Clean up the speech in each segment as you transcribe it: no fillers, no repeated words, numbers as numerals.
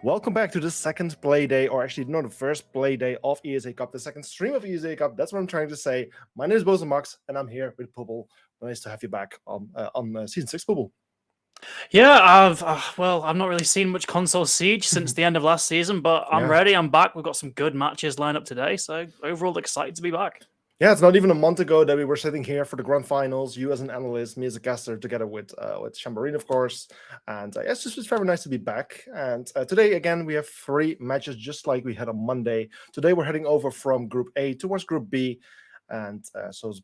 Welcome back to the second play day, or actually not the first play day of ESA Cup, the second stream of ESA Cup. That's what I'm trying to say. My name is Bozo Max, and I'm here with Pubble. Nice to have you back on season 6, Pubble. Yeah, I've not really seen much console siege since the end of last season, but I'm ready. I'm back. We've got some good matches lined up today, so overall excited to be back. Yeah, it's not even a month ago that we were sitting here for the grand finals. You as an analyst, me as a caster, together with Chamberlain, of course. And yes, it's just very nice to be back. And today again, we have 3 matches, just like we had on Monday. Today we're heading over from Group A towards Group B. And so it's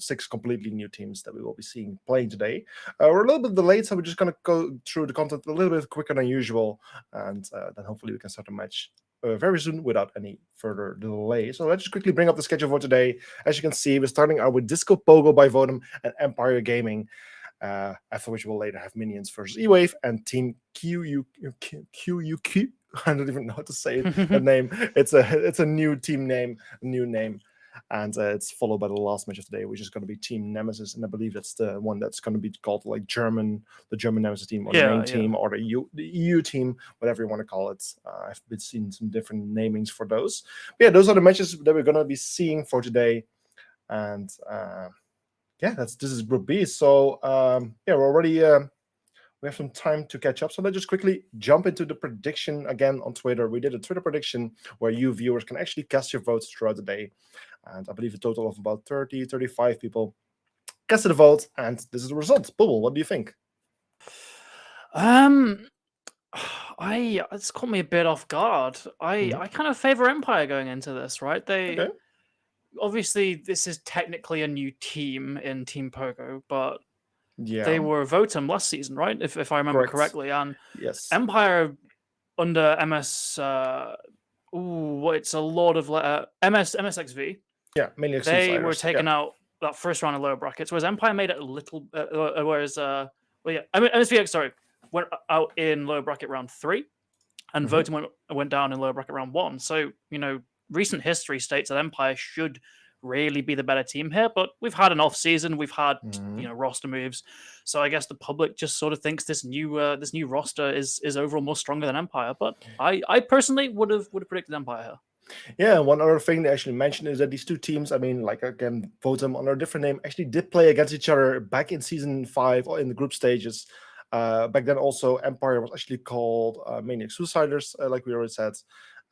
6 completely new teams that we will be seeing playing today. We're a little bit delayed, so we're just going to go through the content a little bit quicker than usual. And then hopefully we can start the match very soon without any further delay. So let's just quickly bring up the schedule for today. As you can see, we're starting out with Disco Pogo by Vodem and Empire Gaming. After which we'll later have Minions versus E-Wave and Team QUQ. I don't even know how to say it, that name. It's a new team name, new name. And it's followed by the last match of the day, which is going to be Team Nemesis, and I believe that's the one that's going to be called like the German Nemesis team, or the main team, or the EU team, whatever you want to call it. I've been seeing some different namings for those. But yeah, those are the matches that we're going to be seeing for today, and this is Group B. So we're already. We have some time to catch up. So let's just quickly jump into the prediction again on Twitter. We did a Twitter prediction where you viewers can actually cast your votes throughout the day. And I believe a total of about 30, 35 people casted a vote. And this is the result. Bubble, what do you think? It's caught me a bit off guard. I kind of favor Empire going into this, right? Obviously this is technically a new team in Team Pogo, but they were Votem last season, right? If I remember correctly. And yes, Empire under MS, it's a lot of MSXV. Yeah, mainly they were taken out that first round of lower brackets, whereas Empire made it a little. MSVX went out in lower bracket round 3, and Votem went down in lower bracket round 1. So recent history states that Empire should really be the better team here, but we've had an off season, we've had roster moves, so I guess the public just sort of thinks this new roster is overall more stronger than Empire. But I personally would have predicted Empire here. Yeah, one other thing they actually mentioned is that these two teams, I mean, like again, Votem under a different name, actually did play against each other back in season 5 or in the group stages. Back then also Empire was actually called Maniac Suiciders, like we already said.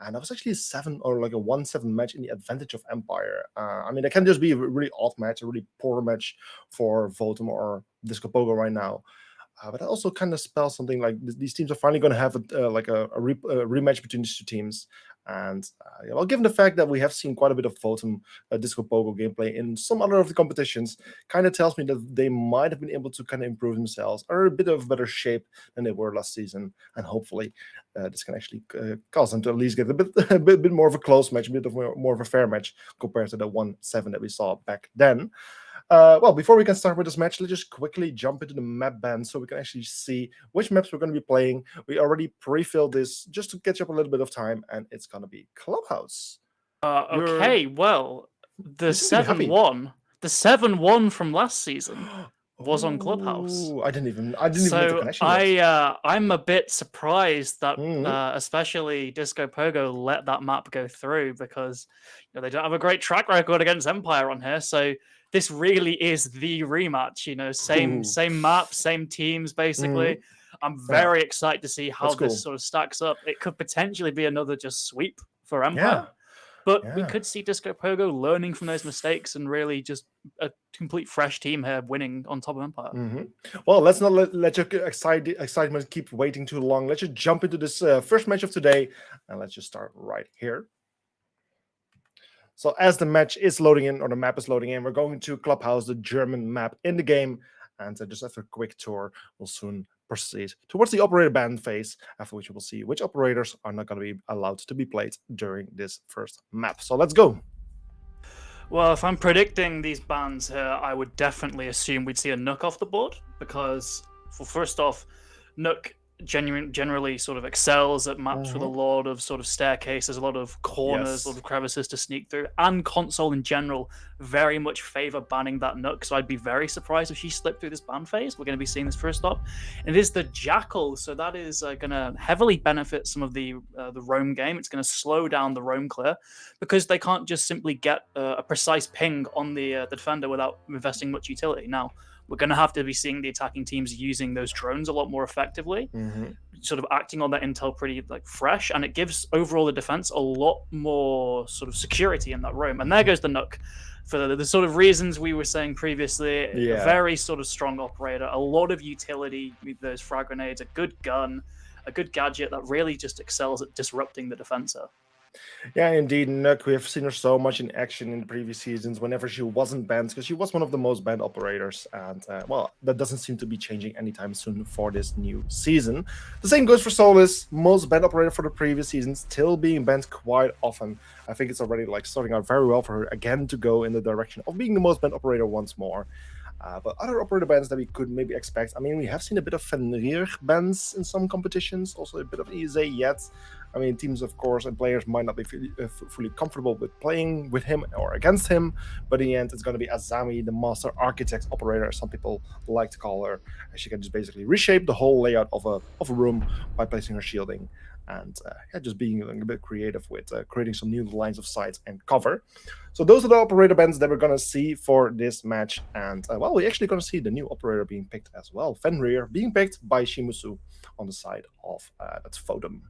And that was actually a 1-7 match in the advantage of Empire. I mean, it can just be a really odd match, a really poor match for Votem or Disco Pogo right now. But that also kind of spells something like these teams are finally going to have a rematch between these two teams. And given the fact that we have seen quite a bit of Votem Disco Pogo gameplay in some other of the competitions, kind of tells me that they might have been able to kind of improve themselves, or a bit of better shape than they were last season. And hopefully this can actually cause them to at least get a bit more of a close match, a bit of more of a fair match compared to the 1-7 that we saw back then. Before we can start with this match, let's just quickly jump into the map ban so we can actually see which maps we're going to be playing. We already pre-filled this just to catch up a little bit of time, and it's going to be Clubhouse. Okay, well, the 7-1 from last season was on Clubhouse. I didn't even make the connection. I'm a bit surprised that especially Disco Pogo let that map go through, because they don't have a great track record against Empire on here. So this really is the rematch. Same map, same teams, basically. I'm very excited to see how this sort of stacks up. It could potentially be another just sweep for Empire. But we could see Disco Pogo learning from those mistakes and really just a complete fresh team here winning on top of Empire. Well, let's not let your excitement keep waiting too long. Let's just jump into this first match of today, and let's just start right here. So as the match is loading in, or the map is loading in, we're going to Clubhouse, the German map in the game. And just after a quick tour, we'll soon proceed towards the operator ban phase, after which we will see which operators are not going to be allowed to be played during this first map. So let's go. Well, if I'm predicting these bans here, I would definitely assume we'd see a Nook off the board, because, well, first off, Nook generally sort of excels at maps with a lot of sort of staircases, a lot of corners, a lot of crevices to sneak through, and console in general very much favor banning that Nook. So I'd be very surprised if she slipped through this ban phase. We're going to be seeing this first up. It is the Jackal, so that is going to heavily benefit some of the roam game. It's going to slow down the roam clear because they can't just simply get a precise ping on the defender without investing much utility. Now, we're going to have to be seeing the attacking teams using those drones a lot more effectively, sort of acting on that intel pretty fresh, and it gives overall the defense a lot more sort of security in that roam. And there goes the Nook. For the sort of reasons we were saying previously, a very sort of strong operator, a lot of utility with those frag grenades, a good gun, a good gadget that really just excels at disrupting the defender. Yeah, indeed, Nook. We have seen her so much in action in the previous seasons whenever she wasn't banned, because she was one of the most banned operators. And, well, that doesn't seem to be changing anytime soon for this new season. The same goes for Solis, most banned operator for the previous season, still being banned quite often. I think it's already starting out very well for her again to go in the direction of being the most banned operator once more. But other operator bans that we could maybe expect, I mean, we have seen a bit of Fenrir bans in some competitions, also a bit of ESA yet. I mean, teams, of course, and players might not be fully comfortable with playing with him or against him, but in the end, it's going to be Azami, the Master Architect operator, as some people like to call her. And she can just basically reshape the whole layout of a room by placing her shielding and just being a bit creative with creating some new lines of sight and cover. So those are the operator bans that we're going to see for this match. And, well, we're actually going to see the new operator being picked as well. Fenrir being picked by Shimusu on the side of, that's Vodom.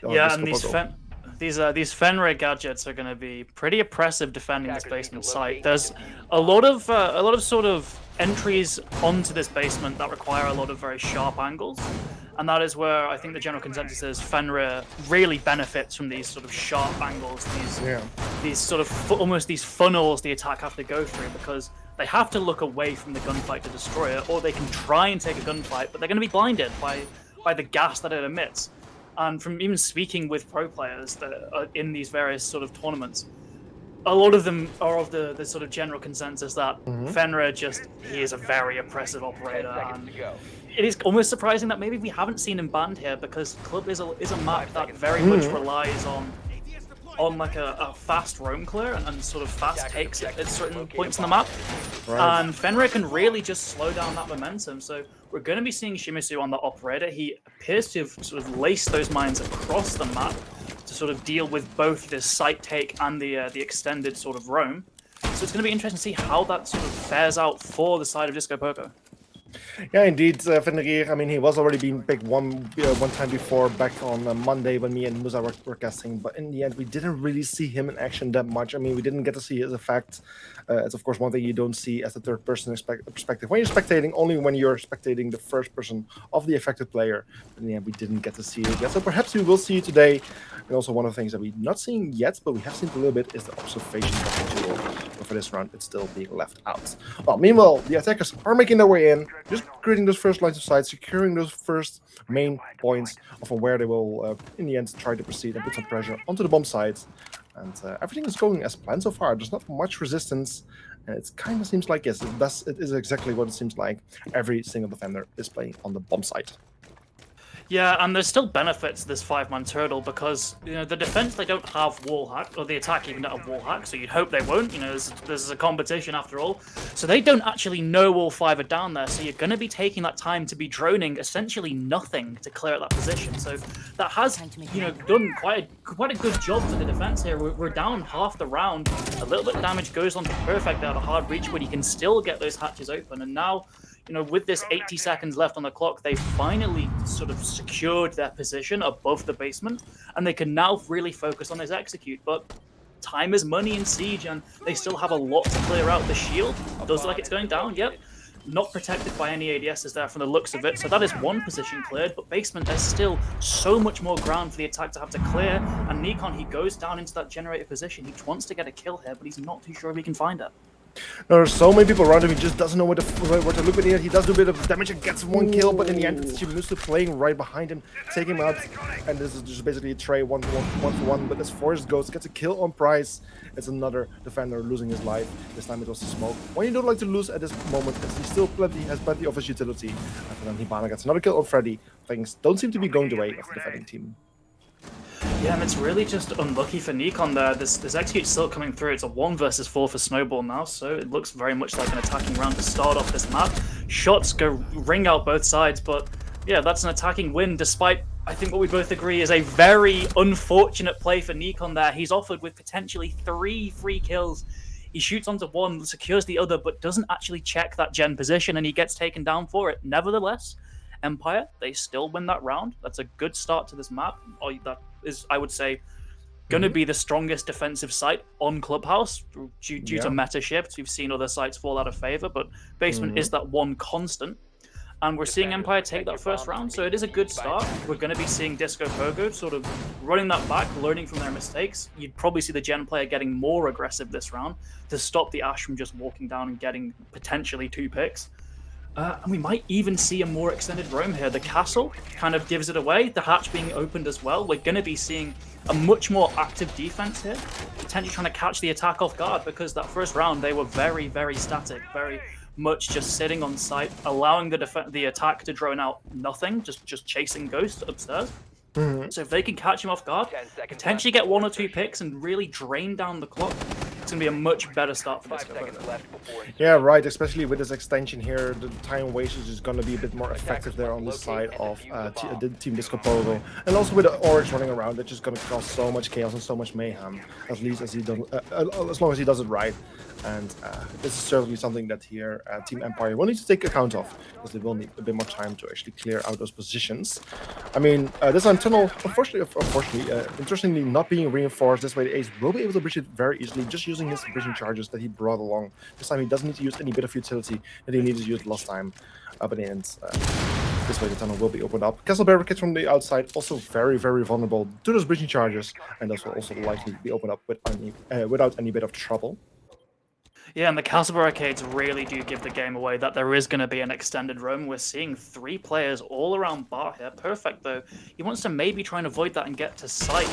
Yeah, and these Fenrir gadgets are going to be pretty oppressive defending this basement site. There's a lot of sort of entries onto this basement that require a lot of very sharp angles, and that is where I think the general consensus is Fenrir really benefits from these sort of sharp angles, these sort of almost these funnels the attack have to go through, because they have to look away from the gunfight to destroy it, or they can try and take a gunfight, but they're going to be blinded by the gas that it emits. And from even speaking with pro players that are in these various sort of tournaments, a lot of them are of the sort of general consensus that Fenrir he is a very oppressive operator. And it is almost surprising that maybe we haven't seen him banned here, because Club is a map that very much relies on like a fast roam clear and sort of fast takes at certain points in the map. And Fenrir can really just slow down that momentum. So we're going to be seeing Shimizu on the operator. He appears to have sort of laced those mines across the map to sort of deal with both this site take and the extended sort of roam. So it's going to be interesting to see how that sort of fares out for the side of Disco Pogo. Yeah, indeed, Fenrir. I mean, he was already being picked one time before, back on Monday when me and Musa were casting, but in the end, we didn't really see him in action that much. I mean, we didn't get to see his effect. It's, of course, one thing you don't see as a third-person perspective. When you're spectating, only when you're spectating the first person of the affected player. In the end, we didn't get to see it yet, so perhaps we will see it today. And also, one of the things that we're not seeing yet, but we have seen a little bit, is the observation tool. But for this round, it's still being left out. Well, meanwhile, the attackers are making their way in, just creating those first lines of sight, securing those first main points of where they will, in the end, try to proceed and put some pressure onto the bomb sites. And everything is going as planned so far. There's not much resistance, and it kind of seems like, yes, it is exactly what it seems like. Every single defender is playing on the bomb site. Yeah, and there's still benefits to this 5-man turtle, because the defense, they don't have wall hack, or the attack even don't have wall hack, so you'd hope they won't. There's a competition after all, so they don't actually know all 5 are down there. So you're going to be taking that time to be droning essentially nothing to clear out that position. So that has done quite a good job for the defense here. We're down half the round. A little bit of damage goes on to Perfect out of hard reach, but he can still get those hatches open. And now, with this 80 seconds left on the clock, they finally sort of secured their position above the basement, and they can now really focus on this execute. But time is money in Siege, and they still have a lot to clear out. The shield does look like it's going down, yep. Not protected by any ADSs there from the looks of it, so that is one position cleared, but basement, there's still so much more ground for the attack to have to clear, and Nikon, he goes down into that generator position. He wants to get a kill here, but he's not too sure if he can find it. There are so many people around him, he just doesn't know where to look at it. He does do a bit of damage and gets one kill, but in the end, it's Shimusu playing right behind him, taking him out. And this is just basically a tray, one for one. But as Forrest goes, gets a kill on Price. It's another defender losing his life. This time it was the smoke. When you don't like to lose at this moment, he still has plenty of his utility. And then Hibana gets another kill on Freddy. Things don't seem to be going the way of the defending team. Yeah, and it's really just unlucky for Nikon there. This execute's still coming through. It's a 1 versus 4 for Snowball now, so it looks very much like an attacking round to start off this map. Shots go ring out both sides, but yeah, that's an attacking win, despite, I think what we both agree is a very unfortunate play for Nikon there. He's offered with potentially 3 free kills. He shoots onto one, secures the other, but doesn't actually check that gen position, and he gets taken down for it. Nevertheless, Empire, they still win that round. That's a good start to this map. That is, I would say, going to be the strongest defensive site on Clubhouse due to meta shifts. We've seen other sites fall out of favor, but Basement is that one constant. And we're seeing Empire take that first round, so it is a good start. We're going to be seeing Disco Pogo sort of running that back, learning from their mistakes. You'd probably see the Gen player getting more aggressive this round to stop the Ash from just walking down and getting potentially 2 picks. And we might even see a more extended roam here. The castle kind of gives it away, the hatch being opened as well. We're going to be seeing a much more active defense here, potentially trying to catch the attack off guard, because that first round they were very, very static, very much just sitting on site, allowing the attack to drone out nothing, just chasing Ghost upstairs. So if they can catch him off guard, potentially get 1 or 2 picks and really drain down the clock, it's going to be a much better start for this guy. Yeah, right, especially with this extension here, the time wastage is going to be a bit more effective there on the side of Team Disco Pogo. And also with the Orange running around, it's just going to cause so much chaos and so much mayhem, at least as long as he does it right. And this is certainly something that here Team Empire will need to take account of, because they will need a bit more time to actually clear out those positions. I mean, this tunnel, unfortunately, interestingly, not being reinforced. This way, the Ace will be able to bridge it very easily, just using his bridging charges that he brought along. This time, he doesn't need to use any bit of utility that he needed to use last time. But in the end, this way, the tunnel will be opened up. Castle barricades from the outside, also very, very vulnerable to those bridging charges, and those will also likely be opened up without any bit of trouble. Yeah, and the castle barricades really do give the game away that there is going to be an extended roam. We're seeing 3 players all around bar here. Perfect, though. He wants to maybe try and avoid that and get to site.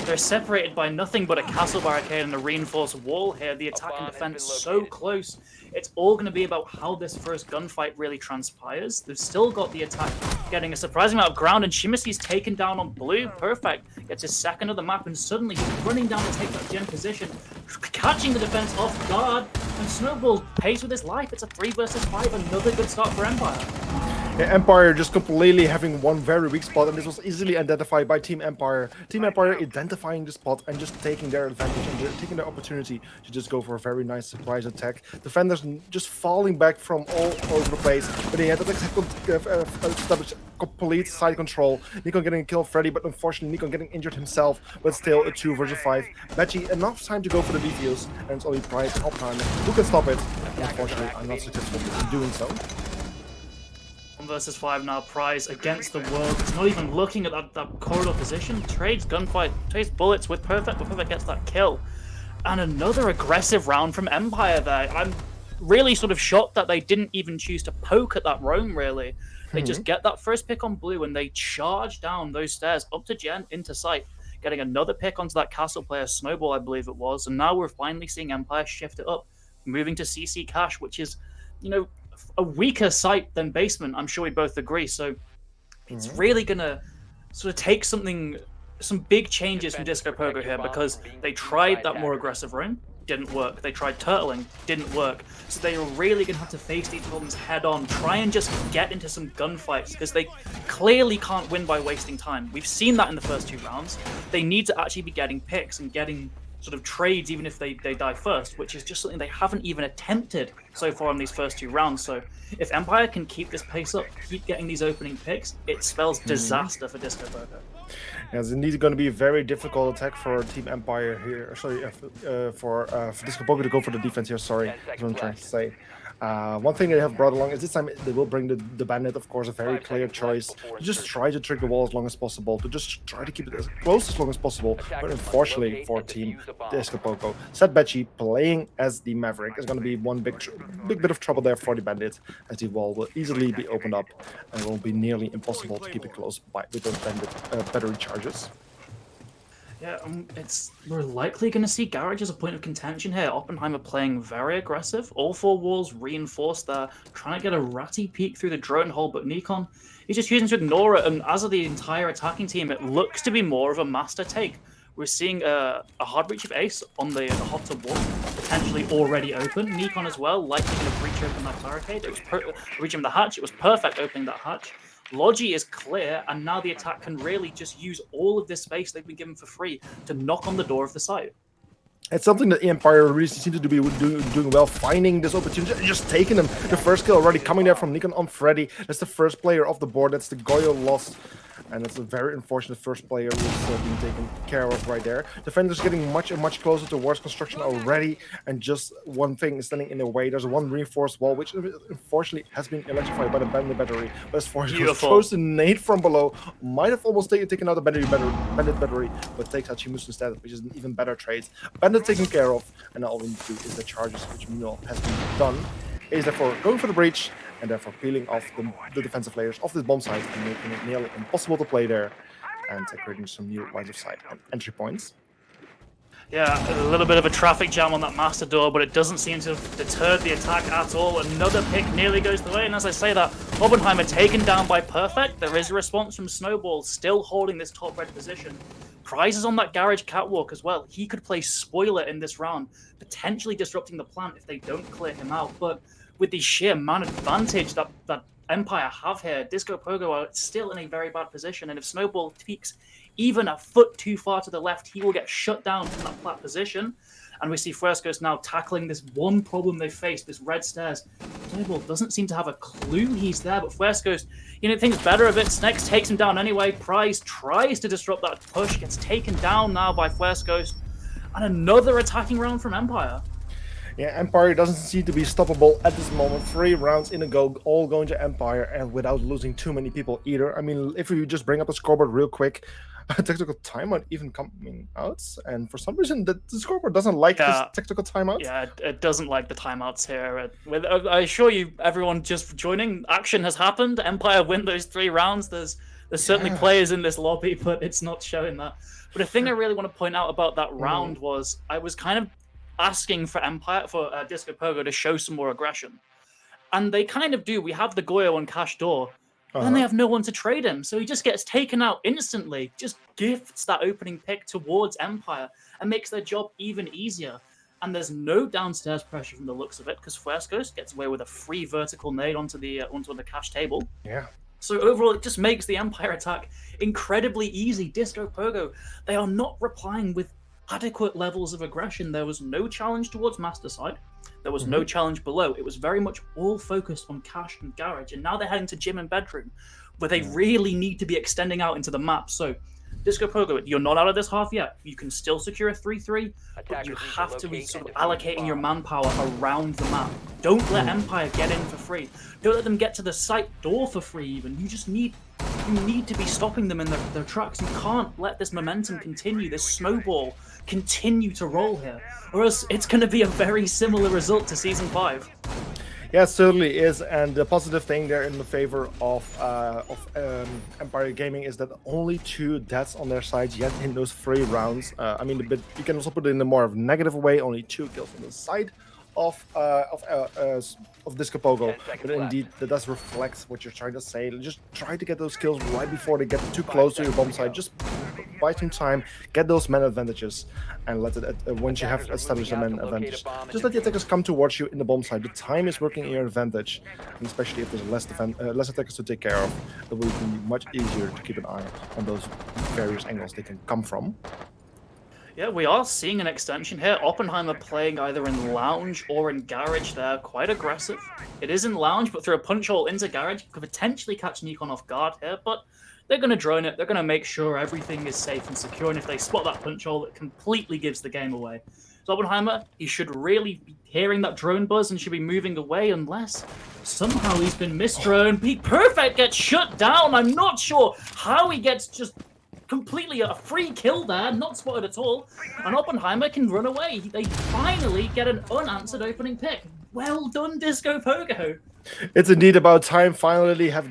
They're separated by nothing but a castle barricade and a reinforced wall here. The attack and defense so close. It's all going to be about how this first gunfight really transpires. They've still got the attack getting a surprising amount of ground, and Shimisy's taken down on blue. Perfect. Gets his second of the map, and suddenly he's running down to take that gen position, catching the defense off guard, and Snowball pays with his life. It's a 3 versus 5, another good start for Empire. Yeah, Empire just completely having one very weak spot, and this was easily identified by Team Empire. Team Empire identifying the spot and just taking their advantage and taking their opportunity to just go for a very nice surprise attack. Defenders just falling back from all over the place, but they had that established complete side control. Nikon getting a kill Freddy, but unfortunately Nikon getting injured himself, but still a 2 versus 5. Betchy enough time to go for the defuse, and it's only Price and Optan who can stop it. Unfortunately, I'm not successful in doing so. 1 versus 5 now, Prize against the world. He's not even looking at that corridor position. Trades gunfight, trades bullets with Perfect, but Perfect gets that kill. And another aggressive round from Empire there. I'm really sort of shocked that they didn't even choose to poke at that roam, really. They just get that first pick on blue and they charge down those stairs up to Gen, into sight, getting another pick onto that castle player, Snowball, I believe it was. And now we're finally seeing Empire shift it up, moving to CC Cash, which is, you know, a weaker site than Basement, I'm sure we both agree. So it's really going to sort of take some big changes from Disco Pogo here, because they tried that more aggressive roam, didn't work. They tried turtling, didn't work. So they are really going to have to face these problems head on, try and just get into some gunfights, because they clearly can't win by wasting time. We've seen that in the first 2 rounds. They need to actually be getting picks and getting sort of trades, even if they die first, which is just something they haven't even attempted so far in these first 2 rounds. So if Empire can keep this pace up, keep getting these opening picks, it spells disaster for Disco Pogo. Yeah, it's indeed going to be a very difficult attack for Team Empire here. Sorry, for Disco Pogo to go for the defense here. Sorry, that's what I'm trying to say. One thing they have brought along is this time they will bring the Bandit, of course, a very clear choice to just try to trick the wall as long as possible, to just try to keep it as close as long as possible. But unfortunately for Team Disco Pogo, Seth Betchy playing as the Maverick is going to be one big bit of trouble there for the Bandit, as the wall will easily be opened up and will be nearly impossible to keep it close with those Bandit battery charges. Yeah, we're likely going to see Garage as a point of contention here. Oppenheimer playing very aggressive. All four walls reinforced there, trying to get a ratty peek through the drone hole, but Nikon is just choosing to ignore it. And as of the entire attacking team, it looks to be more of a master take. We're seeing a hard reach of Ace on the hotter wall, potentially already open. Nikon as well, likely going to breach open that barricade. It was reaching the hatch. It was perfect opening that hatch. Logi is clear, and now the attack can really just use all of this space they've been given for free to knock on the door of the site. It's something that Empire really seems to be doing well, finding this opportunity, just taking them. The first kill already coming there from Nikon on Freddy. That's the first player off the board. That's the Goyo lost. And it's a very unfortunate first player who's being taken care of right there. Defenders getting much and much closer towards construction already. And just one thing is standing in the way. There's one reinforced wall, which unfortunately has been electrified by the bandit battery. But as far as it throws the nade from below, might have almost taken out the bandit battery, but takes out Chimus instead, which is an even better trade. Bandit taken care of, and now all we need to do is the charges, which meanwhile has been done. Is therefore going for the breach, and therefore peeling off the defensive layers of this bomb site and making it nearly impossible to play there, and creating some new lines of sight and entry points. Yeah, a little bit of a traffic jam on that master door, but it doesn't seem to have deterred the attack at all. Another pick nearly goes the way, and as I say that, Oppenheimer taken down by Perfect. There is a response from Snowball, still holding this top red position. Prize is on that garage catwalk as well. He could play spoiler in this round, potentially disrupting the plant if they don't clear him out, but with the sheer man advantage that Empire have here, Disco Pogo are still in a very bad position, and if Snowball peeks even a foot too far to the left, he will get shut down from that flat position. And we see Fresco's now tackling this one problem they faced, this red stairs. Snowball doesn't seem to have a clue he's there, but Fresco's, thinks better of it. Snex takes him down anyway. Prize tries to disrupt that push, gets taken down now by Fresco's. And another attacking round from Empire. Yeah, Empire doesn't seem to be stoppable at this moment. 3 rounds in a go, all going to Empire, and without losing too many people either. I mean, if we just bring up the scoreboard real quick, a tactical timeout even coming out, and for some reason the scoreboard doesn't like this tactical timeout. Yeah, it doesn't like the timeouts here. I assure you, everyone just joining, action has happened. Empire win those 3 rounds. There's certainly players in this lobby, but it's not showing that. But a thing I really want to point out about that round was I was kind of asking for Disco Pogo to show some more aggression, and they kind of do. We have the Goyo on Cash Door, then they have no one to trade him, so he just gets taken out instantly. Just gifts that opening pick towards Empire and makes their job even easier. And there's no downstairs pressure from the looks of it, because Frescos gets away with a free vertical nade onto the cash table. Yeah. So overall, it just makes the Empire attack incredibly easy. Disco Pogo, they are not replying with adequate levels of aggression. There was no challenge towards Master Side. There was no challenge below. It was very much all focused on Cash and Garage. And now they're heading to Gym and Bedroom, where they really need to be extending out into the map. So, Disco Pogo, you're not out of this half yet. You can still secure a 3-3, but you have to be sort of allocating your manpower around the map. Don't let Empire get in for free. Don't let them get to the site door for free even. You need to be stopping them in their tracks. You can't let this momentum continue, this snowball continue to roll here, or else it's going to be a very similar result to Season 5. Yeah, it certainly is, and the positive thing there in the favor of Empire Gaming is that only 2 deaths on their side yet in those 3 rounds. I mean, you can also put it in a more of negative way, only 2 kills on the side of Disco Pogo, but indeed that does reflect what you're trying to say. Just try to get those kills right before they get too close to your bomb site. Just buy some time, get those man advantages, and let it once you have established a man advantage, just let the attackers come towards you in the bomb site. The time is working in your advantage, and especially if there's less attackers to take care of, it will be much easier to keep an eye on those various angles they can come from. Yeah, we are seeing an extension here. Oppenheimer playing either in Lounge or in Garage there. Quite aggressive. It is in Lounge, but through a punch hole into Garage. Could potentially catch Nikon off guard here, but they're going to drone it. They're going to make sure everything is safe and secure, and if they spot that punch hole, it completely gives the game away. So Oppenheimer, he should really be hearing that drone buzz and should be moving away, unless somehow he's been misdroned. Pete Perfect gets shut down. I'm not sure how he gets just completely a free kill there, not spotted at all, and Oppenheimer can run away. They finally get an unanswered opening pick. Well done, Disco Pogo. It's indeed about time finally have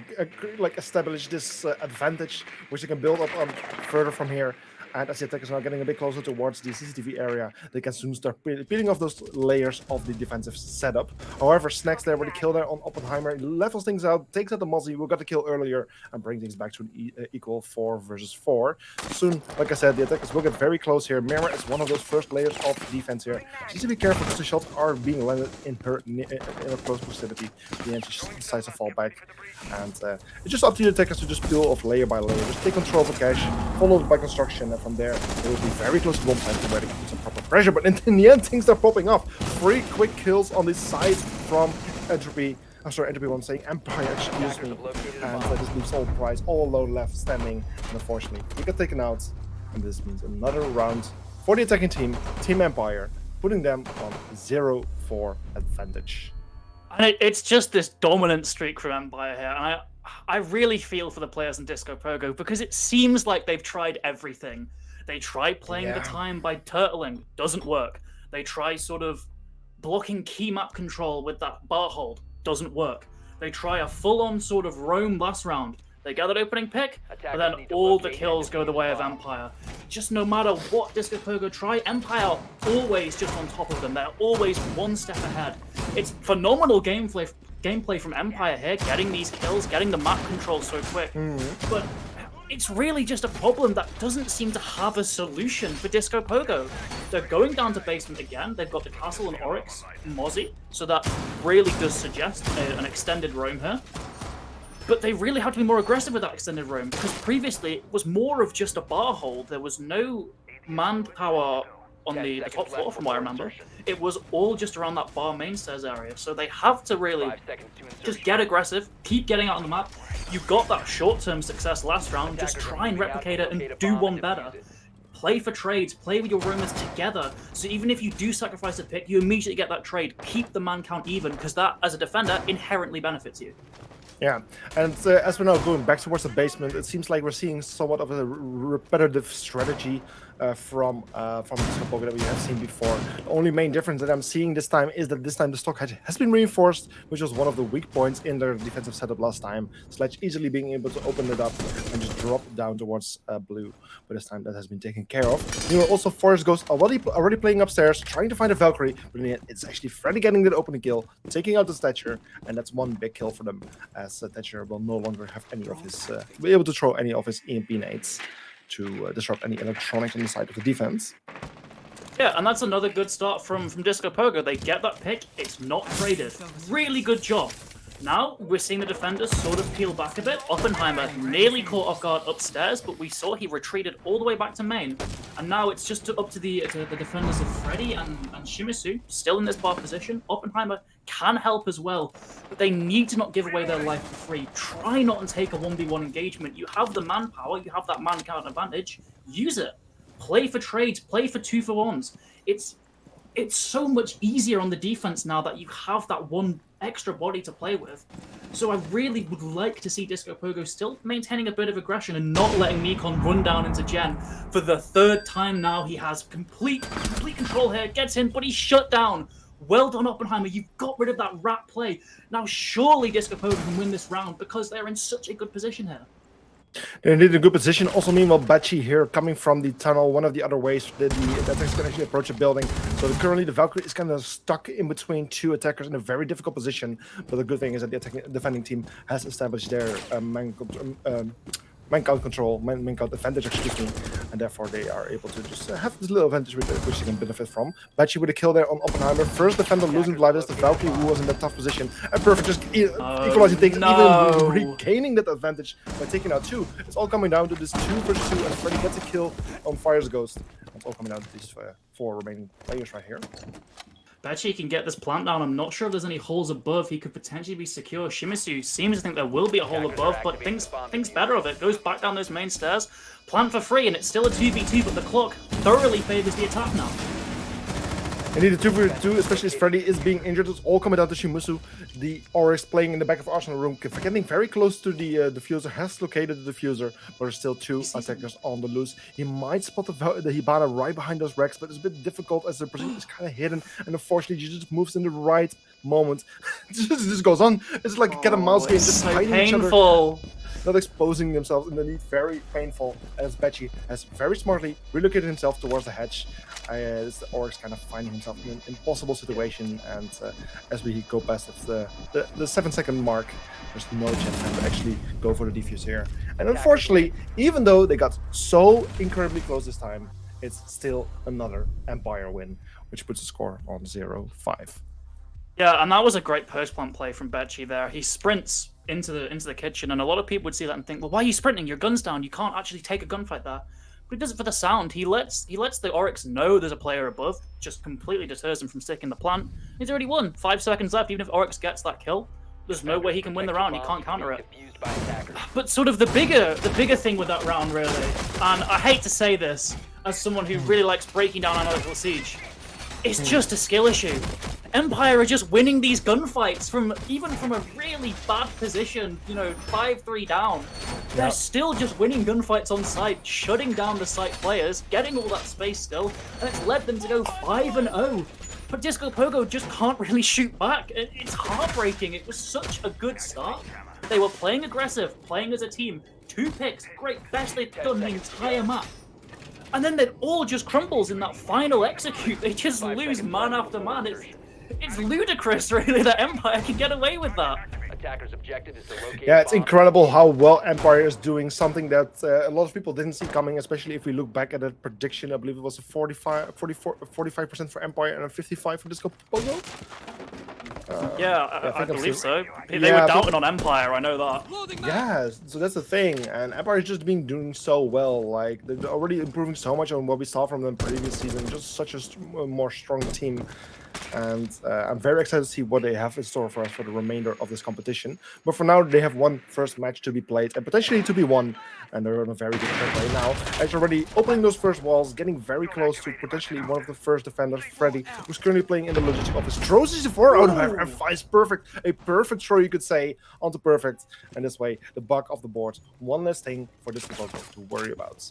established this advantage, which they can build up on further from here. And as the attackers are getting a bit closer towards the CCTV area, they can soon start peeling off those layers of the defensive setup. However, Snacks there with a kill there on Oppenheimer. He levels things out, takes out the Mozzie, who got the kill earlier, and brings things back to an equal 4 versus 4. Soon, like I said, the attackers will get very close here. Mira is one of those first layers of defense here. She needs to be careful because the shots are being landed in her close proximity. The end, she decides to fall back. And it's just up to the attackers to just peel off layer by layer. Just take control of the cache, followed by construction, and from there, they will be very close to bomb time to where they can put some proper pressure. But in the end, things are popping off. 3 quick kills on this side from Entropy. I'm sorry, Entropy 1 saying Empire, excuse me. And this leaves all Price all alone left standing. And unfortunately, he got taken out. And this means another round for the attacking team, Team Empire, putting them on 0-4 advantage. And it's just this dominant streak from Empire here. And I really feel for the players in Disco Pogo because it seems like they've tried everything. They try playing the time by turtling, doesn't work. They try sort of blocking key map control with that bar hold, doesn't work. They try a full-on sort of roam last round. They get that opening pick, but then all the kills go the way of Empire. Just no matter what Disco Pogo try, Empire are always just on top of them. They're always one step ahead. It's phenomenal gameplay from Empire here, getting these kills, getting the map control so quick. But it's really just a problem that doesn't seem to have a solution for Disco Pogo. They're going down to basement again. They've got the Castle and Oryx Mozzie, so that really does suggest an extended roam here. But they really have to be more aggressive with that extended roam, because previously it was more of just a bar hold. There was no manpower on the top floor, from what I remember. It was all just around that bar main stairs area. So they have to really just get aggressive, keep getting out on the map. You got that short-term success last round, just try and replicate it and do one better. Play for trades, play with your roamers together, so even if you do sacrifice a pick, you immediately get that trade. Keep the man count even, because that, as a defender, inherently benefits you. Yeah, and as we're now going back towards the basement, it seems like we're seeing somewhat of a repetitive strategy from Disco Pogo that we have seen before. The only main difference that I'm seeing this time is that this time the stock has been reinforced, which was one of the weak points in their defensive setup last time. Sledge easily being able to open it up and just drop down towards blue. But this time that has been taken care of. Meanwhile, also Forest Ghost already playing upstairs, trying to find a Valkyrie, but in the end, it's actually Freddy getting the opening kill, taking out the Thatcher, and that's one big kill for them, as Thatcher will no longer have any of his, be able to throw any of his EMP nades to disrupt any electronics on the side of the defense. Yeah, and that's another good start from Disco Pogo. They get that pick, it's not traded. Really good job. Now, we're seeing the defenders sort of peel back a bit. Oppenheimer nearly caught off guard upstairs, but we saw he retreated all the way back to main. And now it's just up to the defenders of Freddy and Shimizu, still in this bar position. Oppenheimer can help as well, but they need to not give away their life for free. Try not and take a 1v1 engagement. You have the manpower, you have that man count advantage. Use it. Play for trades, play for 2-for-1s. It's so much easier on the defense now that you have that one extra body to play with. So I really would like to see Disco Pogo still maintaining a bit of aggression and not letting Nikon run down into Gen. For the 3rd time now, he has complete control here, gets in, but he's shut down. Well done, Oppenheimer. You've got rid of that rat play. Now surely Disco Pogo can win this round because they're in such a good position here. They're indeed in a good position. Also, meanwhile, Bachi here coming from the tunnel, one of the other ways that the attackers can actually approach a building. So currently the Valkyrie is kind of stuck in between 2 attackers in a very difficult position. But the good thing is that the defending team has established their man count control, man count advantage, excuse me, and therefore they are able to just have this little advantage which they can benefit from. Bachi with a kill there on Oppenheimer. First defender losing the life is the Valkyrie, who was in that tough position, and Perfect just equalizing things, even regaining that advantage by taking out 2. It's all coming down to this 2 versus 2, and Freddy gets a kill on Fire's Ghost. It's all coming down to these 4 remaining players right here. Bachi can get this plant down. I'm not sure if there's any holes above. He could potentially be secure. Shimizu seems to think there will be a hole above, but thinks better of it. Goes back down those main stairs. Plant for free, and it's still a 2v2, but the clock thoroughly favors the attack now. Indeed, the 2v2, especially as Freddy is being injured, it's all coming down to Shimizu. The Oryx playing in the back of Arsenal room, getting very close to the diffuser, has located the diffuser, but there's still 2 attackers on the loose. He might spot the Hibana right behind those wrecks, but it's a bit difficult as the position is kind of hidden, and unfortunately, he just moves in the right moment. This goes on. It's like a cat and mouse game, just so hiding painful. each other. not exposing themselves in the lead. Very painful, as Betchy has very smartly relocated himself towards the hedge. As the Oryx kind of finding himself in an impossible situation, and as we go past the 7-second mark, there's no chance for him to actually go for the defuse here. And unfortunately, even though they got so incredibly close this time, it's still another Empire win, which puts the score on 0-5. Yeah, and that was a great post-plant play from Betchy there. He sprints into the kitchen, and a lot of people would see that and think, well, why are you sprinting? Your gun's down. You can't actually take a gunfight there. But he does it for the sound. He lets the Oryx know there's a player above, just completely deters him from sticking the plant. He's already won. 5 seconds left. Even if Oryx gets that kill, there's no way he can win the round. He can't counter it. But sort of the bigger thing with that round, really, and I hate to say this as someone who really likes breaking down Analytical Siege, it's just a skill issue. Empire are just winning these gunfights from a really bad position, 5-3 down. They're still just winning gunfights on site, shutting down the site players, getting all that space still, and it's led them to go 5-0. But Disco Pogo just can't really shoot back. It's heartbreaking. It was such a good start. They were playing aggressive, playing as a team. 2 picks, great, best they've done the entire map. And then it all just crumbles in that final execute. They just lose man after man. It's ludicrous, really, that Empire can get away with that. Attacker's objective is to locate Yeah, it's incredible how well Empire is doing, something that a lot of people didn't see coming, especially if we look back at that prediction. I believe it was a 45% for Empire and a 55% for Disco Pogo. I believe so. They were doubting on Empire, I know that. Yeah, so that's the thing, and Empire is just doing so well. Like, they're already improving so much on what we saw from them previous season. Just such a more strong team. And I'm very excited to see what they have in store for us for the remainder of this competition. But for now, they have one first match to be played and potentially to be won. And they're on a very good track right now. Actually, already opening those first walls, getting very close to potentially one of the first defenders, Freddy, who's currently playing in the logistic office. Throws his 4 out of and finds perfect. A perfect throw, you could say, onto perfect. And this way, the buck of the board. One less thing for this proposal to worry about.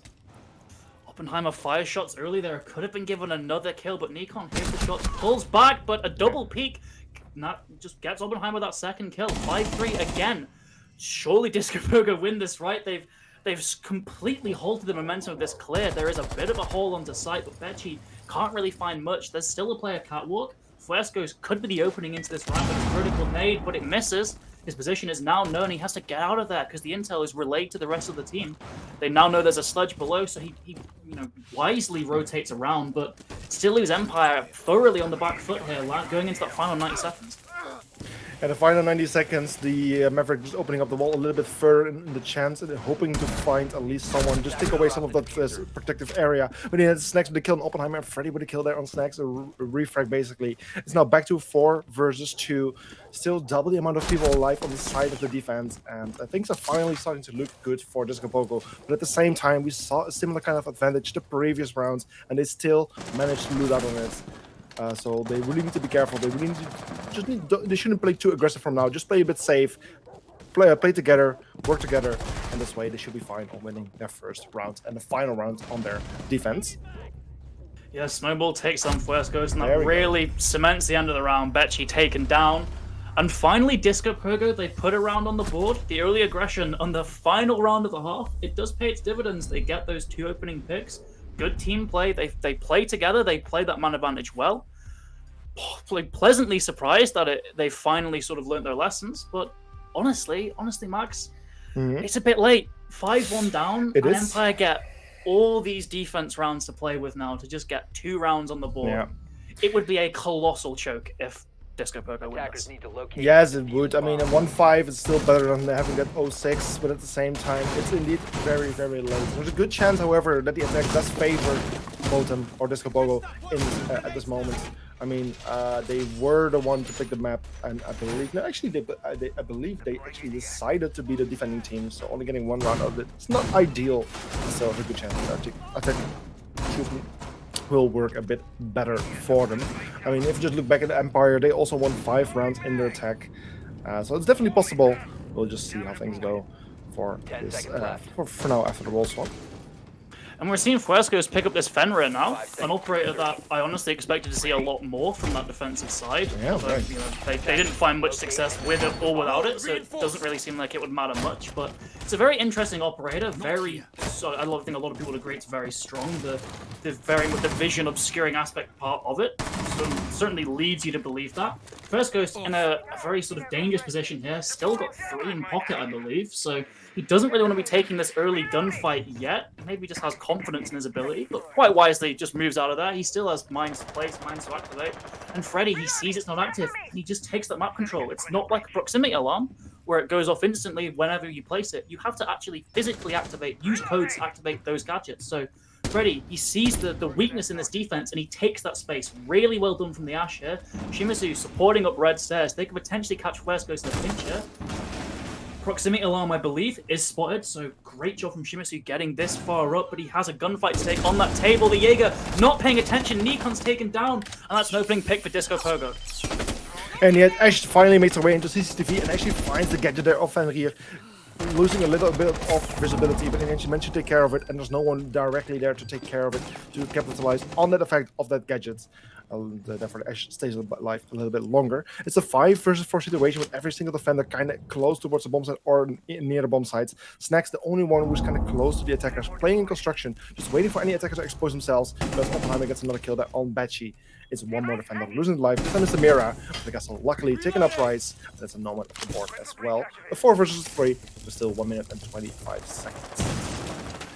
Oppenheimer fires shots early there. Could have been given another kill, but Nikon hears the shots, pulls back, but a double peek. Just gets Oppenheimer that second kill. 5-3 again. Surely Disco Pogo win this, right? They've completely halted the momentum of this clear. There is a bit of a hole onto site, but Betchy can't really find much. There's still a player catwalk. Fuesco's could be the opening into this round with a critical nade, but it misses. His position is now known. He has to get out of there because the intel is relayed to the rest of the team. They now know there's a sludge below, so he wisely rotates around, but still leaves Empire thoroughly on the back foot here, going into that final 90 seconds. At the final 90 seconds, the Maverick just opening up the wall a little bit further in the chance and hoping to find at least someone, just take away some of that protective area. But he had Snacks with the kill on Oppenheimer and Freddy with a kill there on Snacks, a refrag basically. It's now back to 4 versus 2. Still double the amount of people alive on the side of the defense, and things are finally starting to look good for Disco Pogo. But at the same time, we saw a similar kind of advantage the previous rounds, and they still managed to loot out on it. So they really need to be careful. They really they shouldn't play too aggressive from now. Just play a bit safe, play together, work together, and this way they should be fine on winning their first round and the final round on their defense. Yeah, Snowball takes on Fuescos, and that really cements the end of the round. Betchy taken down. And finally, Disco Pogo, they put a round on the board. The early aggression on the final round of the half, it does pay its dividends. They get those 2 opening picks. Good team play. They play together. They play that man advantage well. Pleasantly surprised that they finally sort of learnt their lessons. But honestly, Max, it's a bit late. 5-1 down, and Empire get all these defense rounds to play with now to just get 2 rounds on the board. Yeah. It would be a colossal choke if Disco Pogo wins. Yes, it would. I mean, a 1-5 is still better than having that 0-6, but at the same time, it's indeed very, very late. There's a good chance, however, that the attack does favor Botem or Disco Pogo at this moment. I mean, they were the one to pick the map, and I believe I believe they actually decided to be the defending team, so only getting 1 round out of it. It's not ideal, so there's a good chance that attack will work a bit better for them. I mean, if you just look back at the Empire, they also won 5 rounds in their attack, so it's definitely possible. We'll just see how things go for this for now after the roll swap. And we're seeing Fresco's pick up this Fenrir now, an operator that I honestly expected to see a lot more from that defensive side. Yeah, Although, you know, they didn't find much success with it or without it, so it doesn't really seem like it would matter much. But it's a very interesting operator. Very, so I think a lot of people would agree it's very strong. The vision obscuring aspect part of it certainly leads you to believe that. Fresco's in a very sort of dangerous position here. Still got 3 in pocket, I believe. So he doesn't really want to be taking this early gunfight yet. Maybe just has confidence in his ability, but quite wisely just moves out of there. He still has mines to place, mines to activate. And Freddy, he sees it's not active, and he just takes that map control. It's not like a proximity alarm where it goes off instantly whenever you place it. You have to actually physically activate, use codes to activate those gadgets. So Freddy, he sees the weakness in this defense, and he takes that space. Really well done from the Ash here. Shimizu supporting up red stairs. They could potentially catch Fresco's in the pinch here. Proximity alarm, I believe, is spotted, so great job from Shimizu getting this far up, but he has a gunfight to take on that table. The Jaeger not paying attention. Nikon's taken down, and that's an opening pick for Disco Pogo. And yet Ash finally makes her way into CCTV and actually finds the gadget there of Fenrir, losing a little bit of visibility, but in the end she managed to take care of it, and there's no one directly there to take care of it, to capitalize on that effect of that gadget. Therefore, Ash stays alive a little bit longer. It's a 5 versus 4 situation with every single defender kind of close towards the bomb site or near the bomb sites. Snack's the only one who's kind of close to the attackers, playing in construction, just waiting for any attackers to expose themselves. But Oppenheimer gets another kill there on Batchy. It's one more defender losing life. This time it's Samira. The Castle luckily taken up twice. That's a nomad on the board as well. A 4 versus 3 with still 1 minute and 25 seconds.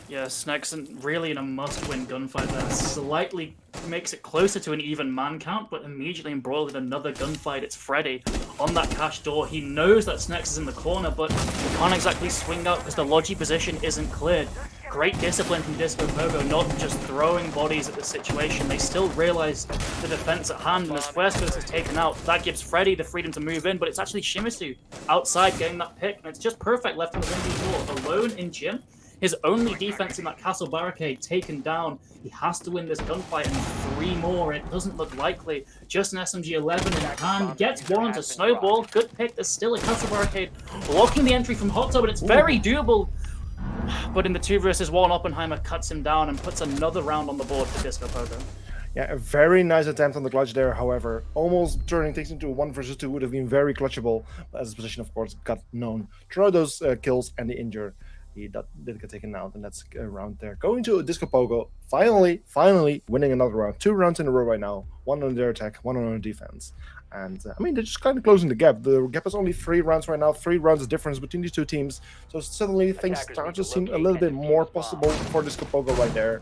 Yeah, Snake's really in a must-win gunfight there. Slightly makes it closer to an even man count, but immediately embroiled in another gunfight. It's Freddy on that cash door. He knows that Snex is in the corner, but he can't exactly swing out because the Logi position isn't cleared. Great discipline from Disco Pogo, not just throwing bodies at the situation. They still realize the defense at hand, and as Fuescos is taken out, that gives Freddy the freedom to move in, but it's actually Shimizu outside getting that pick, and it's just perfect left in the 1v4, alone in gym. His only defense in that castle barricade taken down. He has to win this gunfight, and 3 more. It doesn't look likely. Just an SMG-11 in hand. Gets one onto Snowball. Good pick. There's still a castle barricade blocking the entry from Hot Tub, and it's very doable. But in the 2 versus 1, Oppenheimer cuts him down and puts another round on the board for Disco Pogo. Yeah, a very nice attempt on the clutch there, however. Almost turning things into a 1 versus 2 would have been very clutchable. But as his position, of course, got known throughout those kills and the injured. He did get taken out, and that's a round there. Going to Disco Pogo, finally winning another round. 2 rounds in a row right now. 1 on their attack, 1 on their defense. And, I mean, they're just kind of closing the gap. The gap is only 3 rounds right now. 3 rounds of difference between these 2 teams. So suddenly things start to seem a little bit more possible for Disco Pogo right there.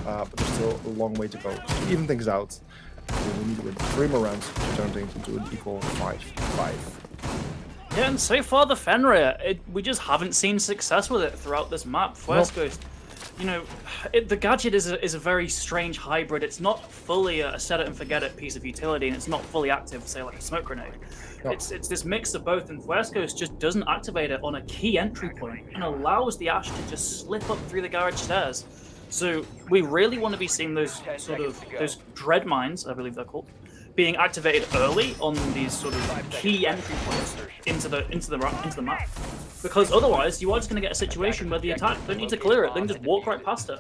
But there's still a long way to go to even things out. We need to win 3 more rounds to turn things into an equal 5-5. Yeah, and so far the Fenrir, we just haven't seen success with it throughout this map. Fuescos, you know, the gadget is a very strange hybrid. It's not fully a set it and forget it piece of utility, and it's not fully active, say like a smoke grenade. No. It's this mix of both, and Fuescos just doesn't activate it on a key entry point and allows the Ash to just slip up through the garage stairs. So we really want to be seeing those those dread mines, I believe they're called, being activated early on these sort of key entry points into the map, because otherwise you are just going to get a situation where the attack don't need to clear it; they can just walk right past it.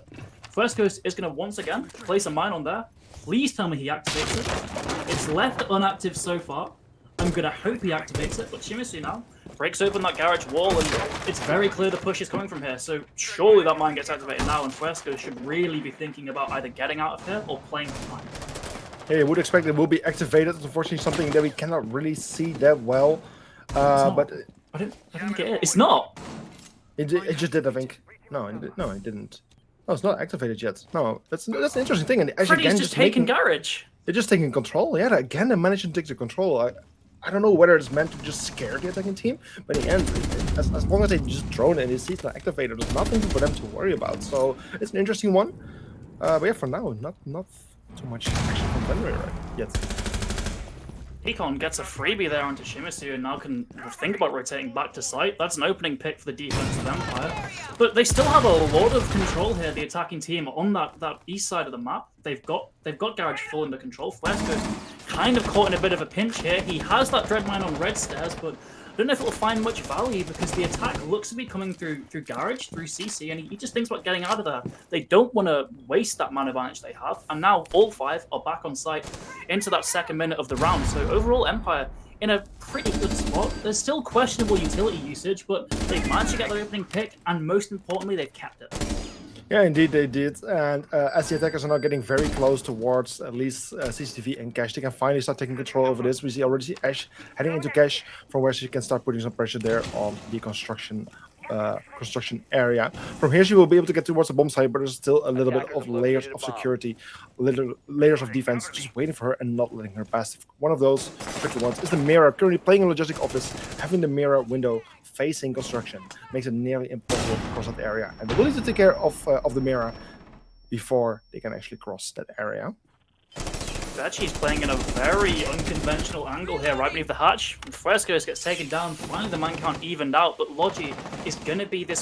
Fuescos is going to once again place a mine on there. Please tell me he activates it. It's left unactive so far. I'm going to hope he activates it, but Shimizu now breaks open that garage wall, and it's very clear the push is coming from here. So surely that mine gets activated now, and Fuescos should really be thinking about either getting out of here or playing for mine. Yeah, you would expect it will be activated. It's unfortunately something that we cannot really see that well. But I didn't get it. It's not. It just did, I think. No, it didn't. No, it's not activated yet. No, that's an interesting thing. And actually, Freddy's just taking garage. They're just taking control. Yeah, again, they managed to take the control. I don't know whether it's meant to just scare the attacking team, but in the end, as long as they just drone and they see it's not activated, there's nothing for them to worry about. So it's an interesting one. But yeah, for now, not too much action from Fenrir yet. Nikon gets a freebie there onto Shimizu and now can think about rotating back to site. That's an opening pick for the defensive Empire. But they still have a lot of control here, the attacking team, on that east side of the map. They've got garage full under control. Fuesco's kind of caught in a bit of a pinch here. He has that dread mine on red stairs, but don't know if it'll find much value because the attack looks to be coming through Garage, through CC, and he just thinks about getting out of there. They don't want to waste that man advantage they have, and now all 5 are back on site into that second minute of the round. So overall, Empire in a pretty good spot. There's still questionable utility usage, but they've managed to get their opening pick, and most importantly, they've kept it. Yeah, indeed they did. And as the attackers are now getting very close towards at least CCTV and Cash, they can finally start taking control over this. We already see Ash heading into Cash, from where she can start putting some pressure there on the construction area. From here, she will be able to get towards the bomb site, but there's still a little bit of layers of security, layers of defense, just waiting for her and not letting her pass. One of those tricky ones is the mirror. Currently playing in logistic office, having the mirror window facing construction makes it nearly impossible to cross that area, and they will need to take care of the mirror before they can actually cross that area. She's playing in a very unconventional angle here, right beneath the hatch. Frescoes gets taken down. Finally, the man count evened out, but Logi is going to be this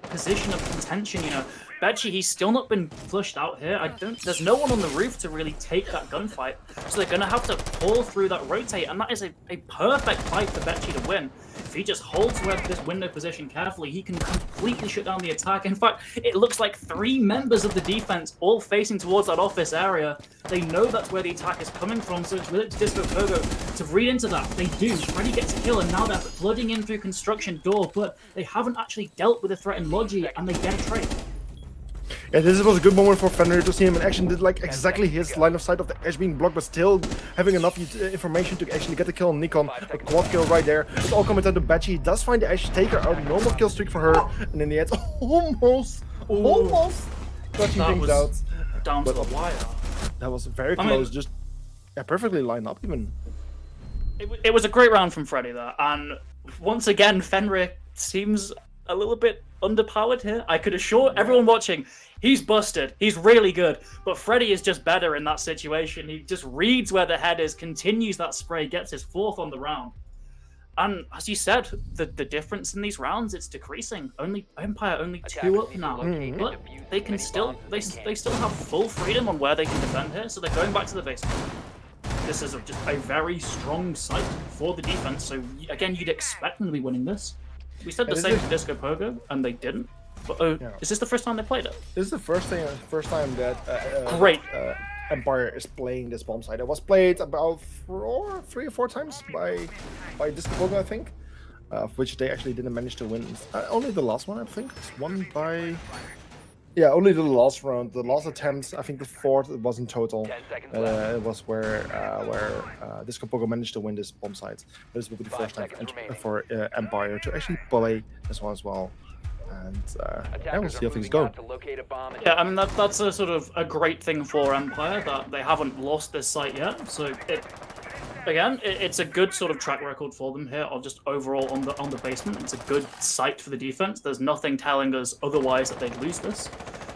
position of contention. You know, Betchy, he's still not been flushed out here. There's no one on the roof to really take that gunfight, so they're going to have to pull through that rotate, and that is a perfect fight for Betchy to win. If he just holds this window position carefully, he can completely shut down the attack. In fact, it looks like 3 members of the defense all facing towards that office area. They know that's where the attack is coming from, so it's really to Disco Pogo to read into that. They do. Freddy gets a kill, and now they're flooding in through construction door, but they haven't actually dealt with the threat in Logi, and they get a trade. Yeah, this was a good moment for Fenrir to see him in action. Did like exactly his line of sight of the Ash being blocked, but still having enough information to actually get the kill on Nikon. A quad kill right there. It's all coming down to Betchy. He does find the Ash, take her out. Normal kill streak for her, and in the end, almost clutching things out. Down to the wire. That was very close. Just perfectly lined up even. It was a great round from Freddy there, and once again, Fenrir seems a little bit underpowered here. I could assure everyone watching, he's busted. He's really good. But Freddy is just better in that situation. He just reads where the head is, continues that spray, gets his 4th on the round. And as you said, the difference in these rounds, it's decreasing. Empire only 2 up now. But they can still they still have full freedom on where they can defend here, so they're going back to the basement. This is just a very strong site for the defense. So again, you'd expect them to be winning this. We said the same for Disco Pogo, and they didn't. But is this the first time they played it? This is the first time that great Empire is playing this bomb site. It was played about 3 or 4 times by Disco Pogo, I think, of which they actually didn't manage to win. Only the last one, I think, was won by. Yeah, only the last round. The last attempt, I think the 4th, it was in total. It was where Disco Pogo managed to win this bomb site. This will be the first time for Empire to actually play this one as well. And we'll see how things go. Yeah, I mean that's a sort of a great thing for Empire that they haven't lost this site yet. So it's a good sort of track record for them here, or just overall on the basement. It's a good site for the defense. There's nothing telling us otherwise that they'd lose this.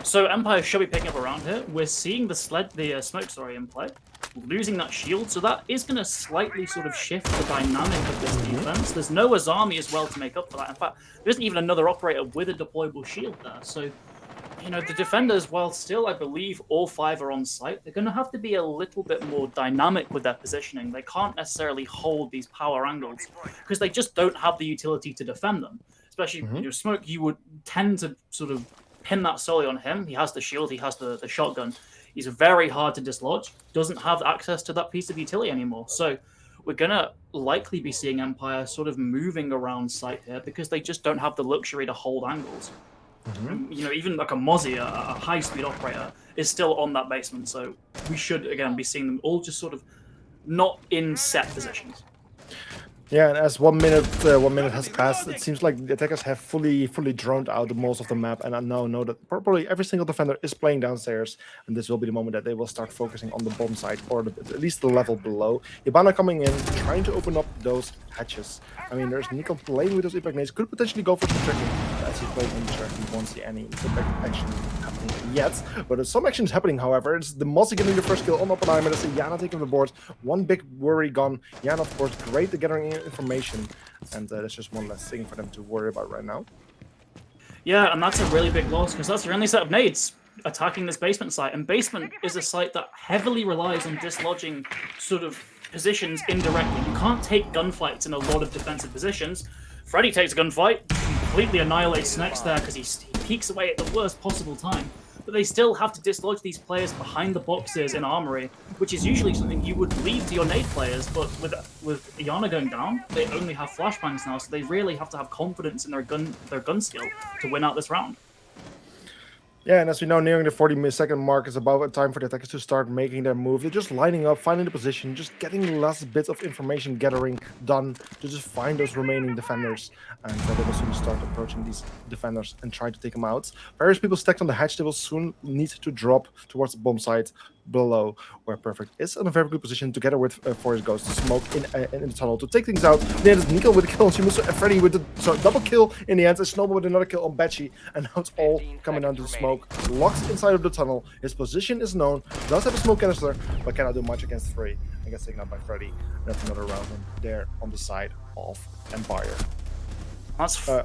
So Empire should be picking up around here. We're seeing the smoke in play, losing that shield. So that is going to slightly sort of shift the dynamic of this defense. There's no Azami as well to make up for that. In fact, there isn't even another operator with a deployable shield there. So, you know, the defenders, while still, I believe, all 5 are on site, they're going to have to be a little bit more dynamic with their positioning. They can't necessarily hold these power angles because they just don't have the utility to defend them. Especially, you know, Smoke, you would tend to sort of pin that solely on him. He has the shield, he has the shotgun. He's very hard to dislodge, doesn't have access to that piece of utility anymore. So we're going to likely be seeing Empire sort of moving around site here because they just don't have the luxury to hold angles. You know, even like a Mozzie, a high-speed operator, is still on that basement. So we should, again, be seeing them all just sort of not in set positions. Yeah, and as 1 minute has passed, it seems like the attackers have fully droned out the most of the map, and I now know that probably every single defender is playing downstairs, and this will be the moment that they will start focusing on the bomb site, or at least the level below. Hibana coming in, trying to open up those hatches. I mean, there's Nico playing with those impact nades, could potentially go for some tricking, as he's playing in the he won't see any impact action happening yet, but some action is happening, however. It's the Mozzie getting the first kill on Oppenheimer, that's Yana taking the board, one big worry gone. Yana, of course, great at gathering information, and that's just one less thing for them to worry about right now. Yeah, and that's a really big loss because that's your only set of nades attacking this basement site, and basement is a site that heavily relies on dislodging sort of positions indirectly. You can't take gunfights in a lot of defensive positions. Freddy takes a gunfight, completely annihilates Snex there because he peeks away at the worst possible time. But they still have to dislodge these players behind the boxes in Armory, which is usually something you would leave to your nade players. But with Iana going down, they only have flashbangs now, so they really have to have confidence in their gun skill to win out this round. Yeah, and as we know, nearing the 40-second mark is about a time for the attackers to start making their move. They're just lining up, finding the position, just getting last bits of information gathering done to just find those remaining defenders. And they will soon start approaching these defenders and try to take them out. Various people stacked on the hatch, they will soon need to drop towards the bomb site below, where Perfect is in a very good position together with Forrest Ghost to smoke in the tunnel to take things out. Then it's Nico with the kill on Shimusu and Freddy with the double kill in the end, and Snowball with another kill on Betchy, and now it's all coming down to the smoke. Locks inside of the tunnel, his position is known, does have a smoke canister, but cannot do much against 3. And gets taken out by Freddy. That's another round there on the side of Empire. That's 4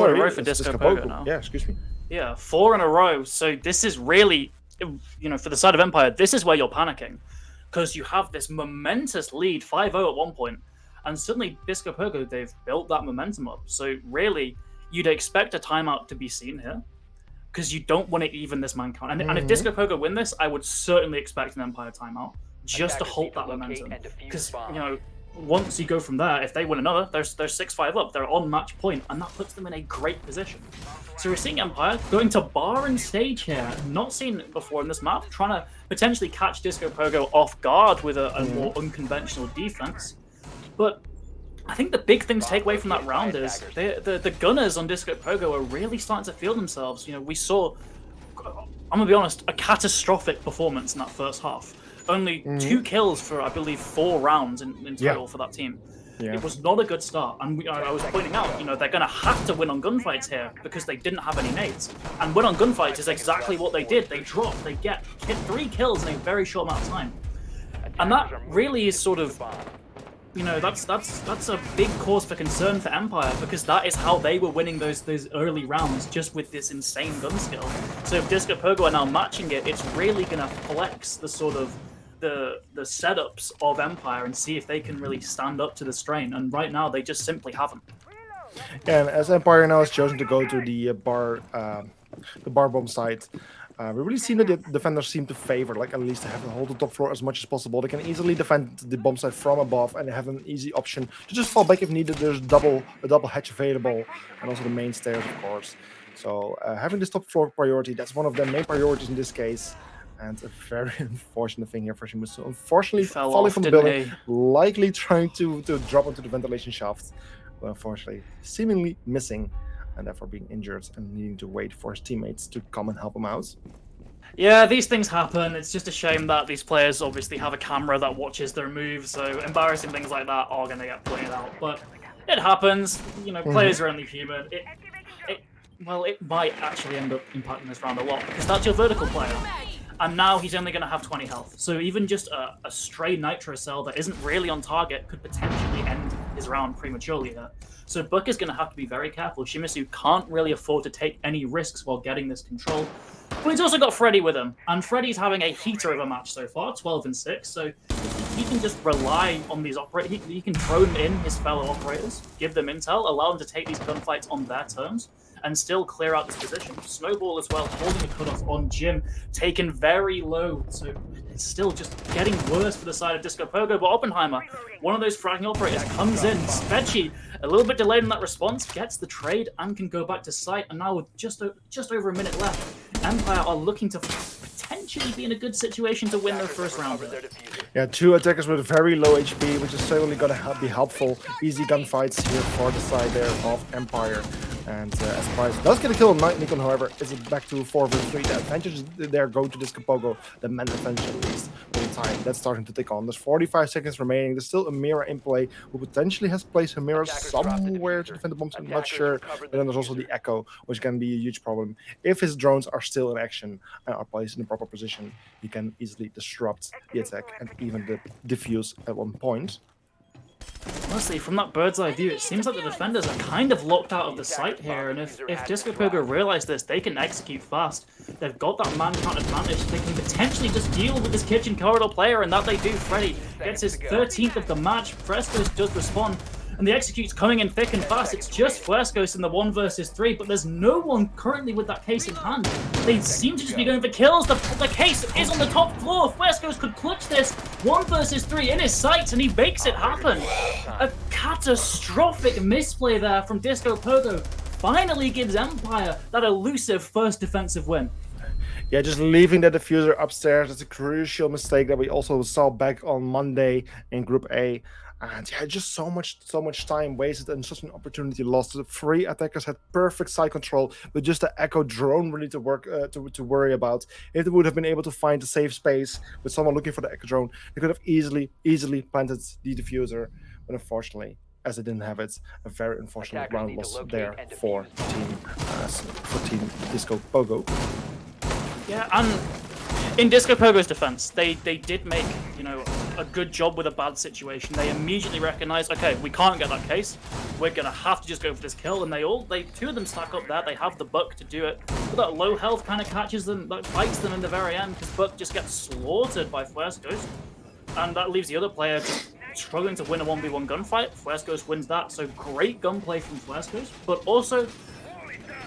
in a row for Disco Pogo now. Yeah, excuse me. Yeah, 4 in a row. So this is really, for the side of Empire, this is where you're panicking. Because you have this momentous lead, 5-0 at one point, and suddenly Disco Pogo, they've built that momentum up. So really, you'd expect a timeout to be seen here, because you don't want to even this man count. And if Disco Pogo win this, I would certainly expect an Empire timeout, just to halt that momentum. Because, once you go from there, if they win another, they're 6-5 up. They're on match point, and that puts them in a great position. So we're seeing Empire going to bar and stage here, not seen it before in this map, trying to potentially catch Disco Pogo off guard with a more unconventional defense. But I think the big thing to take away from that round is the gunners on Disco Pogo are really starting to feel themselves. We saw, I'm gonna be honest, a catastrophic performance in that first half. Only 2 kills for, I believe, 4 rounds in total for that team. Yeah. It was not a good start, and I was pointing out, they're going to have to win on gunfights here because they didn't have any nades. And win on gunfights is exactly what they did. They drop, they get 3 kills in a very short amount of time. And that really is sort of, that's a big cause for concern for Empire, because that is how they were winning those early rounds, just with this insane gun skill. So if Disco Pogo are now matching it, it's really going to flex the sort of the setups of Empire and see if they can really stand up to the strain. And right now, they just simply haven't. And as Empire now has chosen to go to the bar bomb site, we really see that the defenders seem to favor, at least to have to hold the top floor as much as possible. They can easily defend the bomb site from above and have an easy option to just fall back if needed. There's a double hatch available, and also the main stairs, of course. So having this top floor priority, that's one of the main priorities in this case. And a very unfortunate thing here for Shimusu. Unfortunately, falling from the building, likely trying to drop into the ventilation shaft, but unfortunately, seemingly missing, and therefore being injured and needing to wait for his teammates to come and help him out. Yeah, these things happen. It's just a shame that these players obviously have a camera that watches their moves, so embarrassing things like that are going to get pointed out. But it happens. Players are only human. It might actually end up impacting this round a lot, because that's your vertical player. And now he's only going to have 20 health. So even just a stray Nitro cell that isn't really on target could potentially end his round prematurely here. So Buck is going to have to be very careful. Shimusu can't really afford to take any risks while getting this control. But he's also got Freddy with him. And Freddy's having a heater of a match so far, 12-6. So he can just rely on these operators. He can drone in his fellow operators, give them intel, allow them to take these gunfights on their terms, and still clear out this position. Snowball as well, holding a cutoff on Jim, taken very low, so it's still just getting worse for the side of Disco Pogo, but Oppenheimer, one of those fragging operators, comes in. Spetchy, a little bit delayed in that response, gets the trade and can go back to site, and now with just over a minute left, Empire are looking to potentially be in a good situation to win their first round. Yeah, 2 attackers with very low HP, which is certainly going to be helpful. Easy gunfights here for the side there of Empire. And as Price does get a kill on Nikon, however, is it back to 4v3. The advantage there go to Disco Pogo, the man advantage at least, with the time. That's starting to take on. There's 45 seconds remaining. There's still a Mira in play, who potentially has placed a Mira somewhere to defend the bombs. I'm not sure. But then there's also the Echo, which can be a huge problem. If his drones are still in action and are placed in the proper position, he can easily disrupt the attack and even defuse at one point. Honestly, from that bird's eye view, it seems like the defenders are kind of locked out of the sight here, and if Disco Pogo realize this, they can execute fast. They've got that man-count advantage, they can potentially just deal with this kitchen corridor player, and that they do. Freddy gets his 13th of the match, Frescos does respond, and the execute's coming in thick and fast. It's just Frescos in the 1 versus 3, but there's no one currently with that case in hand. They seem to just be going for kills. The case is on the top floor. Frescos could clutch this 1 versus 3 in his sights, and he makes it happen. A catastrophic misplay there from Disco Pogo finally gives Empire that elusive first defensive win. Yeah, just leaving the diffuser upstairs, that's a crucial mistake that we also saw back on Monday in Group A. And yeah, just so much time wasted and such an opportunity lost. The 3 attackers had perfect side control, but just the Echo drone really to work to worry about. If they would have been able to find a safe space with someone looking for the Echo drone, they could have easily planted the diffuser. But unfortunately, as they didn't have it, a very unfortunate round loss there for Team Disco Pogo. Yeah, and in Disco Pogo's defense, they did make, you know, a good job with a bad situation. They immediately recognized, okay, we can't get that case. We're gonna have to just go for this kill, and two of them stack up there. They have the Buck to do it, but that low health kind of catches them, that bites them in the very end, because Buck just gets slaughtered by Frescos, and that leaves the other player just struggling to win a 1v1 gunfight. Frescos wins that, so great gunplay from Frescos, but also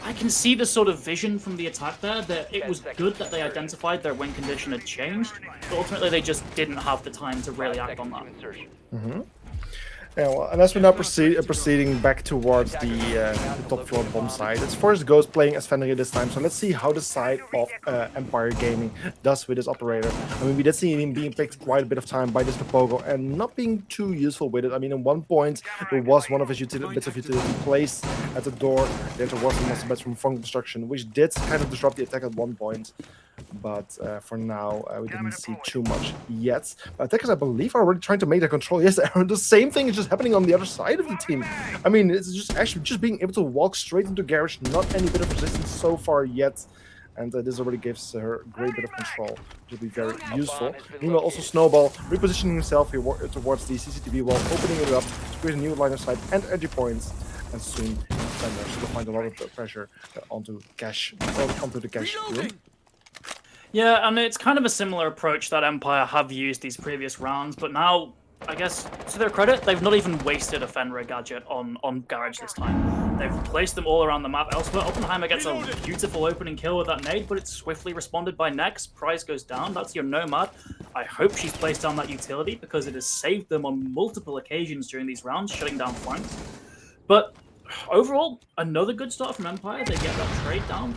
I can see the sort of vision from the attack there, that it was good that they identified their win condition had changed, but ultimately they just didn't have the time to really act on that. Mm-hmm. Yeah, well, and as we're now proceeding back towards the top floor bomb side, it's Forest Ghost playing as Fenrir this time, so let's see how the side of Empire Gaming does with this operator. I mean, we did see him being picked quite a bit of time by this Pogo and not being too useful with it. I mean, at one point, there was one of his bits of utility placed at the door. There was some muscle bets from Funk Destruction, which did kind of disrupt the attack at one point. But for now, we didn't see too much yet. But attackers, I believe, are already trying to make their control. Yes, the same thing is just happening on the other side of the team. I mean, it's just actually just being able to walk straight into Garage, not any bit of resistance so far yet. And this already gives her a great bit of control, which will be very useful. Meanwhile, also Snowball repositioning himself here towards the CCTV wall, opening it up to create a new line of sight and entry points. And soon, defenders will find a lot of pressure onto the cache room. Yeah, and it's kind of a similar approach that Empire have used these previous rounds, but now, I guess, to their credit, they've not even wasted a Fenrir gadget on Garage this time. They've placed them all around the map elsewhere. Oppenheimer gets a beautiful opening kill with that nade, but it's swiftly responded by Nex. Prize goes down. That's your Nomad. I hope she's placed down that utility, because it has saved them on multiple occasions during these rounds, shutting down flanks. But overall, another good start from Empire. They get that trade down.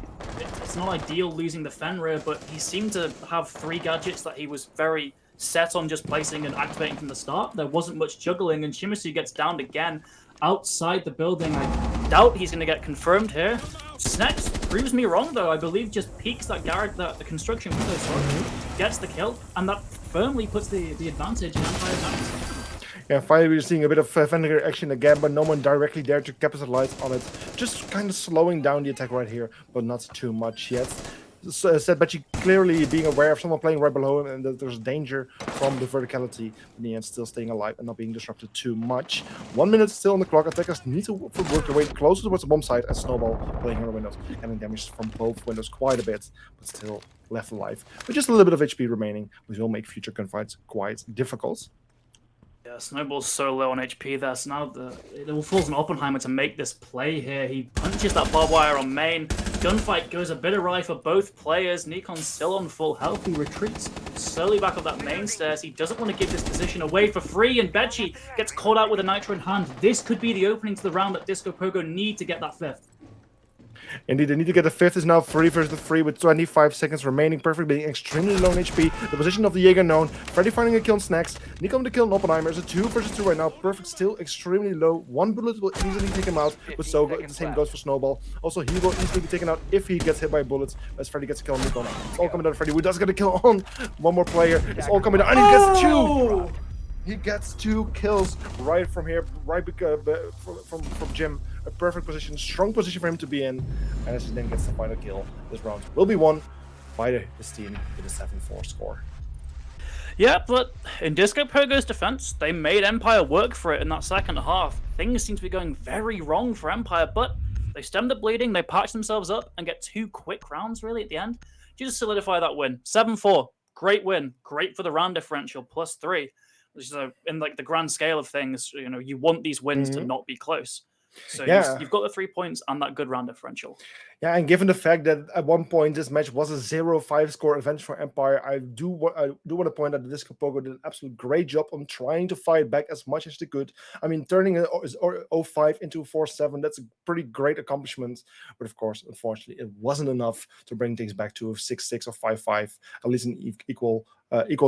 It's not ideal losing the Fenrir, but he seemed to have 3 gadgets that he was very set on just placing and activating from the start. There wasn't much juggling, and Shimizu gets downed again outside the building. I doubt he's going to get confirmed here. Snex proves me wrong, though. I believe just peeks that garage, the construction window, sorry, gets the kill, and that firmly puts the advantage in Empire's hands. Yeah, finally we're seeing a bit of Fenrir action again, but no one directly there to capitalize on it. Just kind of slowing down the attack right here, but not too much yet. So, Setbachi clearly being aware of someone playing right below him and that there's danger from the verticality. In the end, still staying alive and not being disrupted too much. 1 minute still on the clock. Attackers need to work their way closer towards the bomb site as Snowball playing on the windows. Getting damage from both windows quite a bit, but still left alive. With just a little bit of HP remaining, which will make future gunfights quite difficult. Yeah, Snowball's so low on HP there, so now it will fall on Oppenheimer to make this play here. He punches that barbed wire on main. Gunfight goes a bit awry for both players. Nikon's still on full health. He retreats slowly back up that main stairs. He doesn't want to give this position away for free, and Becci gets caught out with a nitro in hand. This could be the opening to the round that Disco Pogo need to get that 5th. Indeed, they need to get the 5th. Is now 3 versus 3 with 25 seconds remaining. Perfect, being extremely low on HP. The position of the Jaeger known. Freddy finding a kill on Snacks. Nikon to kill on Oppenheimer. It's a 2 versus 2 right now. Perfect, still extremely low. 1 bullet will easily take him out. But so the same goes for Snowball. Also, he will easily be taken out if he gets hit by bullets. As Freddy gets a kill on Nikon. It's all coming down to Freddy, who does get a kill on one more player. It's all coming down. And he gets 2! He gets 2 kills right from here, right from Jim. A perfect position, strong position for him to be in. And as he then gets the final kill, this round will be won by his team with a 7-4 score. Yeah, but in Disco Pogo's defense, they made Empire work for it in that second half. Things seem to be going very wrong for Empire, but they stem the bleeding, they patch themselves up, and get 2 quick rounds really at the end to just solidify that win. 7-4, great win, great for the round differential, +3. Which is in like the grand scale of things, you want these wins to not be close. So you've got the 3 points and that good round differential. Yeah, and given the fact that at one point this match was a 0-5 score advantage for Empire, I do want to point out that Disco Pogo did an absolute great job on trying to fight back as much as they could. I mean, turning a 0-5 into 4-7, that's a pretty great accomplishment. But of course, unfortunately, it wasn't enough to bring things back to a 6-6 or 5-5, at least an equal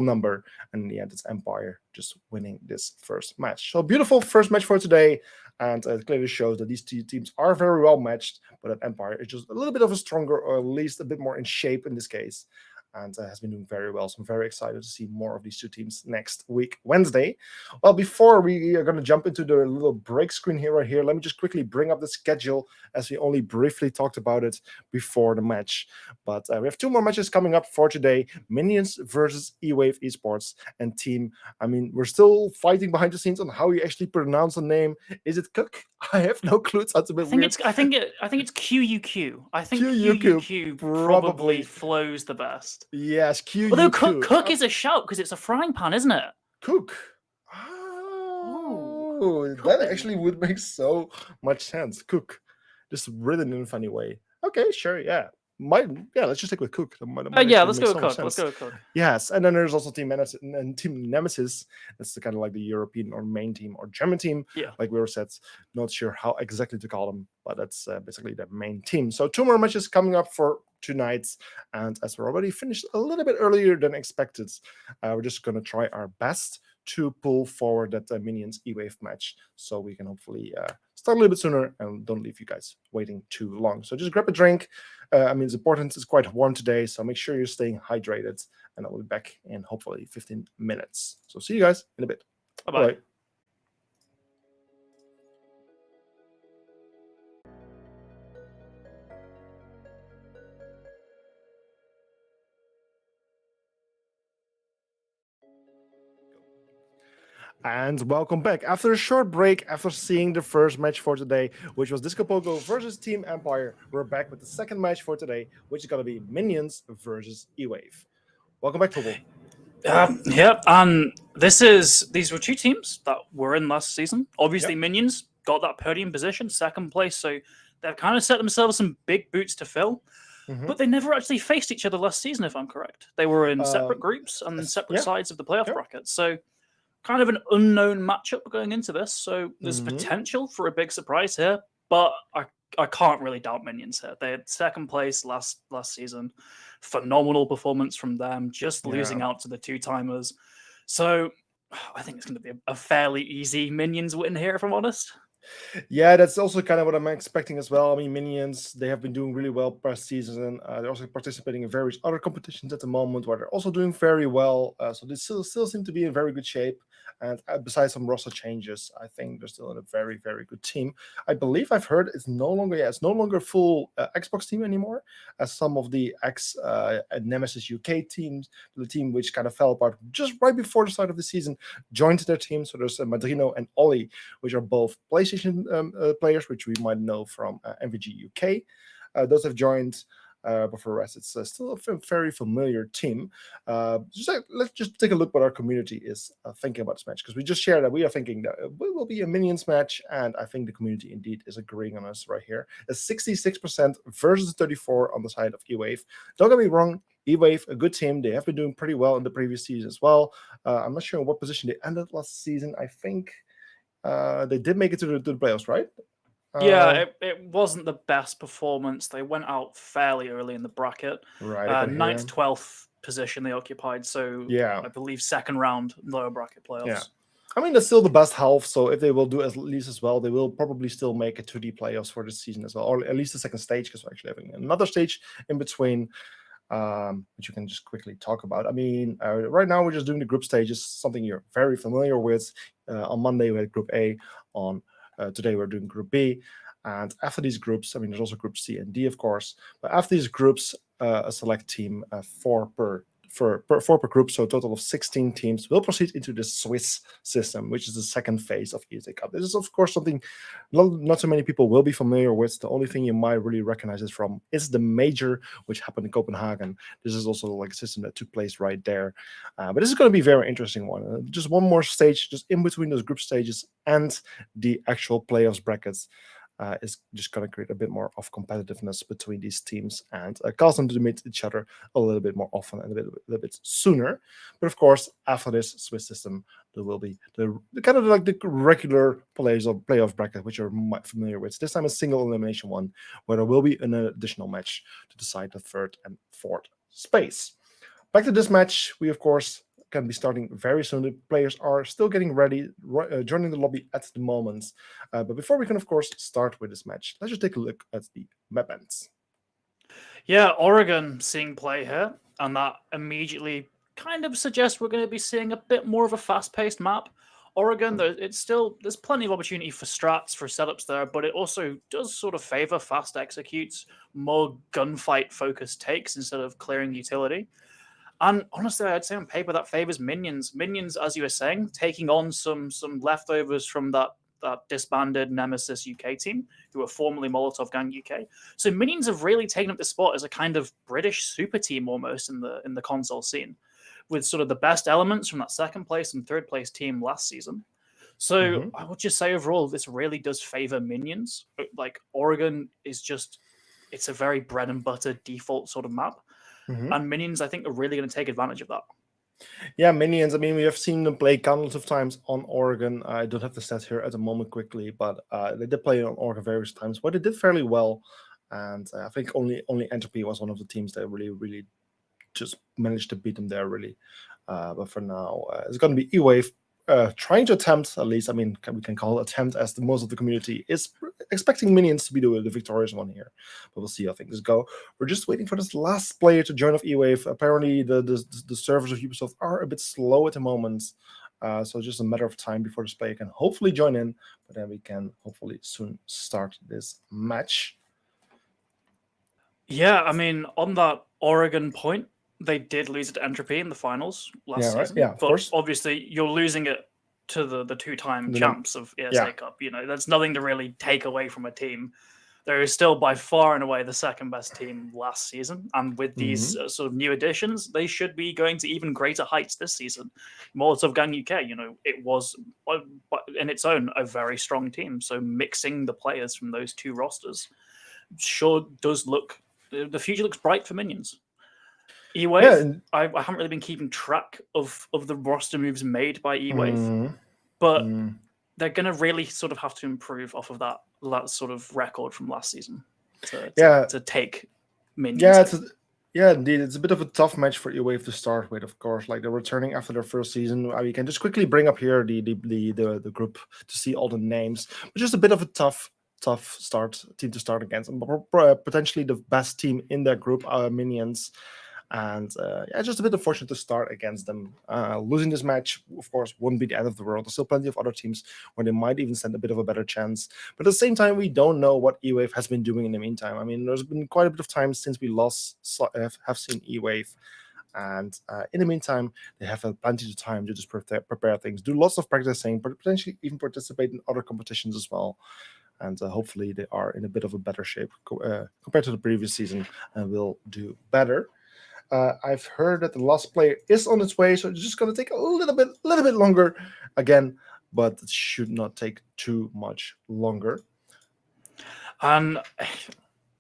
number. And in the end, it's Empire just winning this first match. So beautiful first match for today. And it clearly shows that these two teams are very well matched, but that Empire is just a little bit of a stronger, or at least a bit more in shape in this case, and has been doing very well. So I'm very excited to see more of these two teams next week, Wednesday. Well, before we are going to jump into the little break screen here, let me just quickly bring up the schedule, as we only briefly talked about it before the match. But we have 2 more matches coming up for today. Minions versus E-Wave Esports and Team. I mean, we're still fighting behind the scenes on how you actually pronounce the name. Is it Cook? I have no clue. It sounds a bit weird. I think it's QUQ. I think QUQ probably flows the best. Yes, QUQ. Although Cook is a shout because it's a frying pan, isn't it? Cook. Oh, that actually would make so much sense. Cook, just written in a funny way. Okay, sure, yeah. Let's just stick with Cook. Let's go with Cook. Yes, and then there's also Team Nemesis, and Team Nemesis. That's kind of like the European or main team or German team. Yeah, like we were said. Not sure how exactly to call them, but that's basically the main team. So 2 more matches coming up for tonight, and as we're already finished a little bit earlier than expected, we're just going to try our best to pull forward that Minions E-Wave match, so we can hopefully start a little bit sooner and don't leave you guys waiting too long. So just grab a drink. I mean, it's important. It's quite warm today, so make sure you're staying hydrated. And I'll be back in hopefully 15 minutes. So see you guys in a bit. Bye-bye. Bye. And welcome back. After a short break, after seeing the first match for today, which was Disco Pogo versus Team Empire, we're back with the second match for today, which is going to be Minions versus E-Wave. Welcome back, Tobal. These were 2 teams that were in last season. Obviously, Minions got that podium position, second place, so they've kind of set themselves some big boots to fill. But they never actually faced each other last season, if I'm correct. They were in separate groups and separate sides of the playoff bracket. So kind of an unknown matchup going into this. So there's potential for a big surprise here, but I can't really doubt Minions here. They had second place last season. Phenomenal performance from them, just losing out to the 2-timers. So I think it's going to be a fairly easy Minions win here, if I'm honest. Yeah, that's also kind of what I'm expecting as well. I mean, Minions, they have been doing really well past season. They're also participating in various other competitions at the moment where they're also doing very well. So they still seem to be in very good shape. And besides some roster changes, I think they're still in a very, very good team. I believe I've heard it's no longer a full Xbox team anymore, as some of the Nemesis UK teams, the team which kind of fell apart just right before the start of the season, joined their team. So there's Madrino and Ollie, which are both PlayStation players, which we might know from MVG UK. Those have joined. But for the rest, it's still a very familiar team. Let's just take a look what our community is thinking about this match, because we just shared that we are thinking that it will be a Minions match, and I think the community indeed is agreeing on us right here. A 66% versus 34% on the side of E-Wave. Don't get me wrong, E-Wave, a good team. They have been doing pretty well in the previous season as well. I'm not sure in what position they ended last season. I think they did make it to the playoffs, right? It wasn't the best performance. They went out fairly early in the bracket. Right. 9th, 12th position they occupied. So I believe second round lower bracket playoffs. Yeah. I mean, that's still the best half. So if they will do at least as well, they will probably still make it to the playoffs for this season as well, or at least the second stage, because we're actually having another stage in between, which you can just quickly talk about. I mean, right now we're just doing the group stages, something you're very familiar with. On Monday we had Group A. On today we're doing Group B, and after these groups, I mean, there's also Group C and D, of course. But after these groups, a select team, 4 per four per group, so a total of 16 teams will proceed into the Swiss system, which is the second phase of ESA Cup. This is, of course, something not so many people will be familiar with. The only thing you might really recognize it from is the major, which happened in Copenhagen. This is also like a system that took place right there. But this is going to be a very interesting one. Just one more stage, just in between those group stages and the actual playoffs brackets. Is just going to create a bit more of competitiveness between these teams and cause them to meet each other a little bit more often and a little bit sooner. But of course, after this Swiss system, there will be the kind of like the regular playoff bracket, which you're familiar with. This time a single elimination one, where there will be an additional match to decide the third and fourth space. Back to this match, we of course can be starting very soon. The players are still getting ready, joining the lobby at the moment. But before we can, of course, start with this match, let's just take a look at the map ends. Yeah, Oregon seeing play here, and that immediately kind of suggests we're going to be seeing a bit more of a fast-paced map. Oregon, there's plenty of opportunity for strats, for setups there, but it also does sort of favor fast executes, more gunfight-focused takes instead of clearing utility. And honestly, I'd say on paper that favors Minions. Minions, as you were saying, taking on some leftovers from that disbanded Nemesis UK team, who were formerly Molotov Gang UK. So Minions have really taken up the spot as a kind of British super team almost in the console scene, with sort of the best elements from that second place and third place team last season. So I would just say overall, this really does favor Minions. Like Oregon is just, it's a very bread and butter default sort of map. And Minions, I think, are really going to take advantage of that. Yeah, Minions. I mean, we have seen them play countless of times on Oregon. I don't have the stats here at the moment quickly, but they did play on Oregon various times. But they did fairly well, and I think only Entropy was one of the teams that really just managed to beat them there. Really, but for now, it's going to be E-Wave. Trying to attempt, at least, I mean, we can call it attempt, as the most of the community is expecting Minions to be the victorious one here. But we'll see how things go. We're just waiting for this last player to join off E-Wave. Apparently, the servers of Ubisoft are a bit slow at the moment. So it's just a matter of time before this player can hopefully join in. But then we can hopefully soon start this match. Yeah, I mean, on that Oregon point, they did lose it to Entropy in the finals last season. Yeah, of course. Obviously, you're losing it to the two-time champs of ESA Cup. You know, there's nothing to really take away from a team. They're still by far and away the second best team last season. And with these sort of new additions, they should be going to even greater heights this season. Molotov Gang UK, you know, it was in its own a very strong team. So mixing the players from those two rosters sure does look, the future looks bright for Minions. E-Wave, I haven't really been keeping track of the roster moves made by E-Wave, but they're going to really sort of have to improve off of that sort of record from last season to take Minions. Yeah, indeed. It's a bit of a tough match for E-Wave to start with, of course. Like, they're returning after their first season. We can just quickly bring up here the group to see all the names. But just a bit of a tough team to start against. And potentially the best team in that group are Minions. And just a bit unfortunate to start against them. Losing this match, of course, wouldn't be the end of the world. There's still plenty of other teams where they might even stand a bit of a better chance. But at the same time, we don't know what E-Wave has been doing in the meantime. I mean, there's been quite a bit of time since we have seen E-Wave. And in the meantime, they have had plenty of time to just prepare things, do lots of practicing, but potentially even participate in other competitions as well. And hopefully they are in a bit of a better shape compared to the previous season and will do better. I've heard that the last player is on its way, so it's just going to take a little bit longer again, but it should not take too much longer. And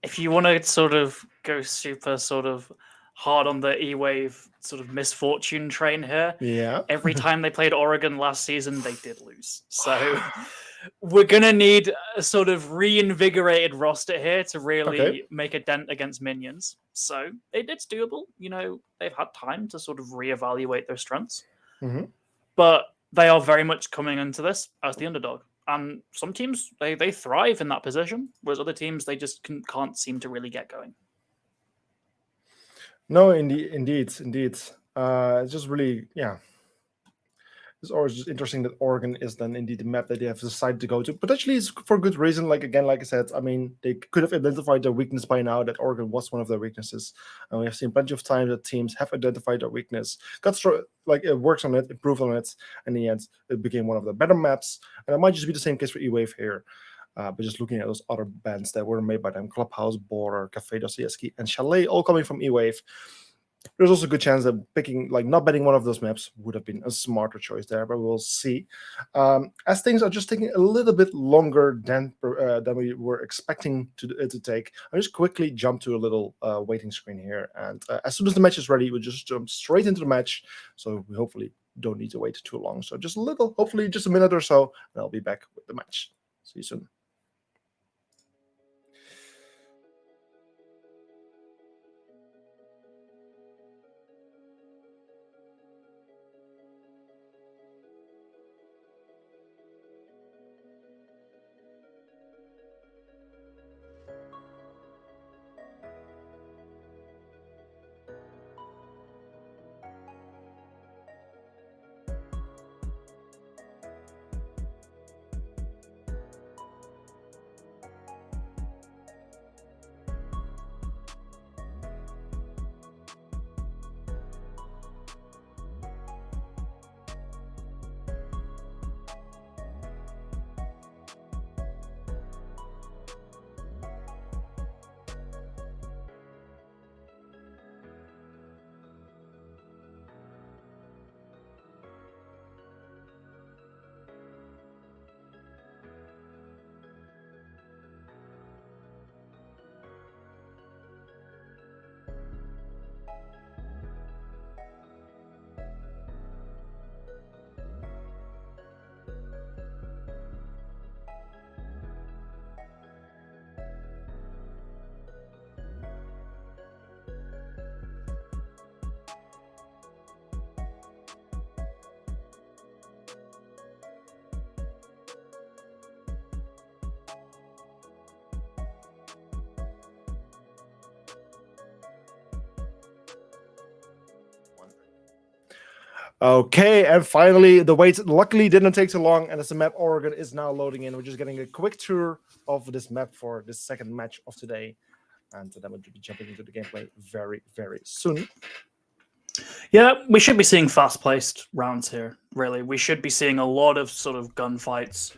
if you want to sort of go super sort of hard on the E-Wave sort of misfortune train here, every time they played Oregon last season, they did lose. So we're going to need a sort of reinvigorated roster here to really make a dent against Minions. So it's doable. You know, they've had time to sort of reevaluate their strengths. But they are very much coming into this as the underdog. And some teams, they thrive in that position, whereas other teams, they just can't seem to really get going. No, indeed. It's just really, It's always just interesting that Oregon is then indeed the map that they have decided to go to. Potentially it's for good reason. Like I said, I mean, they could have identified their weakness by now, that Oregon was one of their weaknesses. And we have seen plenty of times that teams have identified their weakness, it works on it, improved on it, and in the end, it became one of the better maps. And it might just be the same case for E-Wave here. But just looking at those other bands that were made by them, Clubhouse, Border, Café Dostoevsky, and Chalet, all coming from E-Wave, there's also a good chance that not betting one of those maps would have been a smarter choice there, but we'll see. As things are just taking a little bit longer than we were expecting to take, I'll just quickly jump to a little waiting screen here. And as soon as the match is ready, we'll just jump straight into the match. So we hopefully don't need to wait too long. So just hopefully just a minute or so, and I'll be back with the match. See you soon. Okay, and finally, the wait luckily didn't take too long, and as the map Oregon is now loading in, we're just getting a quick tour of this map for this second match of today, and then we'll be jumping into the gameplay very, very soon. Yeah, we should be seeing fast-paced rounds here, really. We should be seeing a lot of sort of gunfights.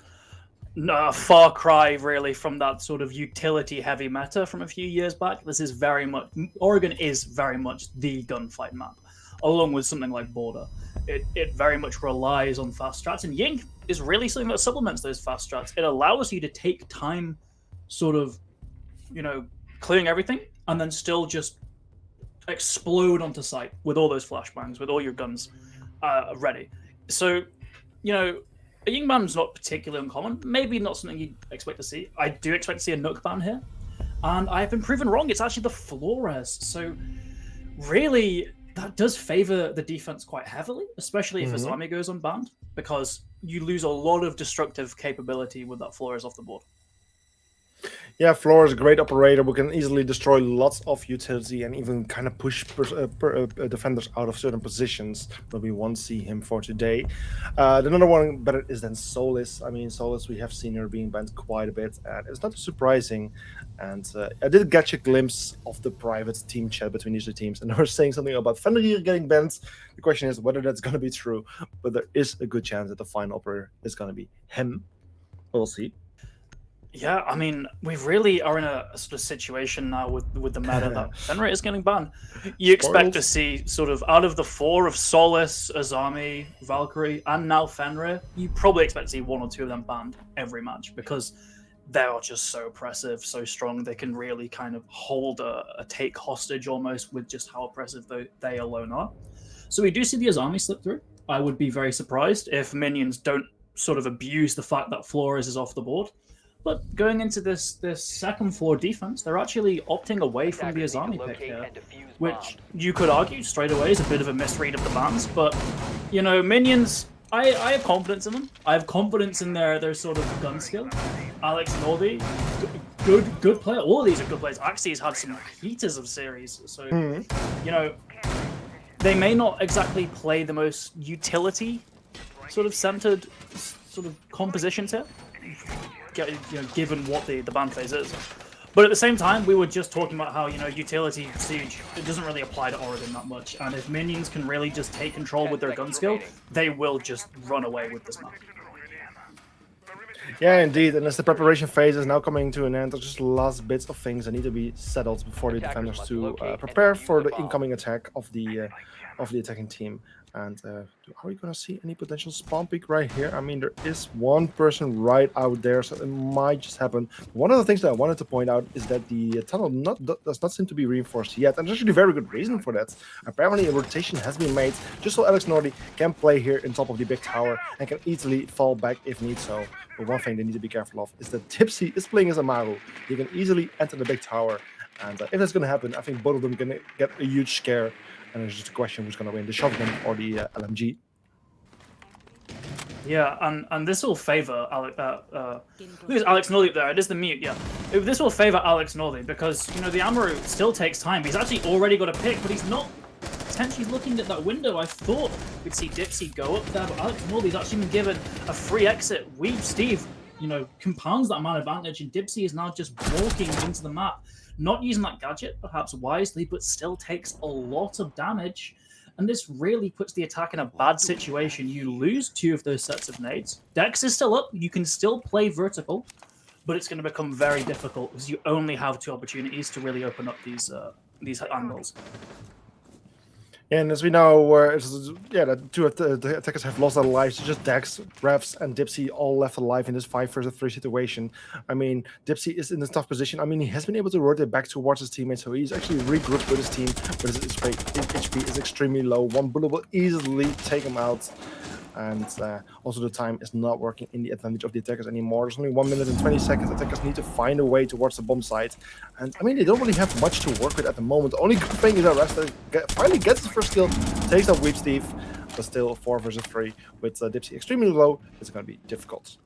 Far cry, really, from that sort of utility-heavy meta from a few years back. This is very much... Oregon is very much the gunfight map, along with something like Border. It very much relies on fast strats, and Ying is really something that supplements those fast strats. It allows you to take time sort of, clearing everything, and then still just explode onto sight with all those flashbangs, with all your guns ready. So, a Ying ban's not particularly uncommon. Maybe not something you'd expect to see. I do expect to see a Nook ban here, and I have been proven wrong. It's actually the Flores. So, really, that does favor the defense quite heavily, especially if Azami goes unbanned, because you lose a lot of destructive capability with that Flores off the board. Yeah, Floor is a great operator who can easily destroy lots of utility and even kind of push defenders out of certain positions, but we won't see him for today. Another one better is then Solis. I mean, Solis, we have seen her being banned quite a bit, and it's not surprising. And I did catch a glimpse of the private team chat between these two teams, and they were saying something about Fenrir getting banned. The question is whether that's going to be true, but there is a good chance that the final operator is going to be him. We'll see. Yeah, I mean, we really are in a sort of situation now with the meta that Fenrir is getting banned. You expect to see sort of out of the four of Solis, Azami, Valkyrie, and now Fenrir, you probably expect to see one or two of them banned every match because they are just so oppressive, so strong. They can really kind of hold a take hostage almost with just how oppressive they alone are. So we do see the Azami slip through. I would be very surprised if minions don't sort of abuse the fact that Flores is off the board. But going into this second floor defense, they're actually opting away from the Azami pick here, which you could argue straight away is a bit of a misread of the bans. But, minions, I have confidence in them. I have confidence in their sort of gun skill. Alex and Orbi, good player. All of these are good players. Axi's had some heaters of series. So, they may not exactly play the most utility sort of centered sort of compositions here, given what the ban phase is. But at the same time, we were just talking about how, utility siege, it doesn't really apply to Oregon that much. And if minions can really just take control with their gun skill, they will just run away with this map. Yeah, indeed. And as the preparation phase is now coming to an end, there's just last bits of things that need to be settled before the defenders to prepare for the incoming attack of the attacking team. And are we going to see any potential spawn peek right here? I mean, there is one person right out there, so it might just happen. One of the things that I wanted to point out is that the tunnel does not seem to be reinforced yet. And there's actually a very good reason for that. Apparently, a rotation has been made just so Alex Nordi can play here in top of the big tower and can easily fall back if need so. But one thing they need to be careful of is that Tipsy is playing as Amaru. He can easily enter the big tower. And if that's going to happen, I think both of them are going to get a huge scare. And it's just a question who's going to win, the shotgun or the LMG. Yeah, and this will favor who's Alex Nordi up there? It is the mute, yeah. This will favor Alex Nordi because, the Amaru still takes time. He's actually already got a pick, but he's not potentially looking at that window. I thought we'd see Dipsy go up there, but Alex Nordi's actually been given a free exit. Steve, compounds that man advantage, and Dipsy is now just walking into the map. Not using that gadget, perhaps wisely, but still takes a lot of damage. And this really puts the attack in a bad situation. You lose 2 of those sets of nades. Dex is still up. You can still play vertical, but it's going to become very difficult because you only have 2 opportunities to really open up these angles. And as we know, the 2 attackers have lost their lives. It's just Dex, Refs, and Dipsy all left alive in this 5 versus 3 situation. I mean, Dipsy is in a tough position. I mean, he has been able to rotate back towards his teammates, so he's actually regrouped with his team, but his HP is extremely low. One bullet will easily take him out. And also the time is not working in the advantage of the attackers anymore. There's only 1 minute and 20 seconds. Attackers need to find a way towards the bomb site. And I mean, they don't really have much to work with at the moment. The only good thing is that Rasta finally gets the first kill, takes out Weep Steve, but still 4 versus 3 with Dipsy extremely low. It's going to be difficult.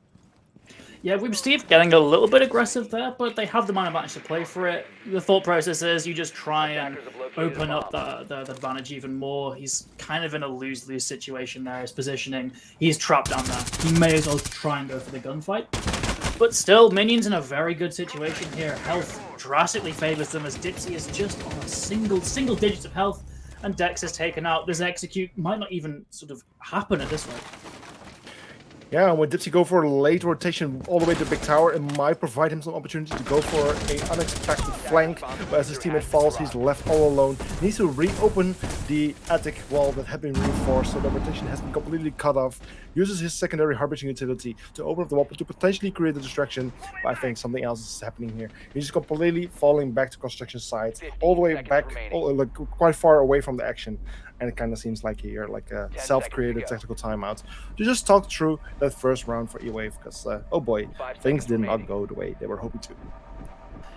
Yeah, Weep Steve getting a little bit aggressive there, but they have the man advantage to play for it. The thought process is you just try and open up the advantage even more. He's kind of in a lose-lose situation there. His positioning, he's trapped down there. He may as well try and go for the gunfight. But still, Minions in a very good situation here. Health drastically favors them as Dipsy is just on a single digits of health, and Dex is taken out. This execute might not even sort of happen at this rate. Yeah, when Dipsy go for a late rotation all the way to the big tower, it might provide him some opportunity to go for an unexpected flank. But as his teammate falls, he's left all alone. He needs to reopen the attic wall that had been reinforced, so the rotation has been completely cut off. Uses his secondary harbinging utility to open up the wall to potentially create a distraction. But I think something else is happening here. He's just completely falling back to construction site, all the way back, like quite far away from the action. And it kind of seems like here, like a self-created tactical timeout to just talk through that first round for E-Wave, because oh boy, things did not go the way they were hoping to.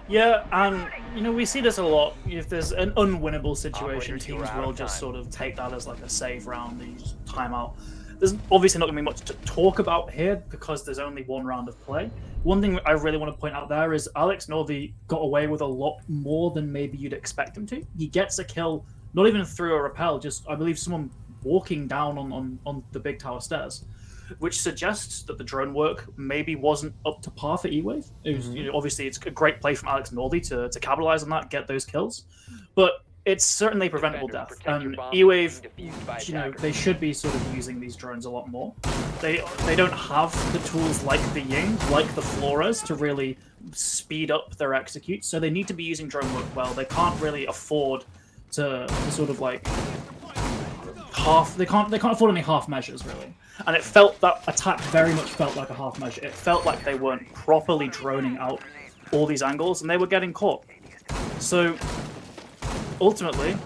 Yeah, and we see this a lot. If there's an unwinnable situation, teams will just sort of take that as like a save round, and just timeout. There's obviously not going to be much to talk about here because there's only 1 round of play. One thing I really want to point out there is Alex Nordi got away with a lot more than maybe you'd expect him to. He gets a kill, not even through a rappel, just I believe someone walking down on the big tower stairs, which suggests that the drone work maybe wasn't up to par for E-Wave. It was, obviously it's a great play from Alex Nordi to capitalize on that, get those kills, but it's certainly preventable death. And E-Wave, they should be sort of using these drones a lot more. They don't have the tools like the Ying, like the Flores, to really speed up their execute, so they need to be using drone work well. They can't really afford to sort of like they can't afford any half measures really. And it felt, that attack very much felt like a half measure. It felt like they weren't properly droning out all these angles and they were getting caught. So ultimately,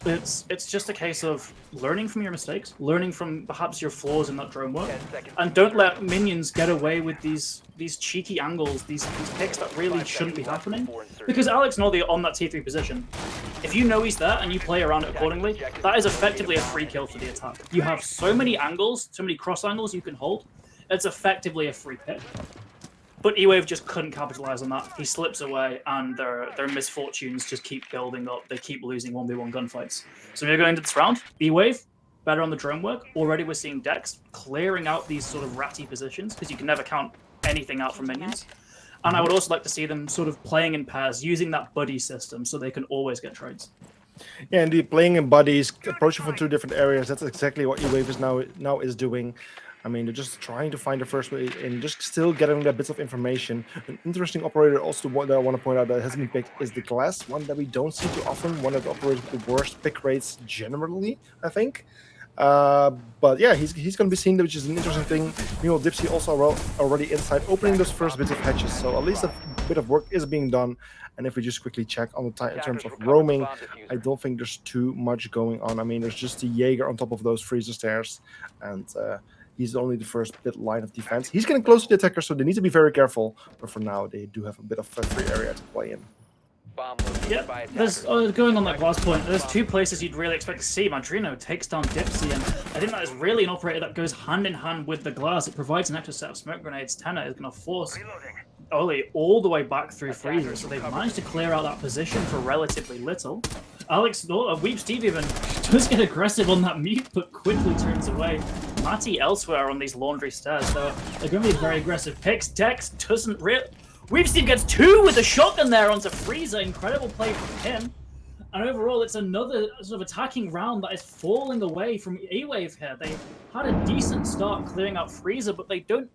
it's just a case of learning from your mistakes, learning from perhaps your flaws in that drone work, and don't let Minions get away with these cheeky angles, these picks that really shouldn't be happening. Because Alex Nordi on that T3 position, if you know he's there and you play around it accordingly, that is effectively a free kill for the attack. You have so many angles, so many cross angles you can hold, it's effectively a free pick. But E-Wave just couldn't capitalize on that. He slips away, and their misfortunes just keep building up. They keep losing 1v1 gunfights. So we're going into this round. E-Wave, better on the drone work. Already we're seeing Dex clearing out these sort of ratty positions, because you can never count anything out from minions. And I would also like to see them sort of playing in pairs, using that buddy system so they can always get trades. Yeah, indeed, playing in buddies, approaching from 2 different areas. That's exactly what E-Wave is now is doing. I mean, they're just trying to find the first way and just still getting that bits of information. An interesting operator also that I want to point out that hasn't been picked is the Glass, one that we don't see too often, one of the operators with the worst pick rates generally, I think. But yeah, he's going to be seen, which is an interesting thing. Meanwhile, Dipsy also already inside, opening those first bits of hatches. So at least a bit of work is being done. And if we just quickly check on the time in terms of roaming, I don't think there's too much going on. I mean, there's just the Jaeger on top of those freezer stairs, and he's only the first bit line of defense. He's getting close to the attacker, so they need to be very careful. But for now, they do have a bit of a free area to play in. Yeah, there's going on that last point. There's 2 places you'd really expect to see. Madrino takes down Dipsy, and I think that is really an operator that goes hand in hand with the Glass. It provides an extra set of smoke grenades. Tenor is going to force Oli all the way back through Freezer, so they've managed to clear out that position for relatively little. Weep Steve even does get aggressive on that mute, but quickly turns away. Matty elsewhere on these laundry stairs, so they're going to be very aggressive picks. Dex doesn't really... Weep Steve gets 2 with a shotgun there onto Freezer. Incredible play from him. And overall, it's another sort of attacking round that is falling away from E-Wave here. They had a decent start clearing out Freezer, but they don't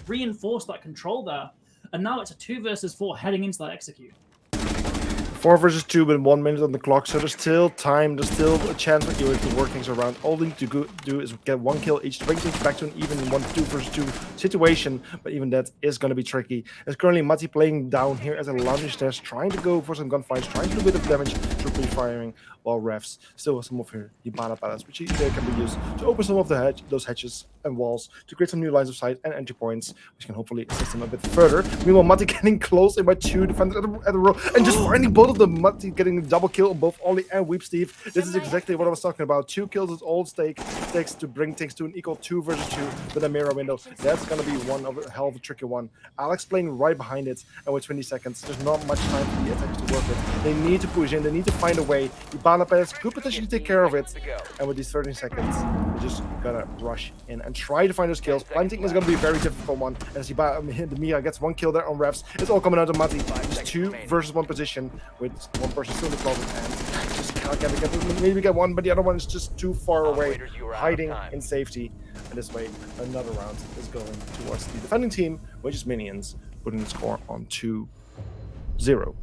reinforce that control there. And now it's a 2 versus 4 heading into that execute. 4 versus 2 with 1 minute on the clock, so there's still time, there's still a chance for you to work things around. All they need to do is get 1 kill each to bring things back to an even 1-2 versus 2 situation, but even that is going to be tricky. There's currently Mati playing down here as a laundry stairs, trying to go for some gunfights, trying to do a bit of damage through pre-firing, while refs still have some of her Hibana pallets, which either can be used to open some of those hatches and walls to create some new lines of sight and entry points, which can hopefully assist them a bit further. Meanwhile, Mati getting close in by 2 defenders at the row, and just finding both of them. Mati getting a double kill on both Ollie and Weep Steve. This is exactly what I was talking about. 2 kills is all it takes to bring things to an equal 2 versus 2 with a mirror window. That's going to be one of a hell of a tricky one. Alex playing right behind it, and with 20 seconds, there's not much time for the attackers to work with. They need to push in, they need to find a way. Ibana Perez could potentially take care of it, and with these 13 seconds, they're just gonna rush in and try to find those kills. Planting is gonna be a very difficult one, and as the Mia gets 1 kill there on refs. It's all coming out of Mati. Just 2 versus 1 position with 1 person still in the closet, and just can't get maybe get 1, but the other one is just too far away, hiding in safety. And this way, another round is going towards the defending team, which is Minions, putting the score on 2-0.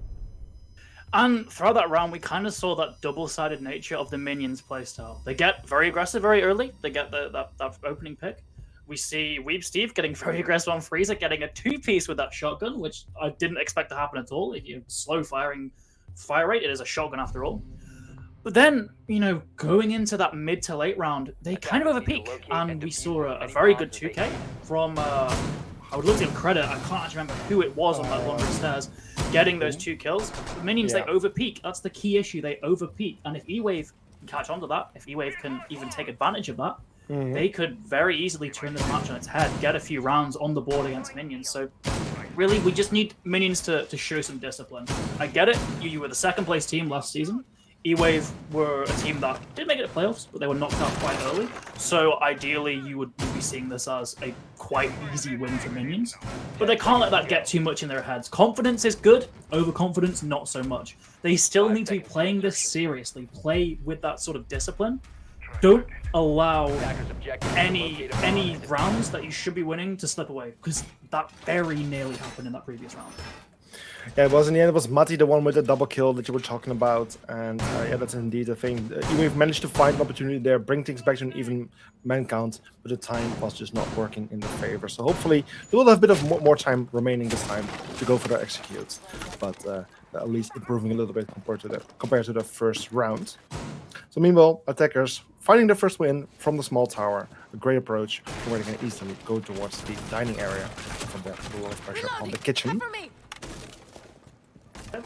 And throughout that round, we kind of saw that double-sided nature of the Minions playstyle. They get very aggressive very early. They get that opening pick. We see Weep Steve getting very aggressive on Freezer, getting a 2-piece with that shotgun, which I didn't expect to happen at all. If you're slow firing fire rate, it is a shotgun after all. But then, you know, going into that mid to late round, they kind of overpeak. And we saw a very good 2K from... I would love to give credit. I can't actually remember who it was on that laundry stairs getting those 2 kills. The Minions, they overpeak. That's the key issue. They overpeak. And if E-Wave can catch on to that, if E-Wave can even take advantage of that, they could very easily turn this match on its head, get a few rounds on the board against Minions. So really, we just need Minions to show some discipline. I get it. You were the 2nd place team last season. E-Wave were a team that did make it to playoffs, but they were knocked out quite early. So ideally, you would be seeing this as a quite easy win for Minions. But they can't let that get too much in their heads. Confidence is good, overconfidence not so much. They still need to be playing this seriously, play with that sort of discipline. Don't allow any rounds that you should be winning to slip away, because that very nearly happened in that previous round. Yeah, it was in the end. It was Mati, the one with the double kill that you were talking about, and yeah, that's indeed a thing. We've managed to find an opportunity there, bring things back to an even man count, but the time was just not working in their favor. So hopefully they will have a bit of more time remaining this time to go for their executes, but at least improving a little bit compared to the first round. So meanwhile, attackers finding their first win from the small tower, a great approach where they can easily go towards the dining area. From there, a lot of pressure on the kitchen.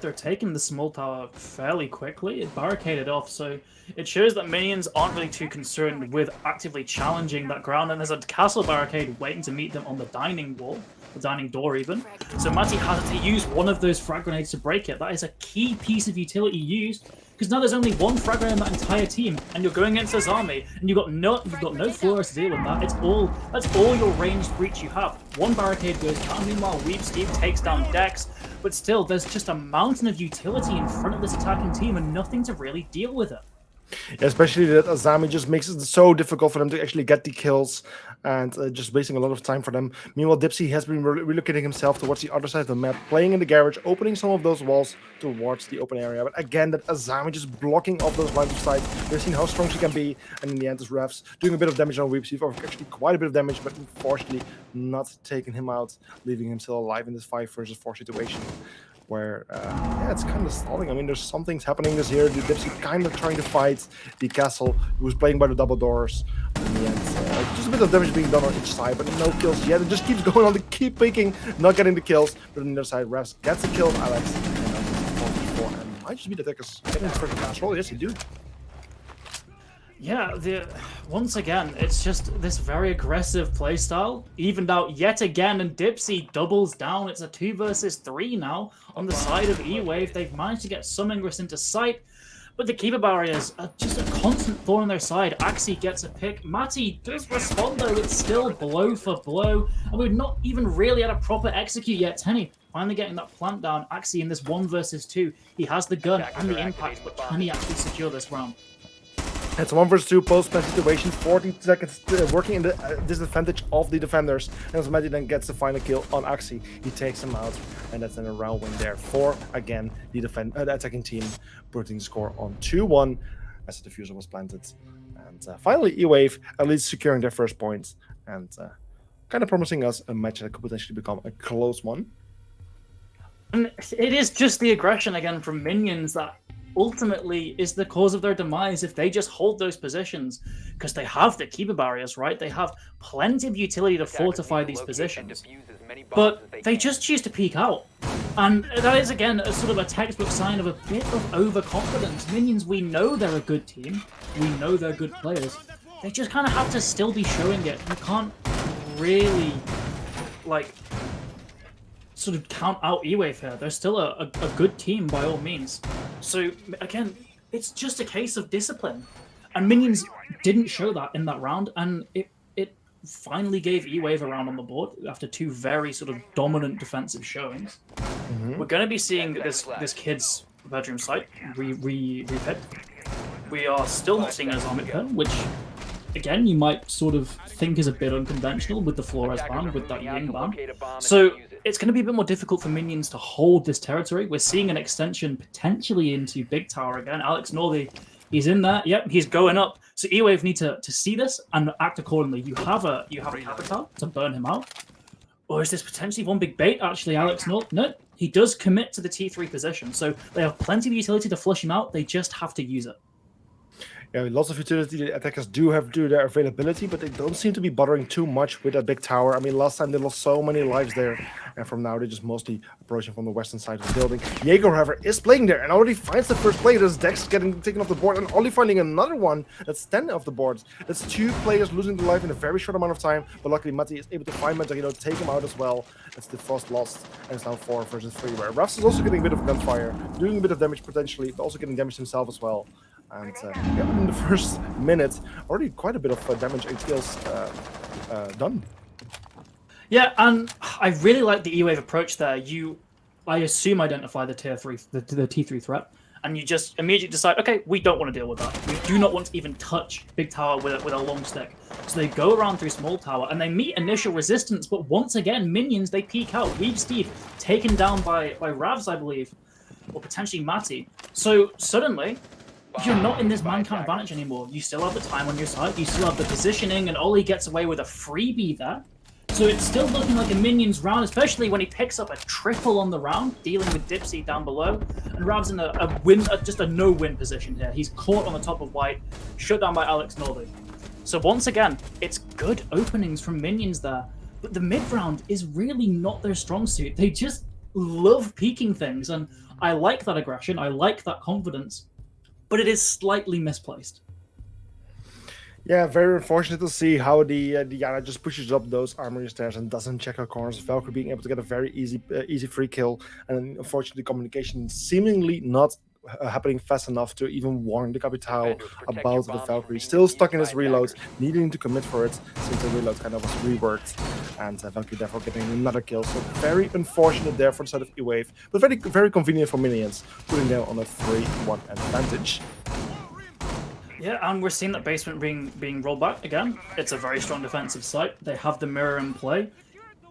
They're taking the small tower fairly quickly. It barricaded off, so it shows that Minions aren't really too concerned with actively challenging that ground, and there's a castle barricade waiting to meet them on the dining wall, the dining door even. So Mati has to use one of those frag grenades to break it. That is a key piece of utility used. because now there's only one fragger in that entire team, and you're going against Azami, and you've got no Flores to deal with that. That's all your ranged breach you have. One barricade goes down, meanwhile Weeb Steve takes down Dex, but still there's just a mountain of utility in front of this attacking team and nothing to really deal with it. Yeah, especially that Azami just makes it so difficult for them to actually get the kills and just wasting a lot of time for them. Meanwhile, Dipsy has been relocating himself towards the other side of the map, playing in the garage, opening some of those walls towards the open area. But again, that Azami just blocking off those lines of sight. We've seen how strong she can be, and in the end, this refs doing a bit of damage on Weepsy, or actually quite a bit of damage, but unfortunately not taking him out, leaving him still alive in this 5 versus 4 situation. Where, yeah, it's kind of stalling. I mean, there's some things happening this year. The Dipsy kind of trying to fight the castle, who's playing by the double doors. In the end, just a bit of damage being done on each side, but no kills yet. It just keeps going on. They keep picking, not getting the kills. But on the other side, Refs gets a kill on Alex. And 44, and might just be the attackers getting the first pass roll. Yes, they do. Yeah, once again, it's just this very aggressive playstyle, evened out yet again, and Dipsy doubles down. It's a 2 versus 3 now on the side of E-Wave. They've managed to get some Ingress into sight, but the keeper barriers are just a constant thorn on their side. Axie gets a pick. Matty does respond, though. It's still blow for blow, and we've not even really had a proper execute yet. Tenny finally getting that plant down. Axie in this 1 versus 2. He has the gun and the impact, but can he actually secure this round? It's a 1 versus 2 post-plant situation, 14 seconds working in the disadvantage of the defenders. And Zmeti then gets the final kill on Axie. He takes him out, and that's then a round win there for, again, the attacking team, putting the score on 2-1 as the diffuser was planted. And finally, E-Wave at least securing their first points and kind of promising us a match that could potentially become a close one. And it is just the aggression again from minions that ultimately is the cause of their demise if they just hold those positions, because they have the keeper barriers, right? They have plenty of utility to fortify these positions, but they just choose to peek out. And that is, again, a sort of a textbook sign of a bit of overconfidence. Minions, we know they're a good team. We know they're good players. They just kind of have to still be showing it. You can't really, like, sort of count out E-Wave here. They're still a good team by all means. So again, it's just a case of discipline. And Minions didn't show that in that round, and it finally gave E-Wave a round on the board after 2 very sort of dominant defensive showings. We're going to be seeing this kid's bedroom site repicked. We are still not seeing an Islamic pen, which again, you might sort of think is a bit unconventional with the Flores ban, with that Ying ban. So it's going to be a bit more difficult for Minions to hold this territory. We're seeing an extension potentially into Big Tower again. Alex Northey, he's in there. Yep, he's going up. So E-Wave need to see this and act accordingly. You have a Capital to burn him out. Or is this potentially one big bait, actually, Alex North? No, he does commit to the T3 position. So they have plenty of utility to flush him out. They just have to use it. Yeah, lots of utility the attackers do have to their availability, but they don't seem to be bothering too much with that big tower. I mean, last time they lost so many lives there, and from now they're just mostly approaching from the western side of the building. Jaeger, however, is playing there and already finds the first play. There's Dex getting taken off the board, and only finding another one that's 10 off the boards. That's 2 players losing their life in a very short amount of time, but luckily Matti is able to find Mentorino, take him out as well. That's the first lost, and it's now 4 versus 3, where Ruffs is also getting a bit of gunfire, doing a bit of damage potentially, but also getting damage himself as well. And yeah, in the first minute, already quite a bit of damage and kills done. Yeah, and I really like the E-Wave approach there. I assume, identify the tier 3, the T3 threat, and you just immediately decide, okay, we don't want to deal with that. We do not want to even touch Big Tower with a long stick. So they go around through Small Tower, and they meet initial resistance, but once again, Minions, they peek out. Weeb Steve taken down by Ravs, I believe, or potentially Matty. So suddenly, you're not in this man count advantage anymore. You still have the time on your side. You still have the positioning, and Ollie gets away with a freebie there. So it's still looking like a Minions round, especially when he picks up a triple on the round, dealing with Dipsy down below. And Rav's in just a no-win position here. He's caught on the top of white, shut down by Alex Northey. So once again, it's good openings from Minions there. But the mid-round is really not their strong suit. They just love peeking things, and I like that aggression. I like that confidence. But it is slightly misplaced. Yeah, very unfortunate to see how the Yana just pushes up those armory stairs and doesn't check her corners. Valkyrie being able to get a very easy free kill, and unfortunately communication seemingly not happening fast enough to even warn the Capitao about the Valkyrie. Still stuck in his reload, needing to commit for it since the reload kind of was reworked. And Valkyrie therefore getting another kill. So very unfortunate there for the side of E-Wave, but very, very convenient for Minions, putting them on a 3-1 advantage. Yeah, and we're seeing that basement being rolled back again. It's a very strong defensive site. They have the mirror in play.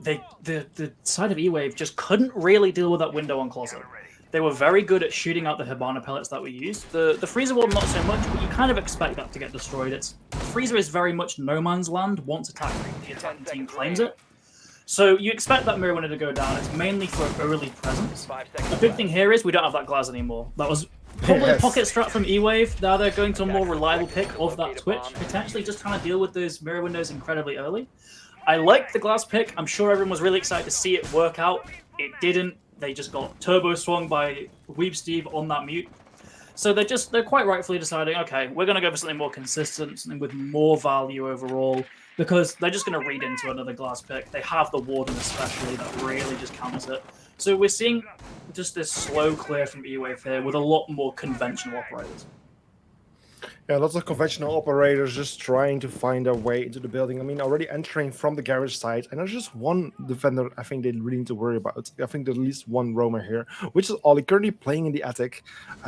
The side of E-Wave just couldn't really deal with that window on closet. They were very good at shooting out the Hibana pellets that we used. The freezer one, not so much, but you kind of expect that to get destroyed. Freezer is very much no man's land once the attacking team claims it. So you expect that mirror window to go down. It's mainly for early presence. The big thing here is we don't have that glass anymore. That was probably a pocket strat from E-Wave. Now they're going to a more reliable pick of that Twitch, potentially just trying to deal with those mirror windows incredibly early. I liked the glass pick. I'm sure everyone was really excited to see it work out. It didn't. They just got turbo swung by Weeb Steve on that mute. So they're quite rightfully deciding, okay, we're going to go for something more consistent, something with more value overall, because they're just going to read into another glass pick. They have the Warden especially that really just counters it. So we're seeing just this slow clear from E-Wave here with a lot more conventional operators. Yeah, lots of conventional operators just trying to find their way into the building. I mean, already entering from the garage side, and there's just one defender I think they really need to worry about. I think there's at least one roamer here, which is Ollie, currently playing in the attic.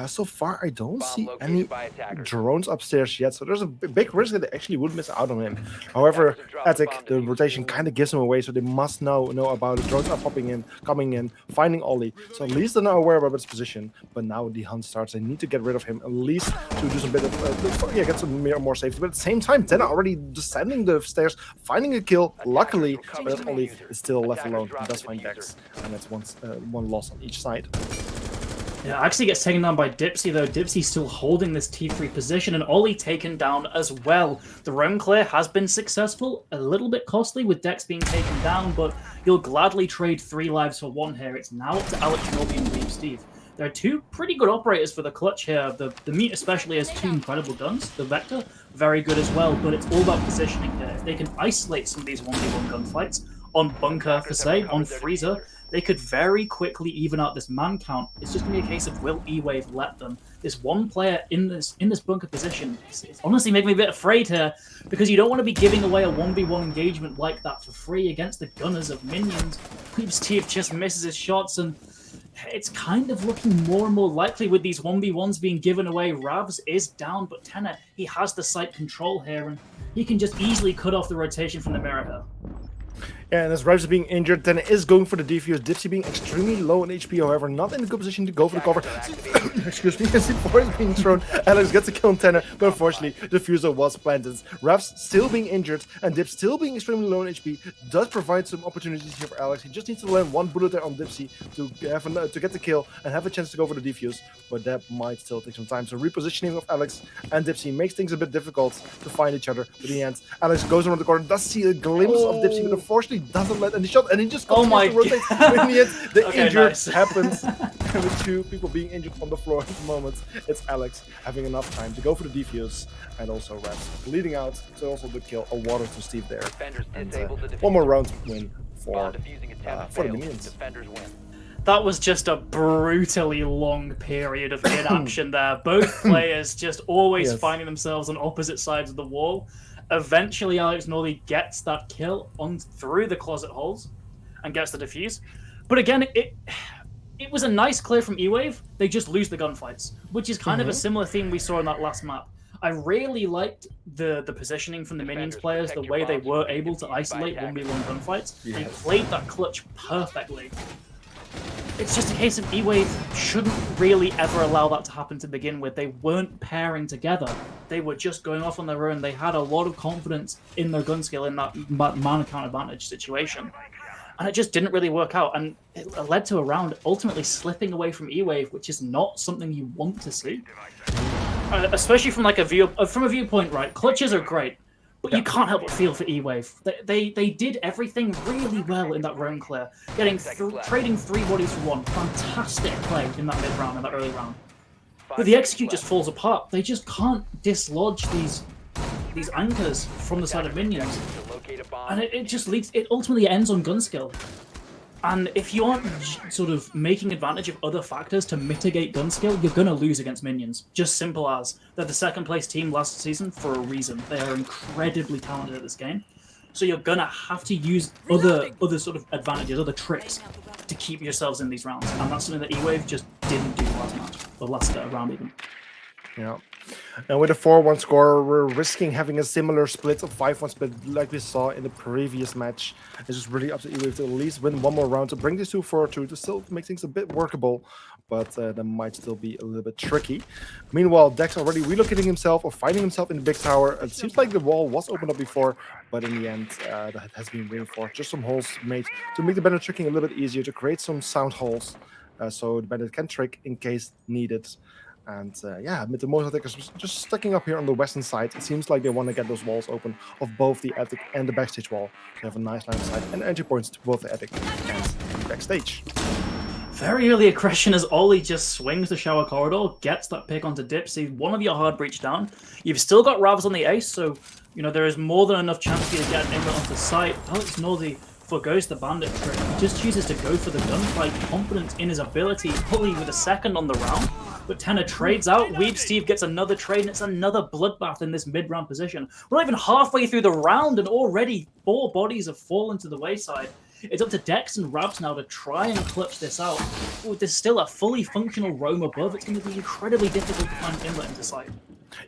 So far, I don't see any drones upstairs yet, so there's a big risk that they actually would miss out on him. However, attic, the rotation kind of gives him away, so they must know about it. Drones are popping in, coming in, finding Ollie. So at least they're not aware about his position, but now the hunt starts. They need to get rid of him, at least to do some bit of get some more safety, but at the same time, Tenna already descending the stairs, finding a kill, luckily, but Ollie is still left alone. He does find Dex, and that's one loss on each side. Yeah, actually gets taken down by Dipsy, though. Dipsy's still holding this T3 position, and Ollie taken down as well. The roam clear has been successful, a little bit costly with Dex being taken down, but you'll gladly trade 3 lives for 1 here. It's now up to Alex Norby and Weeb Steve. There are 2 pretty good operators for the clutch here. The Meat especially has 2 incredible guns. The Vector, very good as well, but it's all about positioning here. If they can isolate some of these 1v1 gunfights on Bunker, for say, on Freezer, they could very quickly even out this man count. It's just going to be a case of will E-Wave let them. This one player in this Bunker position, it's honestly making me a bit afraid here, because you don't want to be giving away a 1v1 engagement like that for free against the gunners of Minions. Weeb Steve just misses his shots, and it's kind of looking more and more likely with these 1v1s being given away. Ravs is down, but Tenna, he has the site control here, and he can just easily cut off the rotation from the mirror here. Yeah, and as Ravs is being injured, then is going for the defuse. Dipsy being extremely low in HP, however, not in a good position to go for the cover. Excuse me, as C4 is being thrown. Alex gets a kill on Tenna, but unfortunately, the fuser was planted. Ravs still being injured, and Dip still being extremely low in HP does provide some opportunities here for Alex. He just needs to land 1 bullet there on Dipsy to get the kill and have a chance to go for the defuse, but that might still take some time. So repositioning of Alex and Dipsy makes things a bit difficult to find each other. But in the end, Alex goes around the corner, does see a glimpse of Dipsy, but unfortunately doesn't let any shot, and he just continues to rotate. But in the end, the injury happens. And with 2 people being injured on the floor at the moment, it's Alex having enough time to go for the defuse, and also Rats leading out. So also the kill awarded to Steve there. And 1 more round win for the Minions. That was just a brutally long period of inaction there. Both players just always finding themselves on opposite sides of the wall. Eventually, Alex Norley gets that kill on through the closet holes and gets the defuse. But again, it was a nice clear from E-Wave. They just lose the gunfights, which is kind of a similar theme we saw in that last map. I really liked the positioning from the Minions players, the way they were able to isolate 1v1 gunfights. They played that clutch perfectly. It's just a case of E-Wave shouldn't really ever allow that to happen to begin with. They weren't pairing together. They were just going off on their own. They had a lot of confidence in their gun skill in that man account advantage situation. And it just didn't really work out. And it led to a round ultimately slipping away from E-Wave, which is not something you want to see. Especially from like a viewpoint, right? Clutches are great. But you can't help but feel for E-Wave. They did everything really well in that roam clear, trading 3 bodies for 1. Fantastic play in that mid round, in that early round. But the execute just falls apart. They just can't dislodge these anchors from the side of Minions, and it just leads. It ultimately ends on gun skill. And if you aren't sort of making advantage of other factors to mitigate gun skill, you're going to lose against minions. Just simple as. They're the second place team last season for a reason. They are incredibly talented at this game. So you're going to have to use other sort of advantages, other tricks to keep yourselves in these rounds. And that's something that E-Wave just didn't do last match, or last round even. Yeah. And with a 4-1 score, we're risking having a similar split of 5-1 split like we saw in the previous match. It's just really up to E-Wave to at least win one more round to bring this to 4-2 to still make things a bit workable, but that might still be a little bit tricky. Meanwhile, Dex already relocating himself or finding himself in the big tower. It seems like the wall was opened up before, but in the end, that has been reinforced. Just some holes made to make the bandit tricking a little bit easier, to create some sound holes so the bandit can trick in case needed. And yeah, with the motion attackers just stacking up here on the western side, it seems like they want to get those walls open of both the attic and the backstage wall. They have a nice line of sight and entry points to both the attic and the backstage. Very early aggression as Ollie just swings the shower corridor, gets that pick onto Dipsy, one of your hard breach down. You've still got Ravs on the ace, so there is more than enough chance for you to get an inlet onto site. Alex Northy forgoes the bandit trick. He just chooses to go for the gunfight, confident in his ability, Ollie with a second on the round. But Tenor trades out. Weeb Steve gets another trade, and it's another bloodbath in this mid-round position. We're not even halfway through the round, and already 4 bodies have fallen to the wayside. It's up to Dex and Rabs now to try and clutch this out. There's still a fully functional roam above. It's going to be incredibly difficult to find inlet into sight.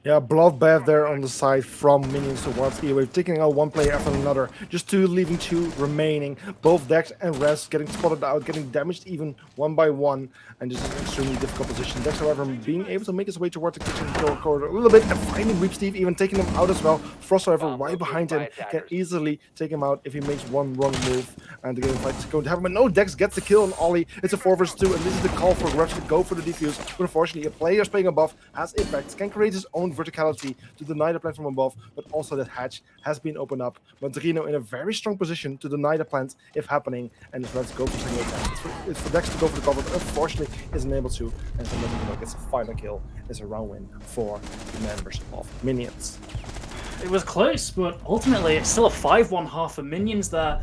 Yeah, bloodbath there on the side from minions towards E-Wave, taking out one player after another. Just 2 leaving 2 remaining. Both Dex and Res getting spotted out, getting damaged even one by one. And this is an extremely difficult position. Dex, however, being able to make his way towards the kitchen corridor a little bit and finding Weep Steve, even taking him out as well. Frost, however, right behind him, can easily take him out if he makes one wrong move. And the game fight is going to happen. But no, Dex gets the kill on Ollie. It's a 4 vs 2, and this is the call for Rush to go for the defuse. But unfortunately, a player playing above has impacts, can create his own verticality to deny the plant from above, but also that hatch has been opened up. Monterino in a very strong position to deny the plant if happening, and let's go for single attack. It's for Dex to go for the cover, but unfortunately isn't able to, and so Monterino gets a final kill. It's a round win for the members of Minions. It was close, but ultimately it's still a 5-1 half for Minions there.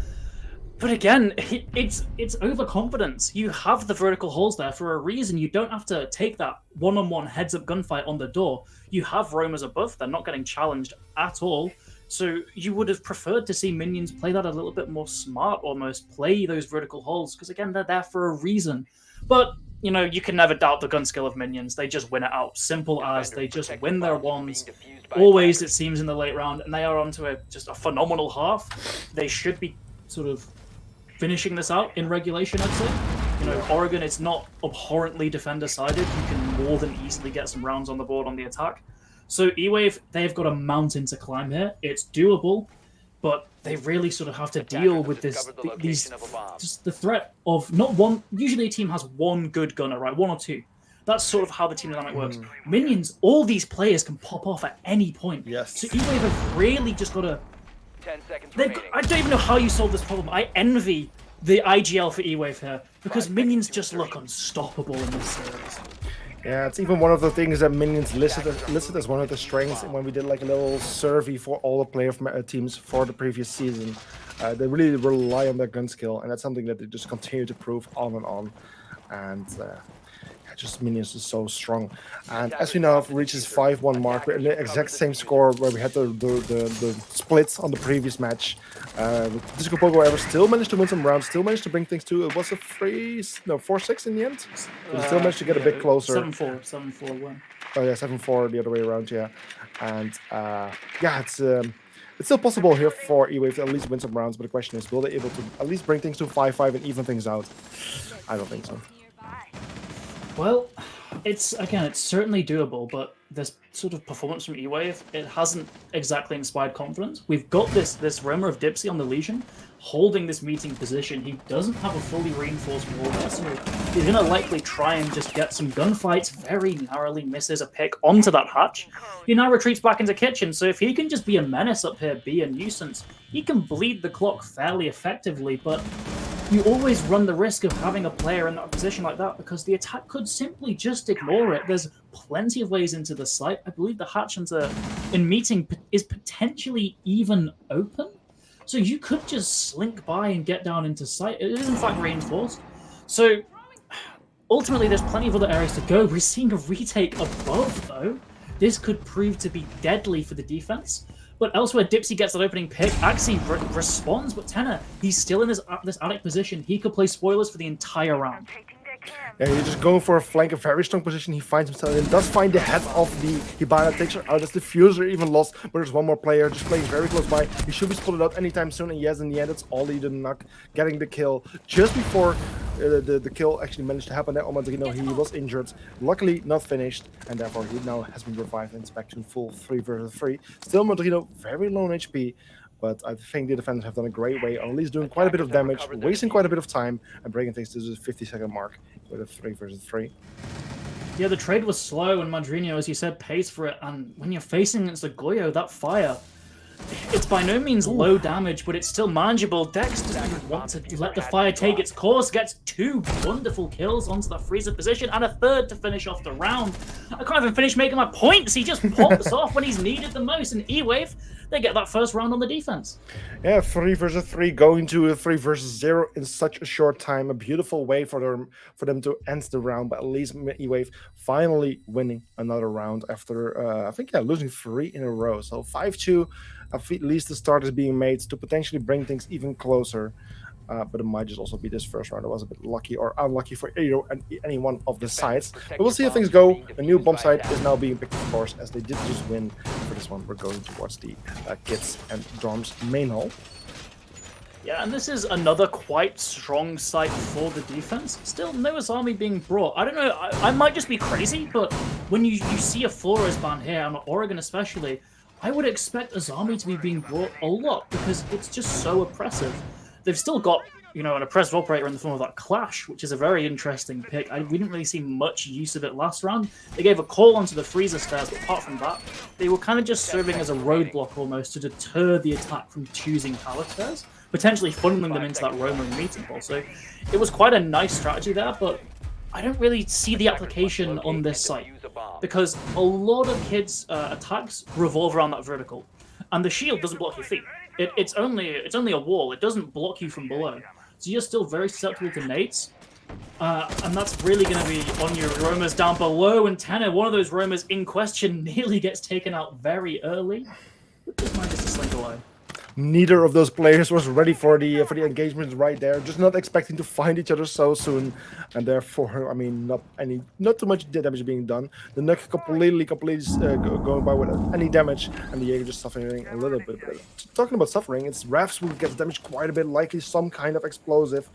But again, it's overconfidence. You have the vertical holes there for a reason. You don't have to take that one-on-one heads-up gunfight on the door. You have roamers above. They're not getting challenged at all. So you would have preferred to see Minions play that a little bit more smart, almost. Play those vertical holes, because again, they're there for a reason. But, you can never doubt the gun skill of Minions. They just win it out. Simple as they just win their ones. Always, it seems, in the late round. And they are onto just a phenomenal half. They should be sort of finishing this out in regulation, I'd say. Oregon, it's not abhorrently defender-sided. You can more than easily get some rounds on the board on the attack. So E-Wave, they've got a mountain to climb here. It's doable, but they really sort of have to deal with just the threat of not one. Usually a team has one good gunner, right? 1 or 2. That's sort of how the team dynamic works. Minions, all these players can pop off at any point. Yes. So E-Wave have really just got to... 10 seconds remaining. I don't even know how you solve this problem. I envy the IGL for E-Wave here, because Minions just look unstoppable in this series. Yeah, it's even one of the things that Minions listed as one of the strengths when we did like a little survey for all the player teams for the previous season. They really rely on their gun skill, and that's something that they just continue to prove on and on. And just Minions is so strong. And as we now have reached this 5-1 mark, we're in the exact same score where we had the splits on the previous match. Disco Pogo, however, still managed to win some rounds, still managed to bring things to, it was a 4-6 in the end? But still managed to get a bit closer. 7-4 win. Oh yeah, 7-4 the other way around, yeah. And yeah, it's still possible here for E-Wave to at least win some rounds, but the question is, will they able to at least bring things to 5-5 and even things out? I don't think so. Well, it's certainly doable, but this sort of performance from E-Wave, it hasn't exactly inspired confidence. We've got this roamer of Dipsy on the Legion, holding this meeting position. He doesn't have a fully reinforced wall there, so he's going to likely try and just get some gunfights, very narrowly misses a pick onto that hatch. He now retreats back into kitchen, so if he can just be a menace up here, be a nuisance, he can bleed the clock fairly effectively, but you always run the risk of having a player in that position like that, because the attack could simply just ignore it. There's plenty of ways into the site. I believe the hatch in meeting is potentially even open. So you could just slink by and get down into sight. It is in fact reinforced. So ultimately, there's plenty of other areas to go. We're seeing a retake above, though. This could prove to be deadly for the defense. But elsewhere, Dipsy gets that opening pick. Axie responds, but Tenor, he's still in this attic position. He could play spoilers for the entire round. Yeah, he's just going for a flank, a very strong position. He finds himself and does find the head of the Hibana, takes her out as the Fuser even lost, but there's one more player just playing very close by. He should be spotted out anytime soon, and yes, in the end, it's Ollie the Nuck getting the kill just before the kill actually managed to happen there. Madrino, he was injured, luckily not finished, and therefore he now has been revived and it's back to full 3 versus 3. Still Madrino, very low on HP, but I think the defenders have done a great way, at least doing quite a bit of damage, wasting quite a bit of time, and breaking things to the 50-second mark with a 3 versus 3. Yeah, the trade was slow, and Madrino, as you said, pays for it. And when you're facing against a Goyo, that fire, it's by no means low damage, but it's still manageable. Dex doesn't even want to let the fire take its course, gets 2 wonderful kills onto that freezer position, and a 3rd to finish off the round. I can't even finish making my points. He just pops off when he's needed the most, and E-Wave, they get that first round on the defense. Yeah, 3 versus 3, going to a 3 versus 0 in such a short time. A beautiful way for them to end the round, but at least E-Wave finally winning another round after, I think, losing 3 in a row. So 5-2, at least the start is being made to potentially bring things even closer. But it might just also be this first round. It was a bit lucky or unlucky for any one of the sides. But we'll see how things go. A new bomb site is now being picked, of course, as they did just win. For this one, we're going towards the Kids and Dorms main hall. Yeah, and this is another quite strong site for the defense. Still, no Azami being brought. I don't know, I might just be crazy, but when you see a Flores ban here, and Oregon especially, I would expect Azami to be being brought a lot because it's just so oppressive. They've still got, you know, an oppressive operator in the form of that Clash, which is a very interesting pick. We didn't really see much use of it last round. They gave a call onto the freezer stairs, but apart from that, they were kind of just serving as a roadblock almost to deter the attack from choosing tower stairs, potentially funneling them into that roaming meeting hall. So it was quite a nice strategy there, but I don't really see the application on this site because a lot of kids' attacks revolve around that vertical, and the shield doesn't block your feet. It's only a wall. It doesn't block you from below. So you're still very susceptible to nades. And that's really going to be on your roamers down below. And Tenor, one of those roamers in question, nearly gets taken out very early. Which is mine just to slink away. Neither of those players was ready for the engagement right there. Just not expecting to find each other so soon, and therefore, I mean, not too much damage being done. The Nuck completely going by without any damage, and the Jaeger just suffering a little bit. But talking about suffering, it's Rafs who gets damaged quite a bit, likely some kind of explosive.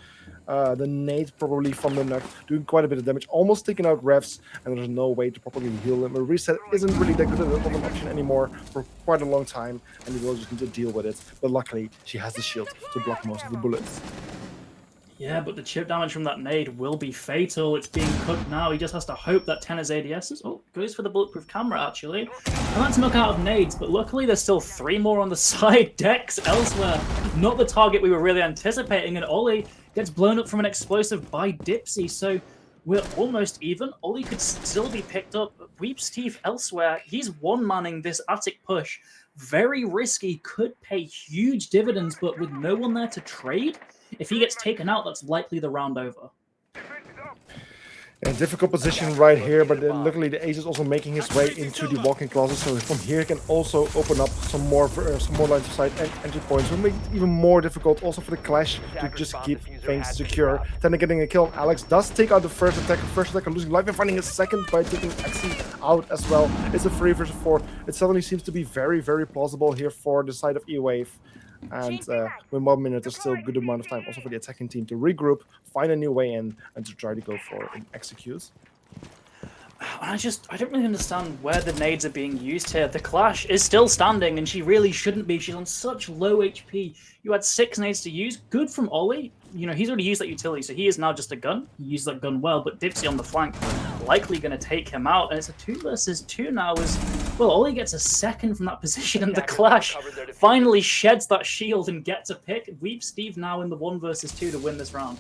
The nade probably from the Nuck doing quite a bit of damage, almost taking out Refs, and there's no way to properly heal him. A reset isn't really that good of an option anymore for quite a long time, and he will just need to deal with it. But luckily, she has the shield to block most of the bullets. Yeah, but the chip damage from that nade will be fatal. It's being cooked now. He just has to hope that Tenor's ADS goes for the bulletproof camera, actually. And that's knock out of nades, but luckily there's still 3 more on the side. Dex elsewhere. Not the target we were really anticipating, and Ollie gets blown up from an explosive by Dipsy, so we're almost even. Ollie could still be picked up. Weep Steve elsewhere. He's one-manning this attic push. Very risky, could pay huge dividends, but with no one there to trade, if he gets taken out, that's likely the round over. A difficult position right here, but luckily the ace is also making his way into the walk-in closet, so from here he can also open up some more lines of sight and entry points, will make it even more difficult also for the Clash to just keep things secure. Then getting a kill, Alex does take out the first attacker losing life and finding a second by taking Axie out as well. It's a 3 versus 4. It suddenly seems to be very, very plausible here for the side of E-Wave. And with 1 minute, there's still a good amount of time also for the attacking team to regroup, find a new way in, and to try to go for an execute. I don't really understand where the nades are being used here. The Clash is still standing, and she really shouldn't be. She's on such low HP. You had 6 nades to use. Good from Ollie. You know, he's already used that utility, so he is now just a gun. He used that gun well, but Dipsy on the flank likely going to take him out. And it's a 2 versus 2 now as, well, Ollie gets a second from that position, and the Clash finally sheds that shield and gets a pick. Weep Steve now in the 1 versus 2 to win this round.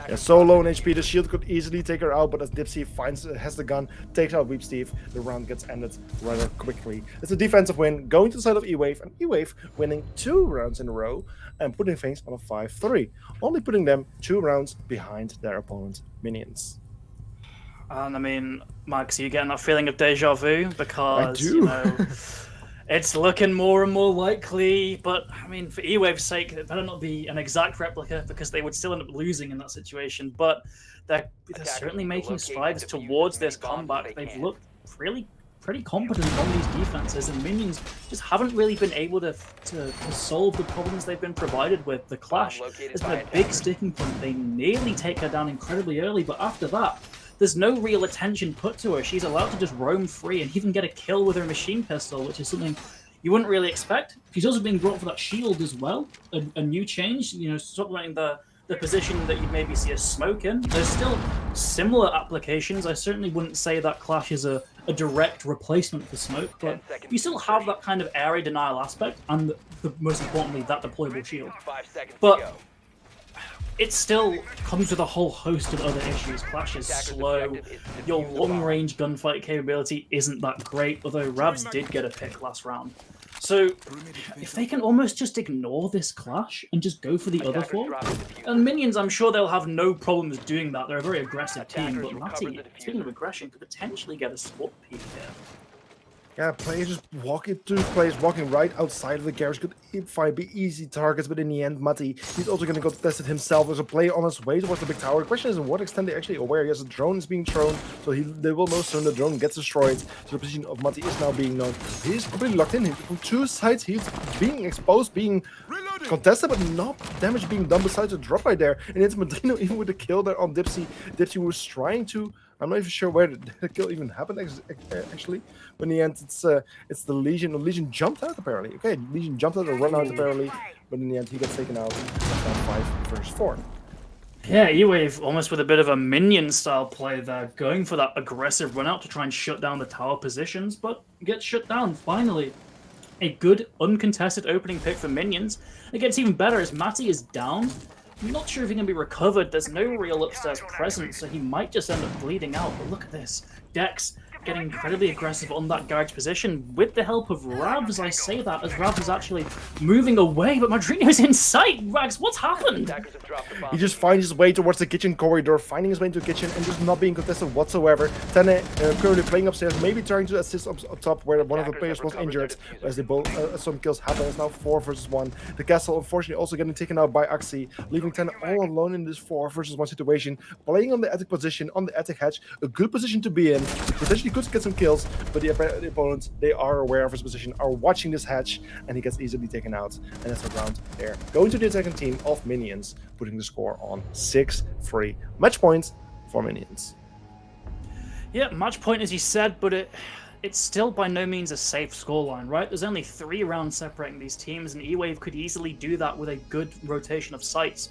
Yeah, so low in HP, the shield could easily take her out, but as Dipsy has the gun, takes out Weep Steve, the round gets ended rather quickly. It's a defensive win, going to the side of E-Wave, and E-Wave winning 2 rounds in a row and putting things on a 5-3, only putting them 2 rounds behind their opponent's minions. And I mean, Max, are you getting that feeling of deja vu? Because, I do. you know, it's looking more and more likely, but I mean, for E-Wave's sake, it better not be an exact replica because they would still end up losing in that situation. But they're certainly making strides towards this comeback. They've looked pretty competent on these defenses, and minions just haven't really been able to solve the problems they've been provided with. The clash has been a big sticking point. They nearly take her down incredibly early, but after that, there's no real attention put to her. She's allowed to just roam free and even get a kill with her machine pistol, which is something you wouldn't really expect. She's also being brought for that shield as well, a new change, you know, supplementing the position that you'd maybe see a smoke in. There's still similar applications. I certainly wouldn't say that Clash is a direct replacement for smoke, but you still have that kind of area denial aspect, and most importantly, that deployable shield. But it still comes with a whole host of other issues. Clash is slow, your long-range gunfight capability isn't that great, although Ravs did get a pick last round. So, if they can almost just ignore this clash and just go for the other 4, and minions, I'm sure they'll have no problems doing that. They're a very aggressive team, but Matty, speaking of aggression, could potentially get a swap peak here. Yeah, players just walking through players walking right outside of the garage could be easy targets, but in the end, Matti, he's also going to go test it himself. There's a player on his way towards the big tower. The question is in what extent they're actually aware. Yes, a drone is being thrown, so they will know soon the drone gets destroyed. So the position of Matti is now being known. He's completely locked in. From 2 sides, he's being exposed, being contested, but not damage being done besides a drop right there. And it's Medino even with the kill there on Dipsy. Dipsy was trying to... I'm not even sure where the kill even happened, actually. But in the end, it's the Legion. The Legion jumped out, apparently. Okay, Legion jumped out or run out, apparently. But in the end, he gets taken out. 5 versus 4. Yeah, E-Wave almost with a bit of a minion-style play there, going for that aggressive run-out to try and shut down the tower positions, but gets shut down, finally. A good, uncontested opening pick for minions. It gets even better as Matty is down. I'm not sure if he can be recovered. There's no real upstairs presence, so he might just end up bleeding out. But look at this. Dex getting incredibly aggressive on that garage position with the help of Ravs. I say that as Ravs is actually moving away, but Madrino's in sight. Rags, what's happened? He just finds his way towards the kitchen corridor, finding his way into the kitchen and just not being contested whatsoever. Tene currently playing upstairs, maybe trying to assist up top where one of the players was injured. As they both, some kills happen. It's now 4 versus 1. The castle, unfortunately, also getting taken out by Axie, leaving Tene all alone in this 4 versus 1 situation, playing on the attic position, on the attic hatch. A good position to be in. Potentially could get some kills, but the opponents, they are aware of his position, are watching this hatch, and he gets easily taken out. And that's a round there. Going to the second team of minions, putting the score on 6-3. Match points for minions. Yeah, match point as you said, but it's still by no means a safe scoreline, right? There's only 3 rounds separating these teams, and E-Wave could easily do that with a good rotation of sites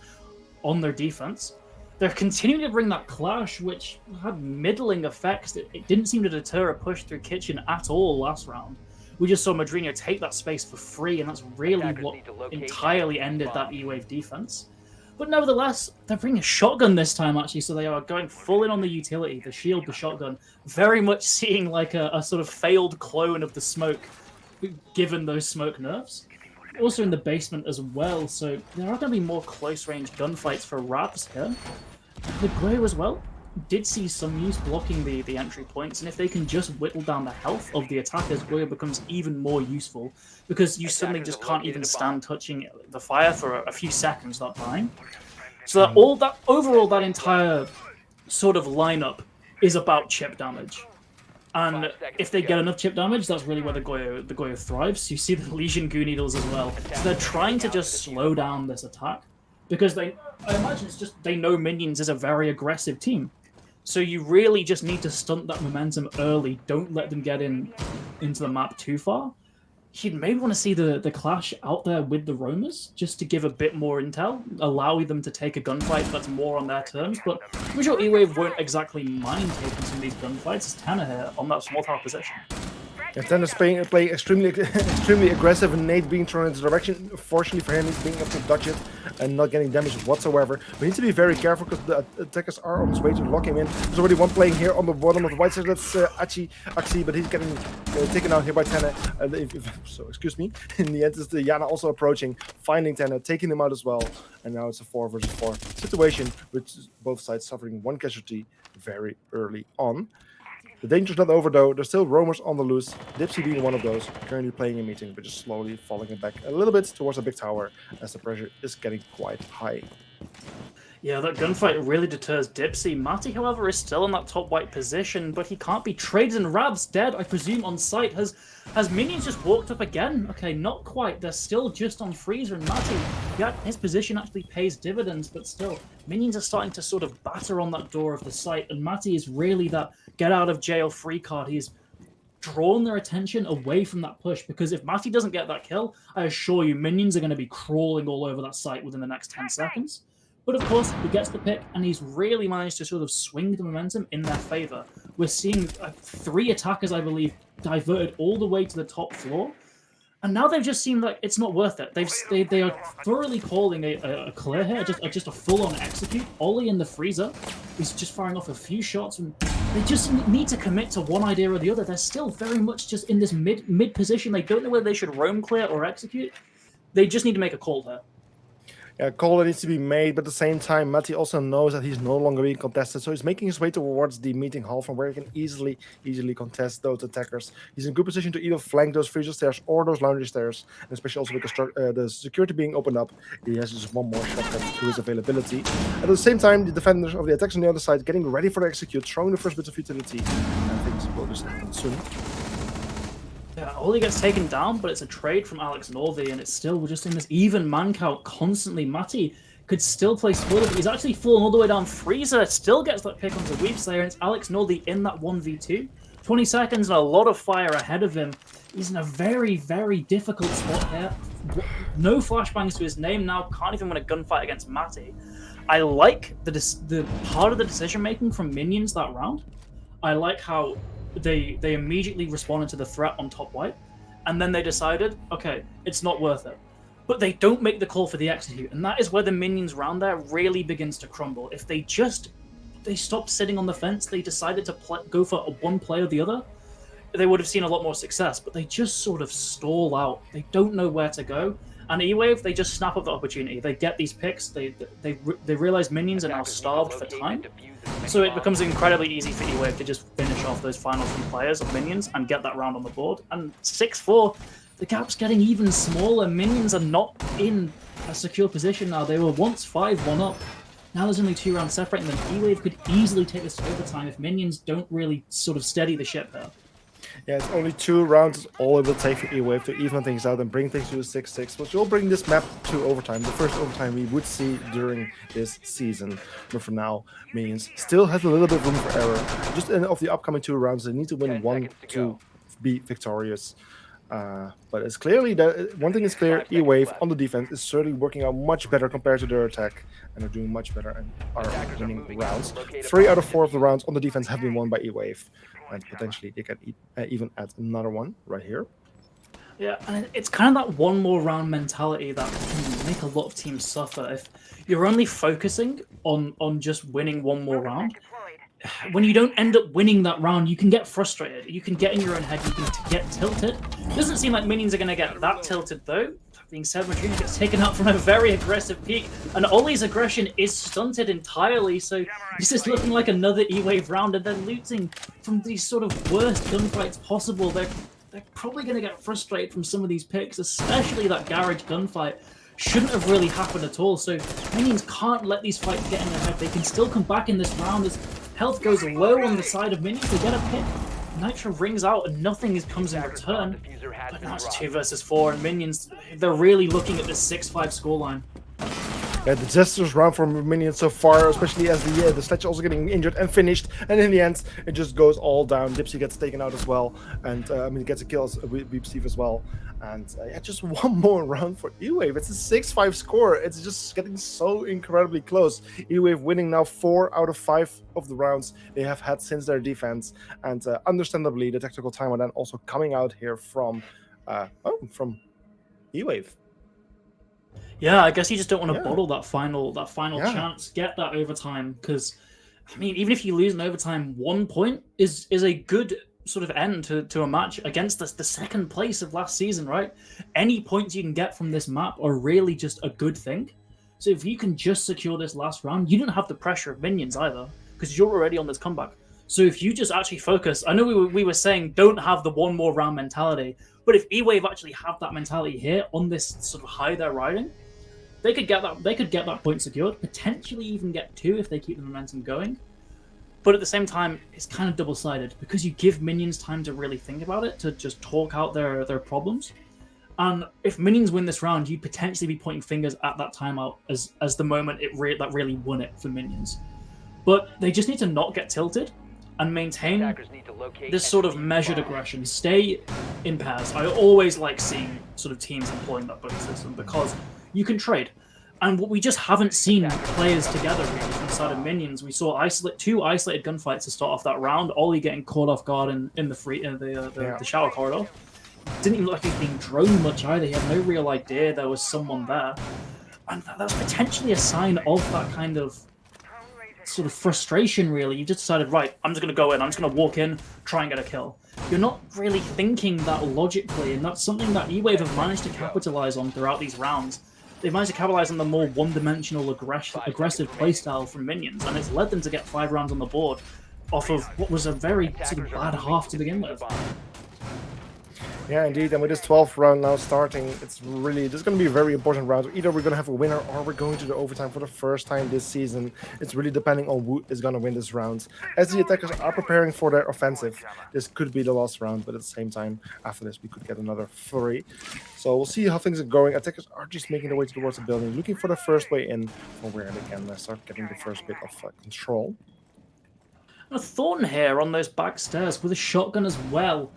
on their defense. They're continuing to bring that clash, which had middling effects. It didn't seem to deter a push through kitchen at all last round. We just saw Madrino take that space for free, and that's really what entirely ended that E-Wave defense. But nevertheless, they're bringing a shotgun this time, actually, so they are going full in on the utility, the shield, the shotgun, very much seeing like a sort of failed clone of the smoke, given those smoke nerfs. Also in the basement as well, so there are going to be more close-range gunfights for Ravs here. The Goyo as well did see some use blocking the entry points, and if they can just whittle down the health of the attackers, Goyo becomes even more useful, because you suddenly just can't even stand touching the fire for a few seconds without dying. So that overall, that entire sort of lineup is about chip damage. And if they get enough chip damage, that's really where the Goyo thrives. You see the Legion Goo Needles as well. So they're trying to just slow down this attack, because I imagine it's just they know Minions is a very aggressive team. So you really just need to stunt that momentum early. Don't let them get into the map too far. You'd maybe want to see the clash out there with the roamers, just to give a bit more intel, allow them to take a gunfight that's more on their terms. But I'm sure E-Wave won't exactly mind taking some of these gunfights. It's Tanner here on that small tower position. And then play extremely extremely aggressive, and Nate being thrown into the direction. Fortunately for him, he's being able to dodge it and not getting damage whatsoever. We need to be very careful because the attackers are on his way to lock him in. There's already one playing here on the bottom of the white side. That's Axi, but he's getting taken out here by Tana. So excuse me. In the end, it's the Yana also approaching, finding Tana, taking him out as well. And now it's a 4 versus 4 situation, with both sides suffering one casualty very early on. The danger's not over though. There's still roamers on the loose. Dipsy being one of those, currently playing a meeting, but just slowly falling it back a little bit towards the big tower as the pressure is getting quite high. Yeah, that gunfight really deters Dipsy. Matty, however, is still in that top white position, but he can't be traded, and Rab's dead, I presume, on site. Has Minions just walked up again? Okay, not quite. They're still just on Freezer, and Matty, yeah, his position actually pays dividends, but still, Minions are starting to sort of batter on that door of the site, and Matty is really that get-out-of-jail free card. He's drawn their attention away from that push, because if Matty doesn't get that kill, I assure you, Minions are going to be crawling all over that site within the next 10 seconds. But of course, he gets the pick, and he's really managed to sort of swing the momentum in their favor. We're seeing 3 attackers, I believe, diverted all the way to the top floor, and now they've just seen that it's not worth it. They are thoroughly calling a clear here, just a full-on execute. Ollie in the freezer, he's just firing off a few shots, and they just need to commit to one idea or the other. They're still very much just in this mid position. They don't know whether they should roam clear or execute. They just need to make a call here. Yeah, call needs to be made, but at the same time, Matty also knows that he's no longer being contested, so he's making his way towards the meeting hall from where he can easily contest those attackers. He's in good position to either flank those freezer stairs or those laundry stairs, and especially also with the security being opened up, he has just one more shot to his availability. At the same time, the defenders of the attacks on the other side getting ready for the execute, throwing the first bits of utility, and things will just happen soon. Yeah, Ollie gets taken down, but it's a trade from Alex Northey, and it's still, we're just in this even man count constantly. Matty could still play spoiler, but he's actually fallen all the way down. Freezer still gets that pick onto Weep Slayer, and it's Alex Northey in that 1v2. 20 seconds and a lot of fire ahead of him. He's in a very, very difficult spot here. No flashbangs to his name now, can't even win a gunfight against Matty. I like the part of the decision-making from Minions that round. I like how they immediately responded to the threat on top white, and then they decided, okay, it's not worth it. But they don't make the call for the execute, and that is where the Minions round there really begins to crumble. If they stopped sitting on the fence, they decided to go for one play or the other, they would have seen a lot more success, but they just sort of stall out. They don't know where to go, and E-Wave, they just snap up the opportunity. They get these picks, they realize Minions are now starved for time, so it becomes incredibly easy for E-Wave to just finish off those final 3 players of Minions and get that round on the board. And 6-4, the gap's getting even smaller. Minions are not in a secure position now. They were once 5-1 up. Now there's only 2 rounds separating them. E-Wave could easily take this to overtime if Minions don't really sort of steady the ship there. Yeah, it's only 2 rounds. All it will take for E-Wave to even things out and bring things to a 6-6, which will bring this map to overtime. The first overtime we would see during this season. But for now, Minions still has a little bit of room for error. Just of the upcoming 2 rounds, they need to win 1 to be victorious. But it's clearly that one thing is clear: E-Wave on the defense is certainly working out much better compared to their attack, and they're doing much better and are winning rounds. 3 out of 4 of the rounds on the defense have been won by E-Wave, and potentially they can even add another one right here. Yeah, and it's kind of that one more round mentality that can make a lot of teams suffer. If you're only focusing on just winning one more round, when you don't end up winning that round, you can get frustrated. You can get in your own head. You can get tilted. It doesn't seem like Minions are going to get that tilted, though. That being said, Madrina gets taken out from a very aggressive peak, and Ollie's aggression is stunted entirely, so this is looking like another E-Wave round, and they're looting from these sort of worst gunfights possible. They're probably going to get frustrated from some of these picks, especially that garage gunfight. Shouldn't have really happened at all, so Minions can't let these fights get in their head. They can still come back in this round as health goes low on the side of Minions. They get a pick. Nitro rings out and nothing comes in return. But now it's 2 versus 4, and Minions, they're really looking at this 6-5 scoreline. Yeah, disastrous round for Minions so far, especially as the Sledge also getting injured and finished. And in the end, it just goes all down. Dipsy gets taken out as well, and gets a kill with Steve as well. And just one more round for E-Wave. It's a 6-5 score. It's just getting so incredibly close. E-Wave winning now 4 out of 5 of the rounds they have had since their defense, and understandably, the tactical timeout then also coming out here from E-Wave. Yeah, I guess you just don't want to Yeah. bottle that final chance, get that overtime, because I mean, even if you lose in overtime, 1 point is a good sort of end to a match against the second place of last season, right? Any points you can get from this map are really just a good thing. So if you can just secure this last round, you don't have the pressure of Minions either, because you're already on this comeback. So if you just actually focus, I know we were saying don't have the one more round mentality, but if E-Wave actually have that mentality here on this sort of high they're riding, they could get that point secured, potentially even get 2 if they keep the momentum going. But at the same time, it's kind of double-sided because you give Minions time to really think about it, to just talk out their problems. And if Minions win this round, you'd potentially be pointing fingers at that timeout as the moment that really won it for Minions. But they just need to not get tilted and maintain this sort of measured aggression. Stay in pairs. I always like seeing sort of teams employing that buddy system because you can trade. And what we just haven't seen players together really from the side of Minions. We saw two isolated gunfights to start off that round. Ollie getting caught off guard in the shower corridor. Didn't even look like he was being droned much either. He had no real idea there was someone there. And that's potentially a sign of that kind of sort of frustration, really. You just decided, right, I'm just going to go in. I'm just going to walk in, try and get a kill. You're not really thinking that logically, and that's something that E-Wave have managed to capitalize on throughout these rounds. They've managed to capitalize on the more one-dimensional aggressive playstyle from Minions, and it's led them to get 5 rounds on the board off of what was a very sort of bad half to begin with. Yeah, indeed. And with this 12th round now starting, this is going to be a very important round. Either we're going to have a winner or we're going to the overtime for the first time this season. It's really depending on who is going to win this round. As the attackers are preparing for their offensive, this could be the last round, but at the same time, after this, we could get another 3. So we'll see how things are going. Attackers are just making their way towards the building, looking for the first way in, or where they can start getting the first bit of control. A Thorn here on those back stairs with a shotgun as well.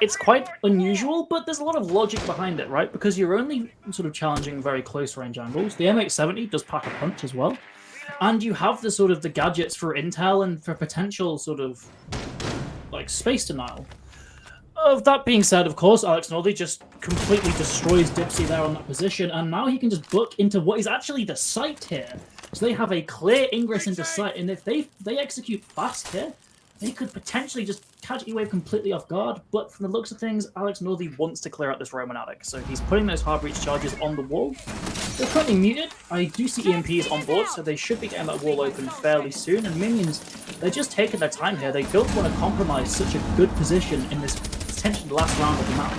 It's quite unusual, but there's a lot of logic behind it, right? Because you're only sort of challenging very close range angles. The M870 does pack a punch as well. And you have the gadgets for intel and for potential sort of like space denial. Of that being said, of course, Alex Norley just completely destroys Dipsy there on that position, and now he can just book into what is actually the site here. So they have a clear ingress into site, and if they execute fast here, they could potentially just catch E-Wave completely off guard, but from the looks of things, Alex Northy wants to clear out this Roman attic, so he's putting those hard breach charges on the wall. They're currently muted. I do see EMPs on board, so they should be getting that wall open fairly soon, and Minions, they're just taking their time here. They don't want to compromise such a good position in this potentially last round of the map.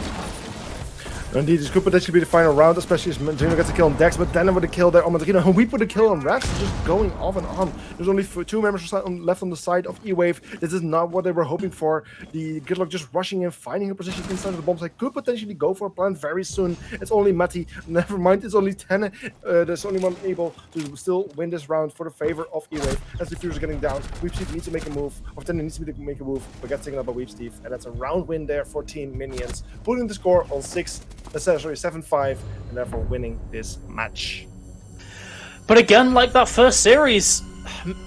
Indeed, this could potentially be the final round, especially as Martino gets a kill on Dex, but then with a kill there on Martino, and we put a kill on Refs, just going off and on. There's only 2 members left on the side of E-Wave. This is not what they were hoping for. The Gridlock just rushing in, finding a position inside of the bomb site, could potentially go for a plant very soon. It's only Matty, never mind, it's only 10. There's only one able to still win this round for the favor of E-Wave. As the Fuse are getting down, Weep Steve needs to make a move, or Tender needs to make a move, but gets taken up by Weep Steve, and that's a round win there for Team Minions, putting the score on 7-5, and therefore winning this match. But again, like that first series,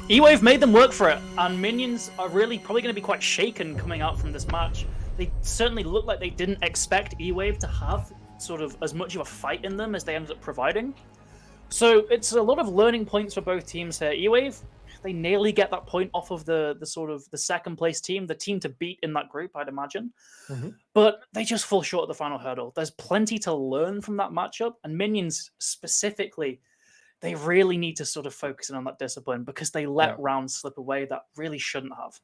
E-Wave made them work for it, and Minions are really probably going to be quite shaken coming out from this match. They certainly look like they didn't expect E-Wave to have sort of as much of a fight in them as they ended up providing. So it's a lot of learning points for both teams here. E-Wave, they nearly get that point off of the second place team, the team to beat in that group, I'd imagine. Mm-hmm. But they just fall short of the final hurdle. There's plenty to learn from that matchup, and Minions specifically, they really need to sort of focus in on that discipline because they let rounds slip away that really shouldn't have.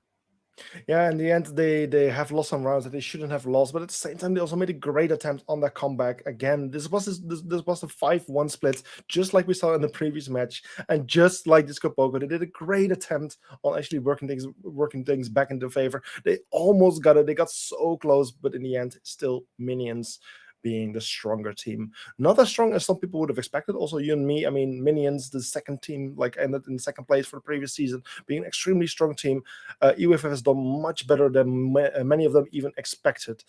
Yeah, in the end, they have lost some rounds that they shouldn't have lost, but at the same time, they also made a great attempt on their comeback. Again, this was a 5-1 split, just like we saw in the previous match, and just like Disco Pogo, they did a great attempt on actually working things back into favor. They almost got it. They got so close, but in the end, still Minions being the stronger team. Not as strong as some people would have expected. Also, you and me. I mean, Minions, the second team, like ended in second place for the previous season, being an extremely strong team. EWF has done much better than many of them even expected.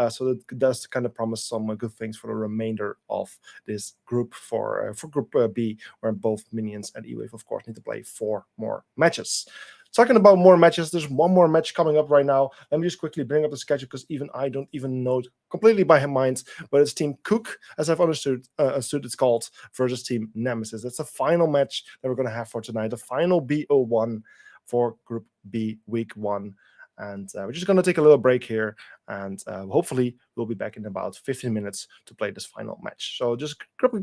So that does kind of promise some good things for the remainder of this group for Group B, where both Minions and EWF, of course, need to play 4 more matches. Talking about more matches, there's one more match coming up right now. Let me just quickly bring up the schedule because even I don't even know it completely by mind. But it's Team Cook, as I've understood it's called, versus Team Nemesis. That's the final match that we're going to have for tonight. The final BO1 for Group B, Week 1. And we're just going to take a little break here. And hopefully we'll be back in about 15 minutes to play this final match. So just grab a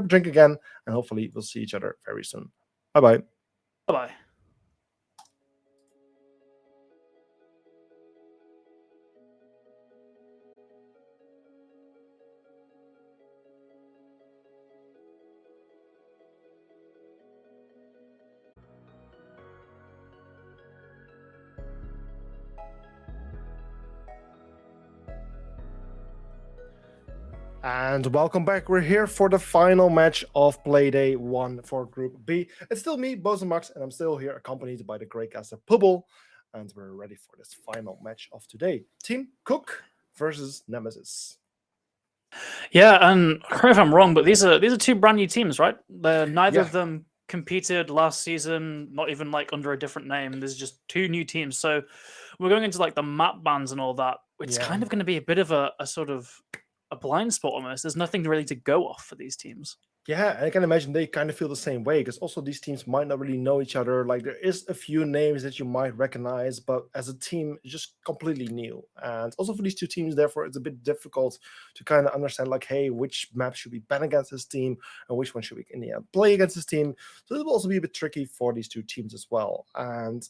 drink again. And hopefully we'll see each other very soon. Bye-bye. Bye-bye. And welcome back. We're here for the final match of Playday 1 for Group B. It's still me, Bozenmax, and I'm still here accompanied by the great caster Pubble. And we're ready for this final match of today. Team Cook versus Nemesis. Yeah, and correct me if I'm wrong, but these are 2 brand new teams, right? Neither of them competed last season, not even like under a different name. There's just 2 new teams. So we're going into like the map bans and all that. It's kind of going to be a bit of a sort of a blind spot almost. There's nothing really to go off for these teams. Yeah, I can imagine they kind of feel the same way because also these teams might not really know each other. Like there is a few names that you might recognize, but as a team, it's just completely new. And also for these 2 teams, therefore, it's a bit difficult to kind of understand like, hey, which map should we ban against this team and which one should we in the end play against this team. So it will also be a bit tricky for these 2 teams as well. And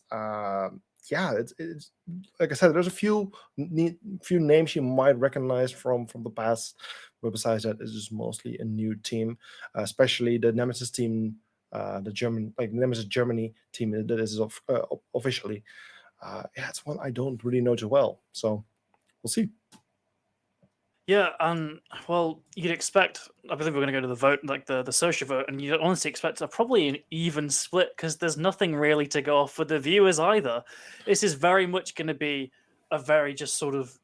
yeah, it's like I said, there's a few names you might recognize from the past, but besides that, it's just mostly a new team, especially the Nemesis team, the Nemesis Germany team that is officially. Yeah, it's one I don't really know too well, so we'll see. Yeah, and well, you'd expect. I believe we're going to go to the vote, like the social vote, and you'd honestly expect probably an even split because there's nothing really to go off for the viewers either. This is very much going to be a very just sort of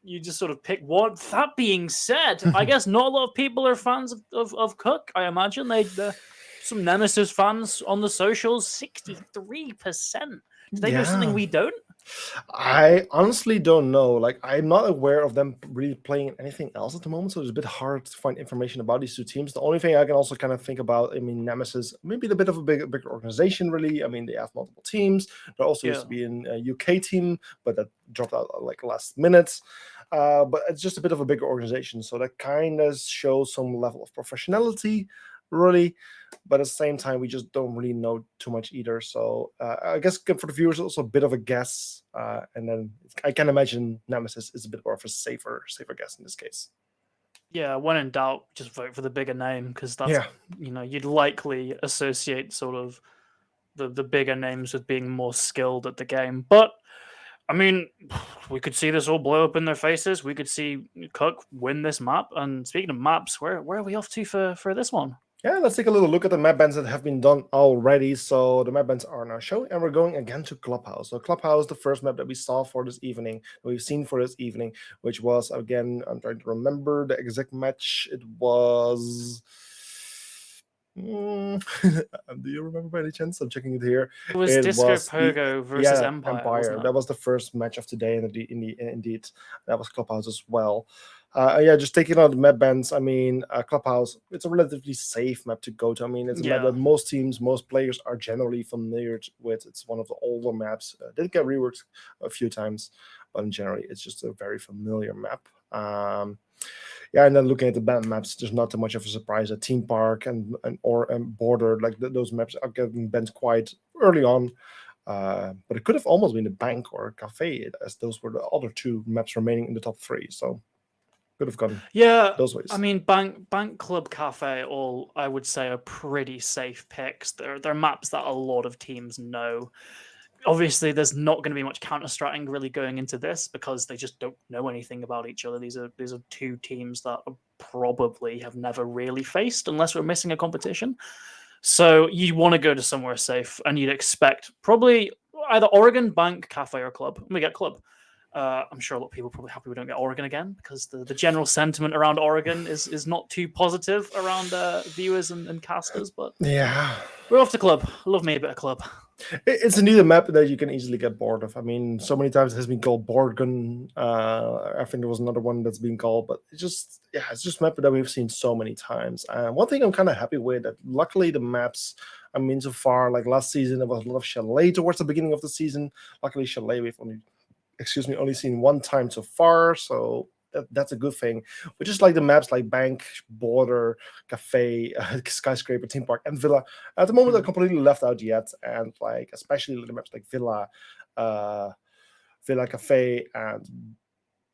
pick one. That being said, I guess not a lot of people are fans of Cook. I imagine they're some Nemesis fans on the socials. 63%. Do they know something we don't? I honestly don't know. Like, I'm not aware of them really playing anything else at the moment, so it's a bit hard to find information about these 2 teams. The only thing I can also kind of think about, I mean, Nemesis, maybe a bit of a bigger organization, really. I mean, they have multiple teams. There also used to be a UK team, but that dropped out like last minute. But it's just a bit of a bigger organization, so that kind of shows some level of professionality, really. But at the same time, we just don't really know too much either. So I guess for the viewers, also a bit of a guess. And then I can imagine Nemesis is a bit more of a safer guess in this case. Yeah, when in doubt, just vote for the bigger name because that's you'd likely associate sort of the bigger names with being more skilled at the game. But I mean, we could see this all blow up in their faces. We could see Cook win this map. And speaking of maps, where are we off to for this one? Yeah, let's take a little look at the map bans that have been done already. So the map bans are now showing, and we're going again to Clubhouse. So Clubhouse, the first map that we saw for this evening, we've seen for this evening, which was, again, I'm trying to remember the exact match. It was... do you remember by any chance? I'm checking it here. It was Disco Pogo versus Empire. That was the first match of today, and indeed, that was Clubhouse as well. Yeah, just taking out the map bans. I mean, Clubhouse, it's a relatively safe map to go to. I mean, it's a map that most teams, most players are generally familiar with. It's one of the older maps. Did get reworked a few times, but in general, it's just a very familiar map. Yeah, and then looking at the band maps, there's not too much of a surprise that Team Park and Border, like those maps are getting banned quite early on. But it could have almost been a bank or a cafe, as those were the other 2 maps remaining in the top 3. So could have gone those ways. I mean, Bank Club Cafe, all I would say are pretty safe picks. They're maps that a lot of teams know. Obviously, there's not going to be much counter-stratting really going into this because they just don't know anything about each other. These are 2 teams that are probably have never really faced unless we're missing a competition. So you want to go to somewhere safe, and you'd expect probably either Oregon, Bank, Cafe, or Club. We get Club. I'm sure a lot of people are probably happy we don't get Oregon again, because the general sentiment around Oregon is not too positive around viewers and casters. But Yeah, we're off to Club. Love me a bit of Club. it's indeed a map that you can easily get bored of. I mean, so many times it has been called Borgen. I think there was another one that's been called, but it's just a map that we've seen so many times. And one thing I'm kind of happy with, that luckily the maps, I mean, so far, like last season, there was a lot of Chalet towards the beginning of the season. Luckily, Chalet we've only seen one time so far, so that's a good thing. But just like the maps like Bank, Border, Cafe, Skyscraper, Theme Park, and Villa, at the moment are completely left out yet. And like especially the maps like Villa, Cafe, and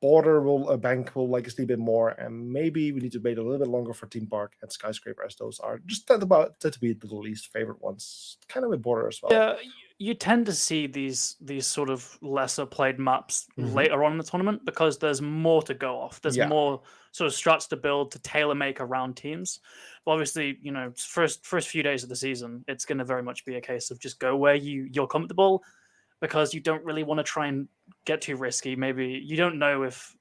Border Bank will like us a bit more, and maybe we need to wait a little bit longer for Theme Park and Skyscraper, as those are just tend to be the least favorite ones. Kind of with Border as well. Yeah, you tend to see these sort of lesser played maps later on in the tournament, because there's more to go off. There's more sort of strats to build to tailor make around teams. But obviously, first few days of the season, it's going to very much be a case of just go where you're comfortable, because you don't really want to try and get too risky. Maybe you don't know if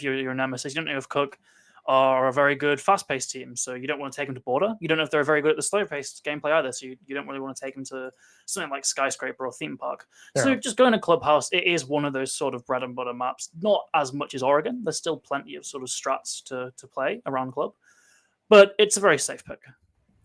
you're a Nemesis, you don't know if Cook are a very good fast-paced team, so you don't want to take them to Border. You don't know if they're very good at the slow-paced gameplay either, so you don't really want to take them to something like Skyscraper or Theme Park. Yeah. So just going to Clubhouse, it is one of those sort of bread-and-butter maps, not as much as Oregon. There's still plenty of sort of strats to play around Club, but it's a very safe pick.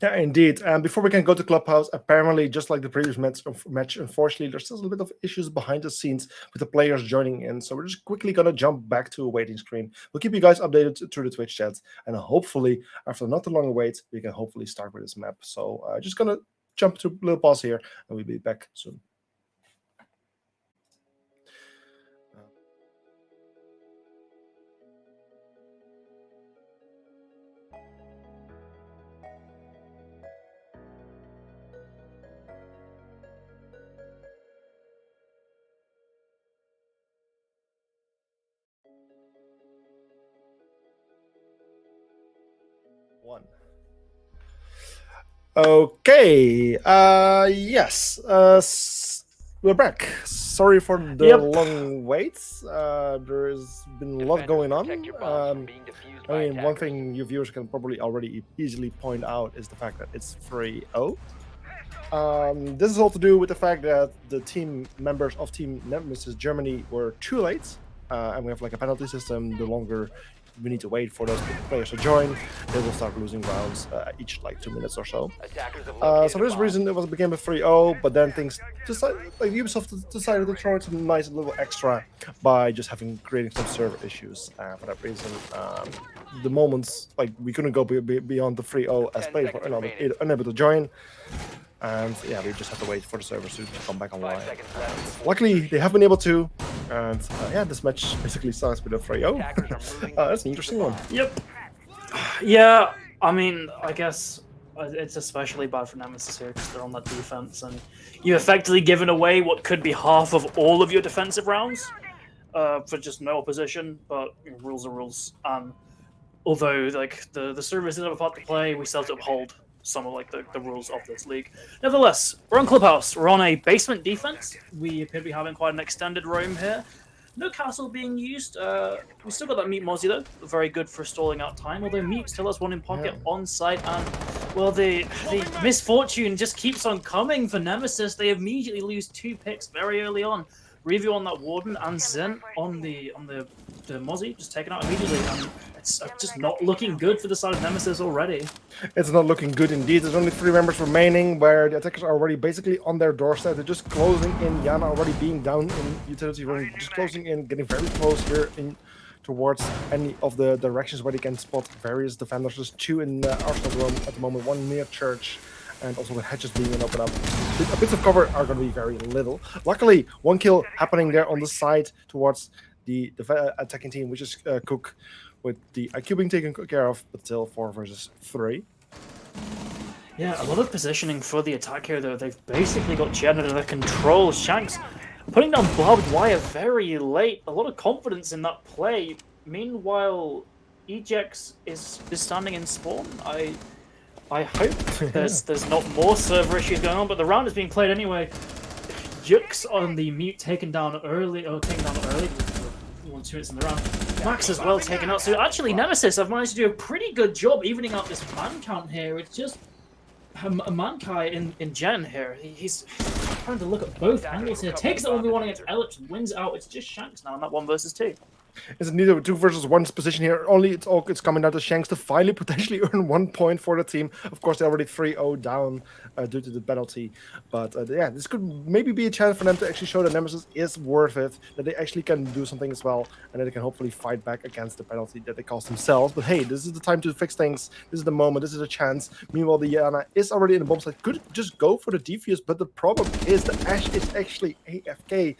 Yeah, indeed. And before we can go to Clubhouse, apparently, just like the previous match, unfortunately, there's still a little bit of issues behind the scenes with the players joining in. So we're just quickly going to jump back to a waiting screen. We'll keep you guys updated through the Twitch chats. And hopefully, after not a long wait, we can hopefully start with this map. So just going to jump to a little pause here, and we'll be back soon. One. Okay. Yes. We're back. Sorry for the long waits. There's been a lot going on. I mean, one thing you viewers can probably already easily point out is the fact that it's 3-0. This is all to do with the fact that the team members of Team Nemesis Germany were too late, and we have like a penalty system. The longer we need to wait for those players to join, they will start losing rounds each like 2 minutes or so. So for this reason, it became a 3-0, but then things decided, like Ubisoft decided to throw some nice little extra by just creating some server issues. For that reason, the moments like we couldn't go beyond the 3-0 as players were unable to join. And yeah, we just have to wait for the servers to come back online. Luckily, they have been able to. And yeah, this match basically starts with a 3-0. That's an interesting one. Yep. Yeah, I mean, I guess it's especially bad for Nemesis here because they're on that defense, and you've effectively given away what could be half of all of your defensive rounds for just no opposition. But rules are rules. Although like the servers didn't have a part to play, we still have to uphold some of like the rules of this league. Nevertheless, we're on Clubhouse. We're on a basement defense. We appear to be having quite an extended roam here. No castle being used. We still got that Mute Mozzie though, very good for stalling out time. Although Mute still has one in pocket on site, and well, the misfortune just keeps on coming for Nemesis. They immediately lose 2 picks very early on. Review on that Warden and Zen on the Mozzie just taken out immediately, and it's just not looking good for the side of Nemesis already. It's not looking good indeed. There's only 3 members remaining, where the attackers are already basically on their doorstep. They're just closing in. Yana already being down in utility room, just closing in, getting very close here towards any of the directions where they can spot various defenders. There's 2 in Arsenal room at the moment, 1 near church. And also with hatches being opened up, a bits of cover are going to be very little. Luckily, 1 kill happening there on the side towards the attacking team, which is Cook, with the IQ being taken care of, but still 4 versus 3. Yeah, a lot of positioning for the attack here, though. They've basically got Jen under control. Shanks putting down barbed wire very late. A lot of confidence in that play. Meanwhile, Ejects is standing in spawn. I hope there's not more server issues going on, but the round is being played anyway. Jux on the mute taken down early. 1 2 minutes in the round. Max as well taken out. So actually, Nemesis have managed to do a pretty good job evening out this man count here. It's just Mankai in Gen here. He's trying to look at both angles here. Takes that 1v1 against Ellipse, wins out. It's just Shanks now in that 1 versus 2. It's neither 2 versus 1 position here. Only it's coming down to Shanks to finally potentially earn 1 point for the team. Of course, they're already 3-0 down due to the penalty. But yeah, this could maybe be a chance for them to actually show that Nemesis is worth it, that they actually can do something as well, and that they can hopefully fight back against the penalty that they caused themselves. But hey, this is the time to fix things. This is the moment. This is a chance. Meanwhile, the Yana is already in the bomb site. Could just go for the defuse, but the problem is that Ash is actually AFK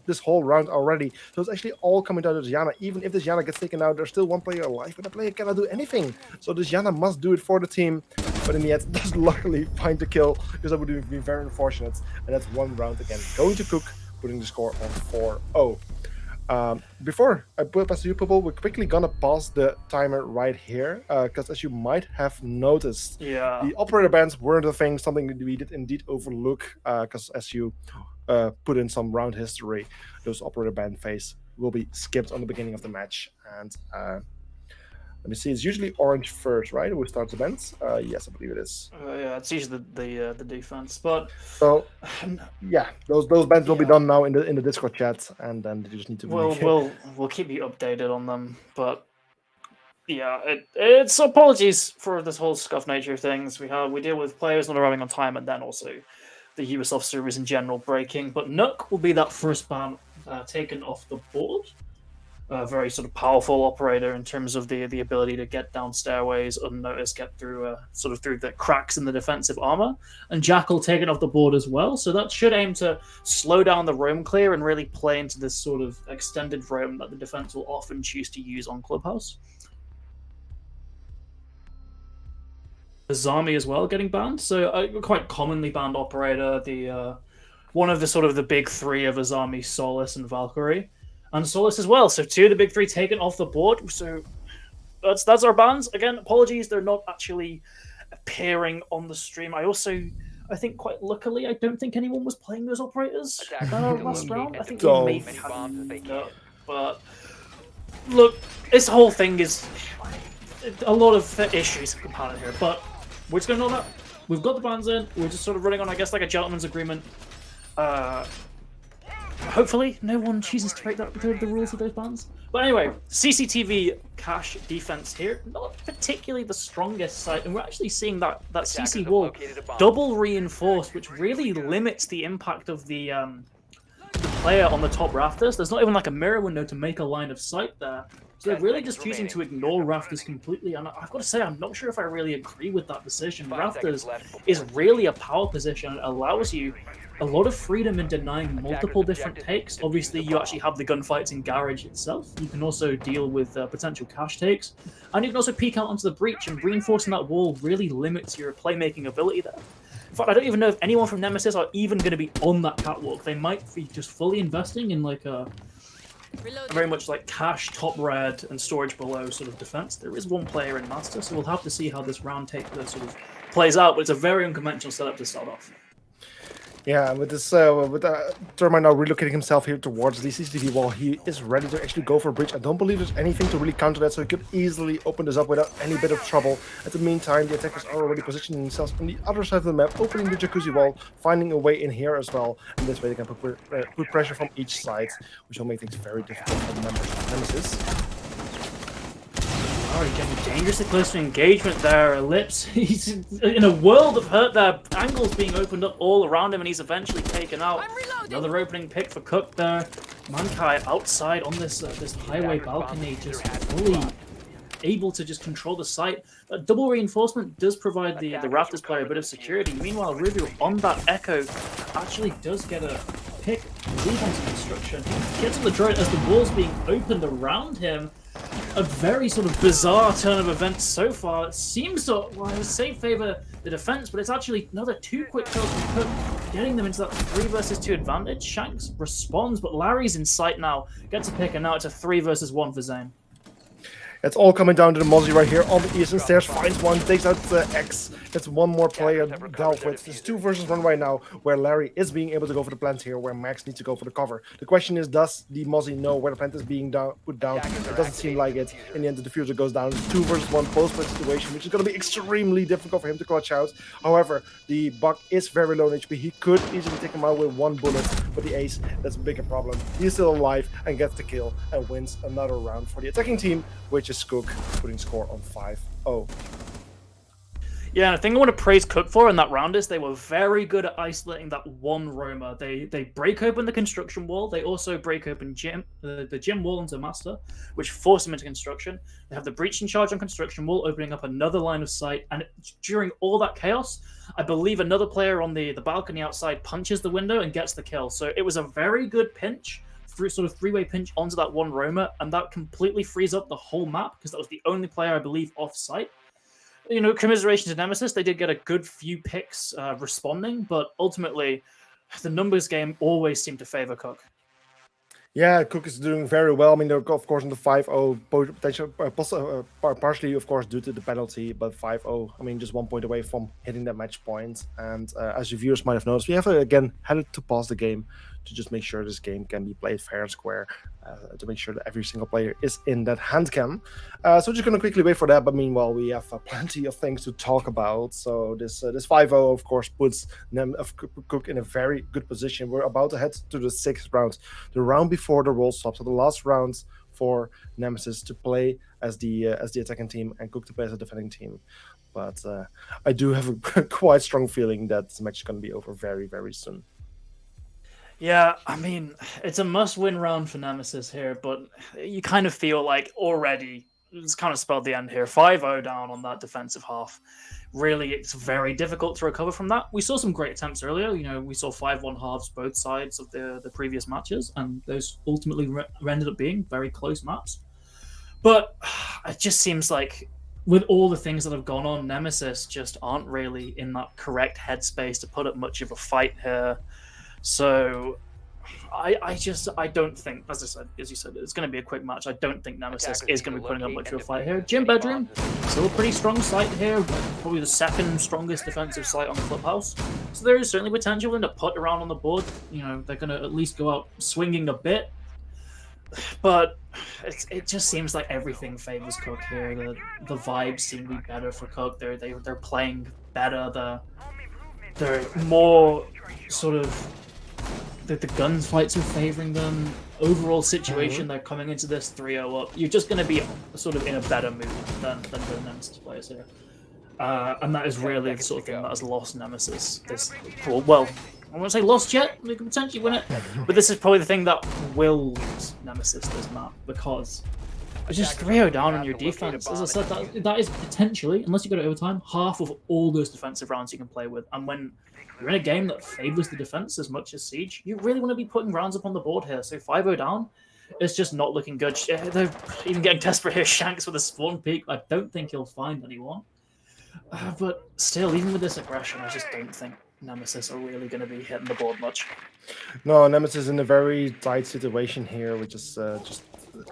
this whole round already. So it's actually all coming down to this Yana. Even if this Yana gets taken out, there's still 1 player alive, but the player cannot do anything. So this Yana must do it for the team. But in the end, does luckily find the kill, because that would be very unfortunate. And that's 1 round again. Going to Cook, putting the score on 4-0. Before I put it past you, people, we're quickly gonna pause the timer right here, because as you might have noticed, the operator bans weren't a thing, something that we did indeed overlook, because as you put in some round history, those operator ban phase will be skipped on the beginning of the match. And let me see, it's usually orange first, right? Who starts the bans? Yes, I believe it is. Yeah, it's usually the defense, but so yeah, those bans will be done now in the Discord chat, and then you just need to. We'll keep you updated on them, but yeah, it's apologies for this whole scuff nature of things. We deal with players not arriving on time, and then also the Ubisoft servers in general breaking. But Nook will be that first ban taken off the board. A very sort of powerful operator in terms of the ability to get down stairways unnoticed, get through through the cracks in the defensive armor. And Jackal taken off the board as well, so that should aim to slow down the roam clear and really play into this sort of extended roam that the defense will often choose to use on Clubhouse. Azami as well getting banned, so a quite commonly banned operator. The one of the sort of the big 3 of Azami, Solus, and Valkyrie. And Solus as well. So 2 of the big 3 taken off the board. So that's our bans. Again, apologies, they're not actually appearing on the stream. I think quite luckily, I don't think anyone was playing those operators last round. I think they may have, but look, this whole thing is a lot of issues compounded here. But we're just going to know that we've got the bans in. We're just sort of running on, I guess, like a gentleman's agreement. Hopefully, no one chooses to break the rules of those bans. But anyway, CCTV cache defense here, not particularly the strongest side, and we're actually seeing that CC wall double reinforced, which really limits the impact of the player on the top rafters. There's not even like a mirror window to make a line of sight there. So they're really just choosing to ignore rafters completely, and I've got to say, I'm not sure if I really agree with that decision. Rafters is really a power position. It allows you a lot of freedom in denying multiple different takes. Obviously, you actually have the gunfights in Garage itself. You can also deal with potential cache takes, and you can also peek out onto the breach, and reinforcing that wall really limits your playmaking ability there. In fact, I don't even know if anyone from Nemesis are even going to be on that catwalk. They might be just fully investing in like a very much like cache, top red, and storage below sort of defense. There is 1 player in Master, so we'll have to see how this round sort of plays out, but it's a very unconventional setup to start off. Yeah, with this, Termite now relocating himself here towards the CCTV wall, he is ready to actually go for a breach. I don't believe there's anything to really counter that, so he could easily open this up without any bit of trouble. At the meantime, the attackers are already positioning themselves on the other side of the map, opening the jacuzzi wall, finding a way in here as well. And this way they can put pressure from each side, which will make things very difficult for the members of Nemesis. Already getting dangerously close to engagement there. Ellipse, he's in a world of hurt there. Angles being opened up all around him, and he's eventually taken out. Another opening pick for Cook there. Mankai outside on this highway balcony, just fully able to just control the site. Double reinforcement does provide the Raptors player a bit of security. Meanwhile, Rubu on that Echo actually does get a pick, lead onto construction. He gets on the drone as the wall's being opened around him. A very sort of bizarre turn of events so far. It seems to, well, I would say favour the defense, but it's actually another 2 quick kills from Cook, getting them into that 3 versus 2 advantage. Shanks responds, but Larry's in sight now. Gets a pick, and now it's a 3 versus 1 for Zane. It's all coming down to the Mozzie right here on the eastern stairs. Finds one, takes out the X. It's one more player dealt with. It's 2 versus 1 right now, where Larry is being able to go for the plant here, where Max needs to go for the cover. The question is, does the Mozzie know where the plant is being put down? It doesn't seem like it. In the end, the diffuser goes down. It's 2 versus 1 post-plant situation, which is going to be extremely difficult for him to clutch out. However, the Buck is very low on HP. He could easily take him out with 1 bullet, but the Ace, that's a bigger problem. He's still alive and gets the kill and wins another round for the attacking team, which is Cook, putting score on 5-0. Yeah, and the thing I want to praise Cook for in that round is they were very good at isolating that one roamer. They break open the construction wall. They also break open the gym wall into Master, which forced them into construction. They have the breaching charge on construction wall, opening up another line of sight. And during all that chaos, I believe another player on the balcony outside punches the window and gets the kill. So it was a very good pinch, sort of 3-way pinch onto that one roamer, and that completely frees up the whole map because that was the only player, I believe, off site. You know, commiseration to Nemesis, they did get a good few picks responding, but ultimately, the numbers game always seemed to favor Cook. Yeah, Cook is doing very well. I mean, they're of course in the 5-0 potential, partially of course due to the penalty, but 5-0. I mean, just 1 point away from hitting that match point. And as your viewers might have noticed, we have again had to pause the game to just make sure this game can be played fair and square, to make sure that every single player is in that hand cam. So just going to quickly wait for that, but meanwhile we have plenty of things to talk about. So this 5-0 of course puts Cook in a very good position. We're about to head to the 6th round, the round before the roll stops, so the last round for Nemesis to play as the attacking team and Cook to play as a defending team. But I do have a quite strong feeling that this match is going to be over very, very soon. Yeah, I mean, it's a must-win round for Nemesis here, but you kind of feel like already it's kind of spelled the end here. 5-0 down on that defensive half. Really, it's very difficult to recover from that. We saw some great attempts earlier. You know, we saw 5-1 halves both sides of the previous matches, and those ultimately ended up being very close maps. But it just seems like with all the things that have gone on, Nemesis just aren't really in that correct headspace to put up much of a fight here. So I don't think, as you said, it's going to be a quick match. I don't think Nemesis is going to be putting up much of a fight here. Gym Bedroom, still a pretty strong site here, probably the 2nd strongest defensive site on Clubhouse. So there is certainly potential in to put around on the board. You know, they're going to at least go out swinging a bit. But it just seems like everything favors Cook here. The vibes seem to be better for Cook. They're playing better. They're more sort of the gunfights are favoring them. Overall situation, they're coming into this 3-0 up. You're just going to be sort of in a better mood than the Nemesis players here. And that is really the sort of thing that has lost Nemesis. Well, I won't say lost yet. They could potentially win it. But this is probably the thing that will lose Nemesis this map, because it's just 3-0 down on your defense. As I said, that is potentially, unless you go to overtime, half of all those defensive rounds you can play with. And when you're in a game that favors the defense as much as Siege, you really want to be putting rounds up on the board here. So 5-0 down, it's just not looking good. They're even getting desperate here. Shanks with a spawn peak. I don't think he'll find anyone. But still, even with this aggression, I just don't think Nemesis are really going to be hitting the board much. No, Nemesis is in a very tight situation here, which is just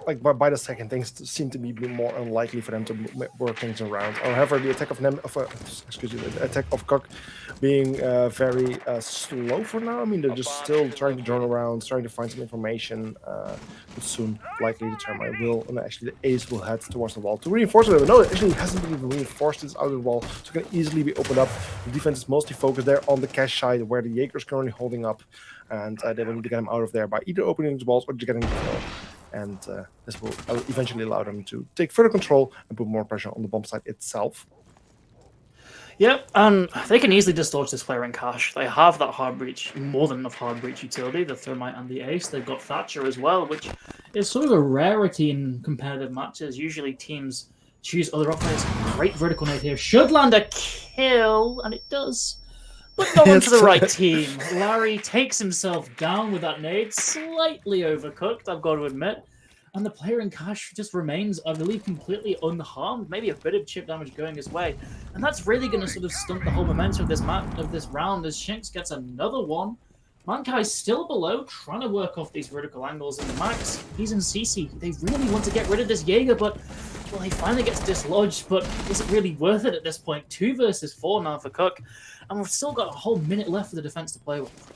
like by the second, things seem to be more unlikely for them to work things around. However, the attack of the attack of Cook being very slow for now. I mean, they're just still trying to turn around, trying to find some information. But soon, likely the termite will, and actually the Ace will head towards the wall to reinforce it. But no, it actually hasn't been even reinforced. It's out of the wall, so it can easily be opened up. The defense is mostly focused there on the cache side, where the Jaeger is currently holding up, and they will need to get him out of there by either opening the walls or just getting the kill. And this will eventually allow them to take further control and put more pressure on the bomb site itself. Yep, they can easily dislodge this player in cache. They have that hard breach, more than enough hard breach utility, the Thermite and the Ace. They've got Thatcher as well, which is sort of a rarity in competitive matches. Usually teams choose other options. Great vertical nade here. Should land a kill, and it does. But not onto the right team. Larry takes himself down with that nade, slightly overcooked, I've got to admit. And the player in cache just remains, I believe, completely unharmed. Maybe a bit of chip damage going his way. And that's really going to sort of stunt the whole momentum of this round as Shinx gets another one. Mankai's still below, trying to work off these vertical angles. And Max, he's in CC. They really want to get rid of this Jaeger, but well, he finally gets dislodged, but is it really worth it at this point? 2 versus 4 now for Cook, and we've still got a whole minute left for the defense to play with.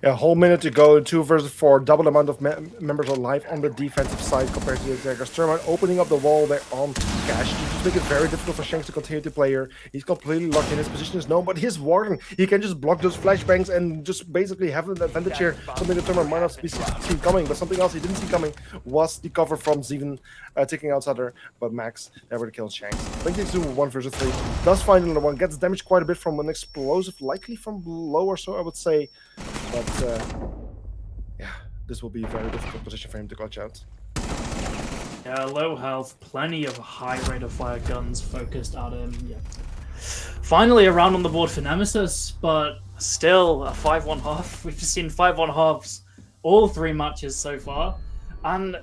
Yeah, a whole minute to go. 2 versus 4, double amount of members alive on the defensive side compared to the attackers. Sturman opening up the wall there on Cash to just make it very difficult for Shanks to continue to play here. He's completely locked in. His position is known, but his Warden, he can just block those flashbangs and just basically have an advantage here. Something that Sturman might not be seen coming, but something else he didn't see coming was the cover from Zeven taking outsider, but Max never kills Shanks. Brings it to 1 versus 3. Does find another one, gets damaged quite a bit from an explosive, likely from below or so, I would say. But yeah, this will be a very difficult position for him to clutch out. Yeah, low health, plenty of high rate of fire guns focused at him. Yeah. Finally, a round on the board for Nemesis, but still a 5-1 half. We've seen 5-1 halves all 3 matches so far, and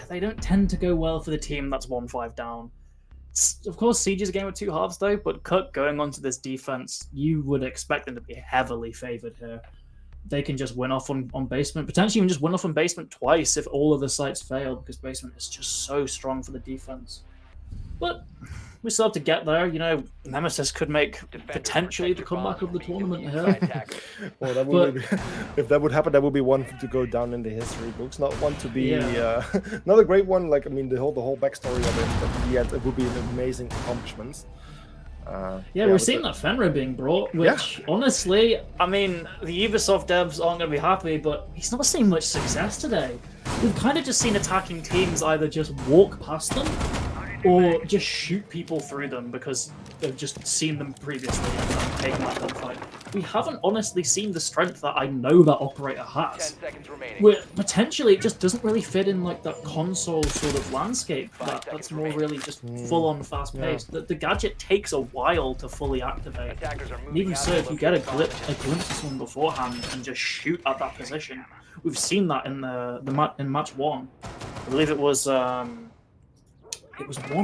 they don't tend to go well for the team that's 1-5 down. Of course, Siege is a game with 2 halves though, but Cook going onto this defense, you would expect them to be heavily favored here. They can just win off on basement, potentially even just win off on basement twice if all of the sites fail, because basement is just so strong for the defense. But we still have to get there. You know, Nemesis could make potentially the comeback of the tournament here. Well, that would be, if that would happen, that would be one to go down in the history books. Not one to be, not a great one. Like, I mean, the whole backstory of it, but in the end, it would be an amazing accomplishment. We're seeing that Fenrir being brought, which honestly, I mean, the Ubisoft devs aren't going to be happy, but he's not seeing much success today. We've kind of just seen attacking teams either just walk past them or just shoot people through them because they've just seen them previously and taken that gunfight. We haven't honestly seen the strength that I know that operator has. 10 seconds remaining. Where potentially it just doesn't really fit in like that console sort of landscape that's more really just full-on fast-paced. The gadget takes a while to fully activate. And even so, if you get a glimpse of someone beforehand and just shoot at that position, we've seen that in in match 1. I believe it was one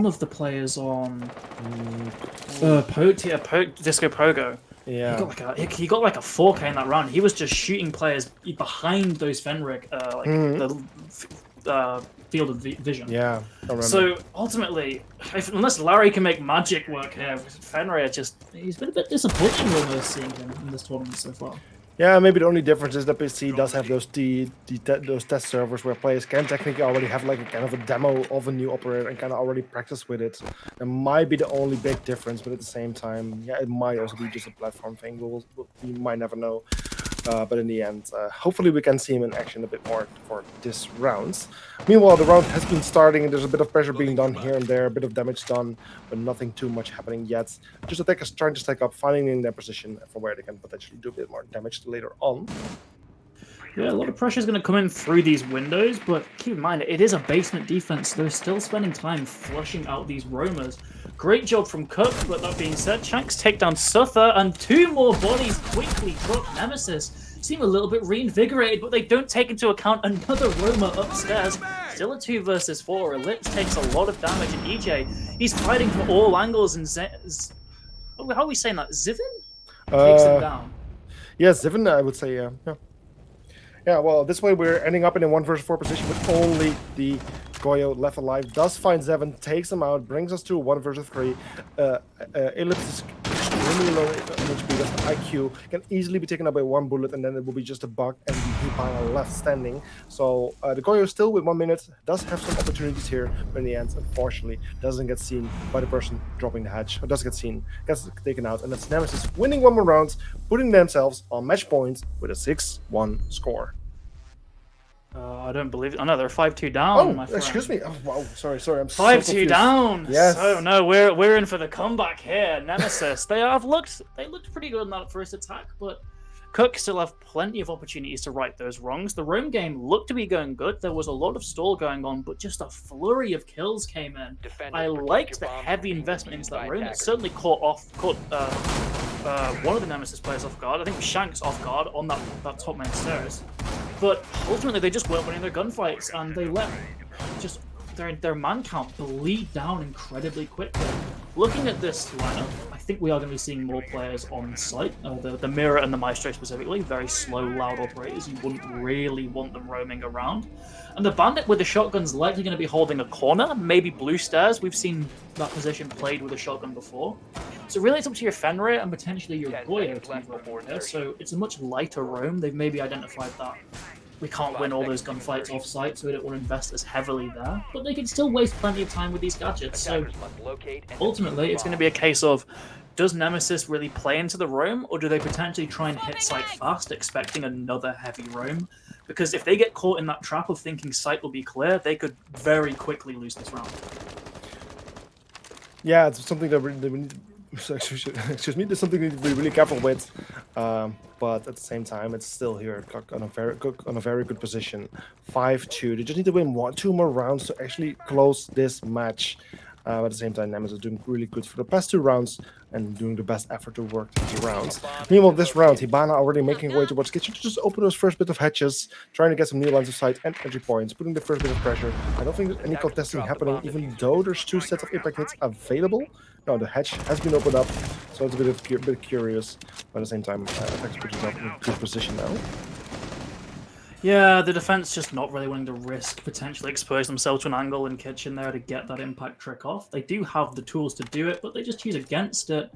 of the players on Disco Pogo. Yeah, he got like a 4K in that round. He was just shooting players behind those Fenric, the field of vision. Yeah, I remember. So ultimately, unless Larry can make magic work here, Fenrir he's been a bit disappointing almost seeing him in this tournament so far. Yeah, maybe the only difference is that PC does have those those test servers where players can technically already have like a kind of a demo of a new operator and kind of already practice with it. That might be the only big difference, but at the same time, yeah, it might also be just a platform thing. We might never know. But in the end, hopefully we can see him in action a bit more for this round. Meanwhile, the round has been starting and there's a bit of pressure being done here and there, a bit of damage done, but nothing too much happening yet. Just attackers trying to stack up, finding in their position from where they can potentially do a bit more damage later on. Yeah, a lot of pressure is going to come in through these windows, but keep in mind, it is a basement defense. They're still spending time flushing out these roamers. Great job from Cook, but that being said, Shanks take down Suther, and 2 more bodies quickly drop Nemesis. Seem a little bit reinvigorated, but they don't take into account another roamer upstairs. Still a 2 versus 4. Ellipse takes a lot of damage, and EJ, he's fighting from all angles, and how are we saying that? Zivin? Takes him down. Yeah, Zivin, I would say, yeah. Yeah, well, this way we're ending up in a 1 versus 4 position with only the Goyo left alive. Does find Zevin, takes him out, brings us to 1 versus 3. Ellipse is extremely low HP, that's the IQ. Can easily be taken out by 1 bullet, and then it will be just a bug and the Hipana left standing. So the Goyo still with 1 minute, does have some opportunities here, but in the end, unfortunately, doesn't get seen by the person dropping the hatch. Or does get seen, gets taken out, and that's Nemesis winning 1 more round, putting themselves on match points with a 6-1 score. I don't believe it. Oh no, they're 5-2 down. Oh, excuse me. Oh, wow. Sorry. I'm 5-2 down. Yes. So no, we're in for the comeback here. Nemesis. They looked pretty good in that first attack, but Cook still have plenty of opportunities to right those wrongs. The roam game looked to be going good. There was a lot of stall going on, but just a flurry of kills came in. I liked the heavy investment into that roam. It certainly caught one of the Nemesis players off guard. I think Shanks off guard on that top main stairs. But ultimately, they just weren't winning their gunfights, and they let just their man count bleed down incredibly quickly. Looking at this lineup, I think we are going to be seeing more players on site. The Mirror and the Maestro specifically, very slow, loud operators. You wouldn't really want them roaming around. And the Bandit with the shotgun's likely going to be holding a corner, maybe blue stairs. We've seen that position played with a shotgun before. So really it's up to your Fenrir and potentially your Goyo to move up here. So it's a much lighter roam. They've maybe identified that we can't win all those gunfights off-site, so we don't want to invest as heavily there. But they can still waste plenty of time with these gadgets. So ultimately, it's going to be a case of, does Nemesis really play into the roam, or do they potentially try and hit site fast, expecting another heavy roam? Because if they get caught in that trap of thinking site will be clear, they could very quickly lose this round. Yeah, it's something that we need to, excuse me, there's something we need to be really careful with. But at the same time, it's still here on a very good position. 5-2. They just need to win 2 more rounds to actually close this match. At the same time, Nemesis is doing really good for the past 2 rounds and doing the best effort to work these rounds. Meanwhile, this round, Hibana already making her way towards kitchen to just open those first bit of hatches, trying to get some new lines of sight and entry points, putting the first bit of pressure. I don't think there's any contesting happening, even though there's 2 sets of impact hits available. No, the hatch has been opened up, so it's a bit curious. But at the same time, Apex puts himself in a good position now. Yeah, the defense just not really willing to risk potentially expose themselves to an angle in kitchen there to get that impact trick off. They do have the tools to do it, but they just choose against it.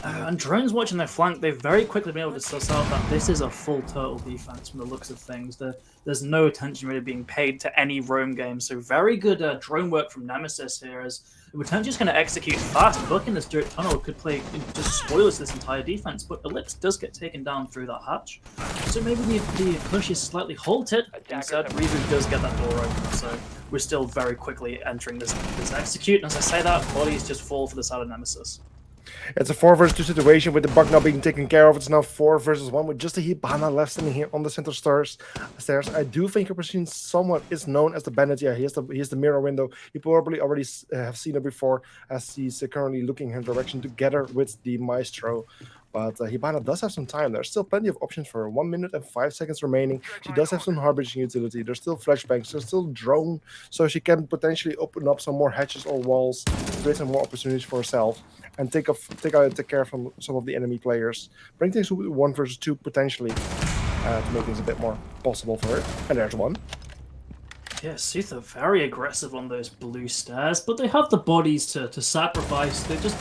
And drones watching their flank, they've very quickly been able to suss out that this is a full turtle defense from the looks of things. There's no attention really being paid to any roam game, so very good drone work from Nemesis here as Return just going to execute fast. Booking this dirt tunnel could play just spoilers this entire defense, but Ellipse does get taken down through that hatch. So maybe the push is slightly halted. Instead, Reboot does get that door open, so we're still very quickly entering this execute. And as I say that, bodies just fall for the side of Nemesis. It's a 4 versus 2 situation with the bug now being taken care of. It's now 4 versus 1 with just a Hibana left standing here on the center stairs. I do think her position somewhat is known as the bandit. Yeah, here's the mirror window. You probably already have seen it before as he's currently looking in her direction together with the Maestro. But Hibana does have some time. There's still plenty of options for her. 1 minute and 5 seconds remaining. She does have some harboring utility. There's still flashbangs. There's still drone. So she can potentially open up some more hatches or walls, create some more opportunities for herself, and take care from some of the enemy players. Bring things to 1 versus 2 potentially to make things a bit more possible for her. And there's one. Yeah, Sutha very aggressive on those blue stairs, but they have the bodies to sacrifice. They just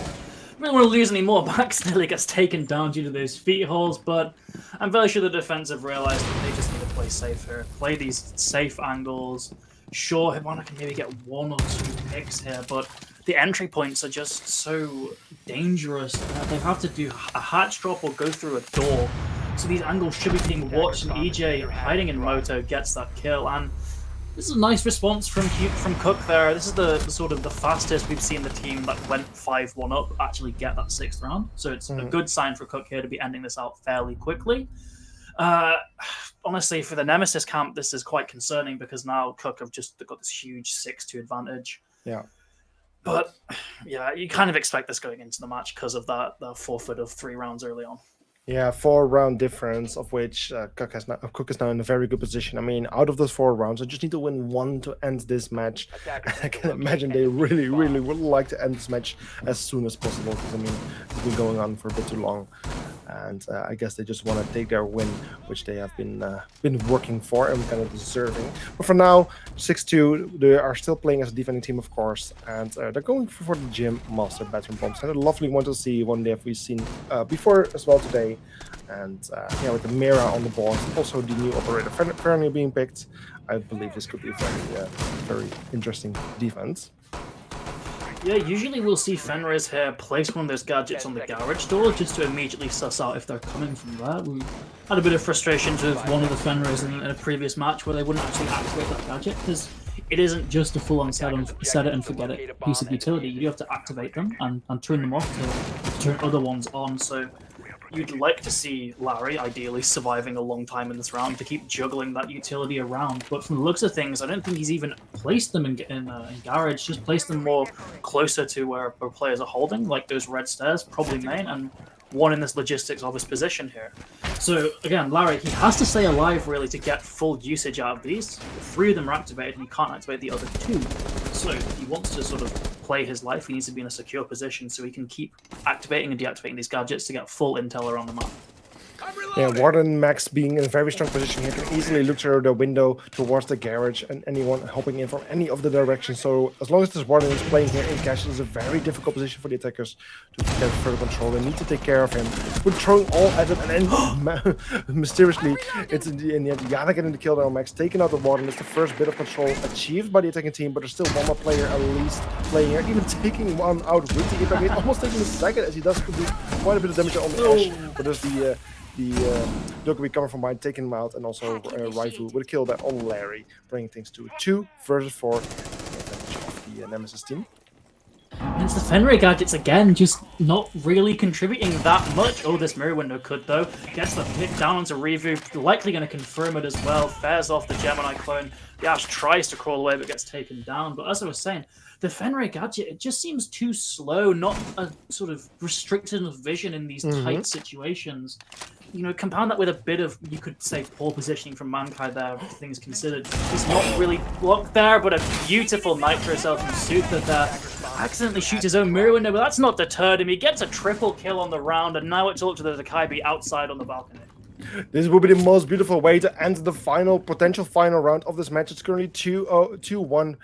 don't want to lose any more. Max nearly gets taken down due to those feet holes, but I'm very sure the defense have realized that they just need to play safe here. Play these safe angles. Sure, Hibana can maybe get 1 or 2 picks here, but the entry points are just so dangerous that they have to do a hatch drop or go through a door. So these angles should be being watched, and EJ hiding in Moto gets that kill. And this is a nice response from Cook there. This is the sort of the fastest we've seen the team that went 5-1 up actually get that 6th round. So it's a good sign for Cook here to be ending this out fairly quickly. Honestly, for the Nemesis camp, this is quite concerning because now Cook have just got this huge 6-2 advantage. Yeah. But yeah, you kind of expect this going into the match because of that forfeit of 3 rounds early on. Yeah, 4-round difference, of which Cook is now in a very good position. I mean, out of those 4 rounds, I just need to win 1 to end this match. I can imagine they really would like to end this match as soon as possible because, I mean, it's been going on for a bit too long. And I guess they just want to take their win, which they have been working for and kind of deserving. But for now, 6-2, they are still playing as a defending team, of course, and they're going for the Gym Master Bathroom Bombs. And a lovely one to see, one they have we seen before as well today. And yeah, with the Mira on the board, also the new operator Fernie being picked, I believe this could be a very interesting defense. Yeah, usually we'll see Fenris here place one of those gadgets on the garage door just to immediately suss out if they're coming from there. We had a bit of frustrations with one of the Fenris in a previous match where they wouldn't actually activate that gadget because it isn't just a full-on set it and forget it piece of utility. You do have to activate them and turn them off to turn other ones on. So you'd like to see Larry, ideally, surviving a long time in this round to keep juggling that utility around. But from the looks of things, I don't think he's even placed them in Garage, just placed them more closer to where players are holding, like those red stairs, probably main. And one in this logistics of his position here. So again, Larry, he has to stay alive really to get full usage out of these. 3 of them are activated and he can't activate the other 2. So if he wants to sort of play his life, he needs to be in a secure position so he can keep activating and deactivating these gadgets to get full intel around the map. Yeah, Warden Max being in a very strong position here can easily look through the window towards the garage and anyone hopping in from any of the directions. So as long as this Warden is playing here in cash, it's a very difficult position for the attackers to get further control. They need to take care of him. We're throwing all at him, and then mysteriously, it's in the end Yana getting the kill there on Max, taking out the Warden. It's the first bit of control achieved by the attacking team, but there's still one more player at least playing here, even taking one out with the impact. It's almost taking a second as he does do quite a bit of damage on the Ash, but there's the Dokkaebi coming from behind, taking him out, and also Raifu with a kill there on Larry, bringing things to 2 versus 4 advantage of the Nemesis team. And it's the Fenrir gadgets again, just not really contributing that much. Oh, this mirror window could though. Gets the pick down onto Raifu, likely going to confirm it as well. Fares off the Gemini clone. The Ash tries to crawl away but gets taken down. But as I was saying, the Fenrir gadget, it just seems too slow, not a sort of restricted enough vision in these tight situations. You know, compound that with a bit of, you could say, poor positioning from Mankai there, things considered. He's not really blocked there, but a beautiful Nitro Cell from Suther there. Accidentally shoots his own mirror window, but that's not deterred him. He gets a triple kill on the round, and now it's all up to the Dokkaebi outside on the balcony. This will be the most beautiful way to end the potential final round of this match. It's currently 2-1.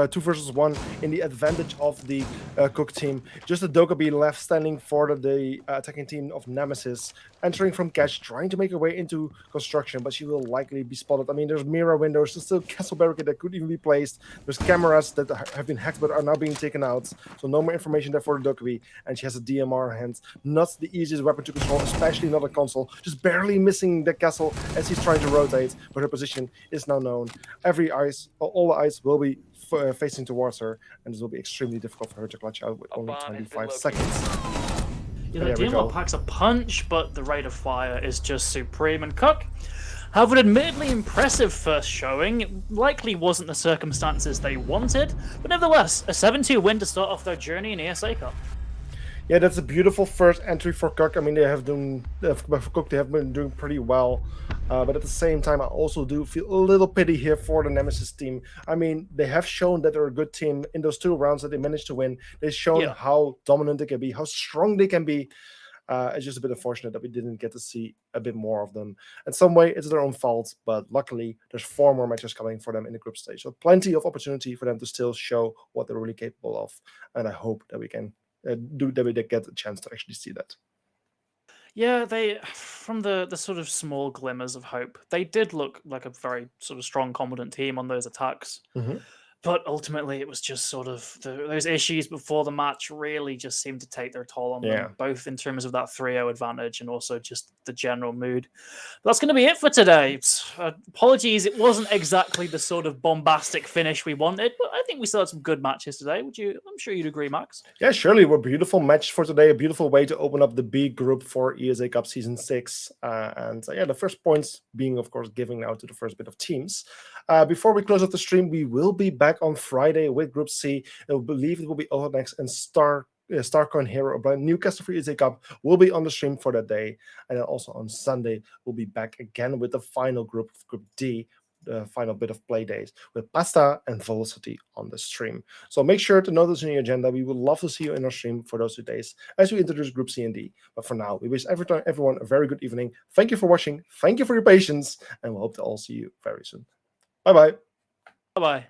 2 versus 1 in the advantage of the Cook team. Just a Dokkaebi left standing for the attacking team of Nemesis, entering from cash, trying to make her way into construction, but she will likely be spotted. I mean, there's mirror windows, there's still castle barricade that could even be placed. There's cameras that have been hacked but are now being taken out. So no more information there for the Dokkaebi, and she has a DMR in her hands. Not the easiest weapon to control, especially not a console. Just barely missing the castle as he's trying to rotate, but her position is now known. All the eyes will be facing towards her, and this will be extremely difficult for her to clutch out with only 25 seconds. Yeah, the DMR packs a punch, but the rate of fire is just supreme. And Cook have an admittedly impressive first showing. It likely wasn't the circumstances they wanted, but nevertheless, a 7-2 win to start off their journey in ESA Cup. Yeah, that's a beautiful first entry for Cook. I mean, they have been doing pretty well, but at the same time, I also do feel a little pity here for the Nemesis team. I mean, they have shown that they're a good team in those 2 rounds that they managed to win. They've shown how dominant they can be, how strong they can be. It's just a bit unfortunate that we didn't get to see a bit more of them. In some way, it's their own fault, but luckily, there's 4 more matches coming for them in the group stage. So plenty of opportunity for them to still show what they're really capable of, and I hope that we can get a chance to actually see that. Yeah, they, from the sort of small glimmers of hope, they did look like a very sort of strong, competent team on those attacks. But ultimately, it was just sort of those issues before the match really just seemed to take their toll on them, both in terms of that 3-0 advantage and also just the general mood. But that's going to be it for today. Apologies, it wasn't exactly the sort of bombastic finish we wanted, but I think we still had some good matches today. I'm sure you'd agree, Max. Yeah, surely. A beautiful match for today. A beautiful way to open up the B group for ESA Cup Season 6. The first points being, of course, giving now to the first bit of teams. Before we close out the stream, we will be back on Friday with Group C. I believe it will be Overnex and Starcoin Hero, a brand new caster for ESA Cup, will be on the stream for that day. And then also on Sunday, we'll be back again with the final group, Group D, the final bit of play days with Pasta and Velocity on the stream. So make sure to note this in your agenda. We would love to see you in our stream for those 2 days as we introduce Group C and D. But for now, we wish everyone a very good evening. Thank you for watching. Thank you for your patience. And we hope to all see you very soon. Bye-bye. Bye-bye.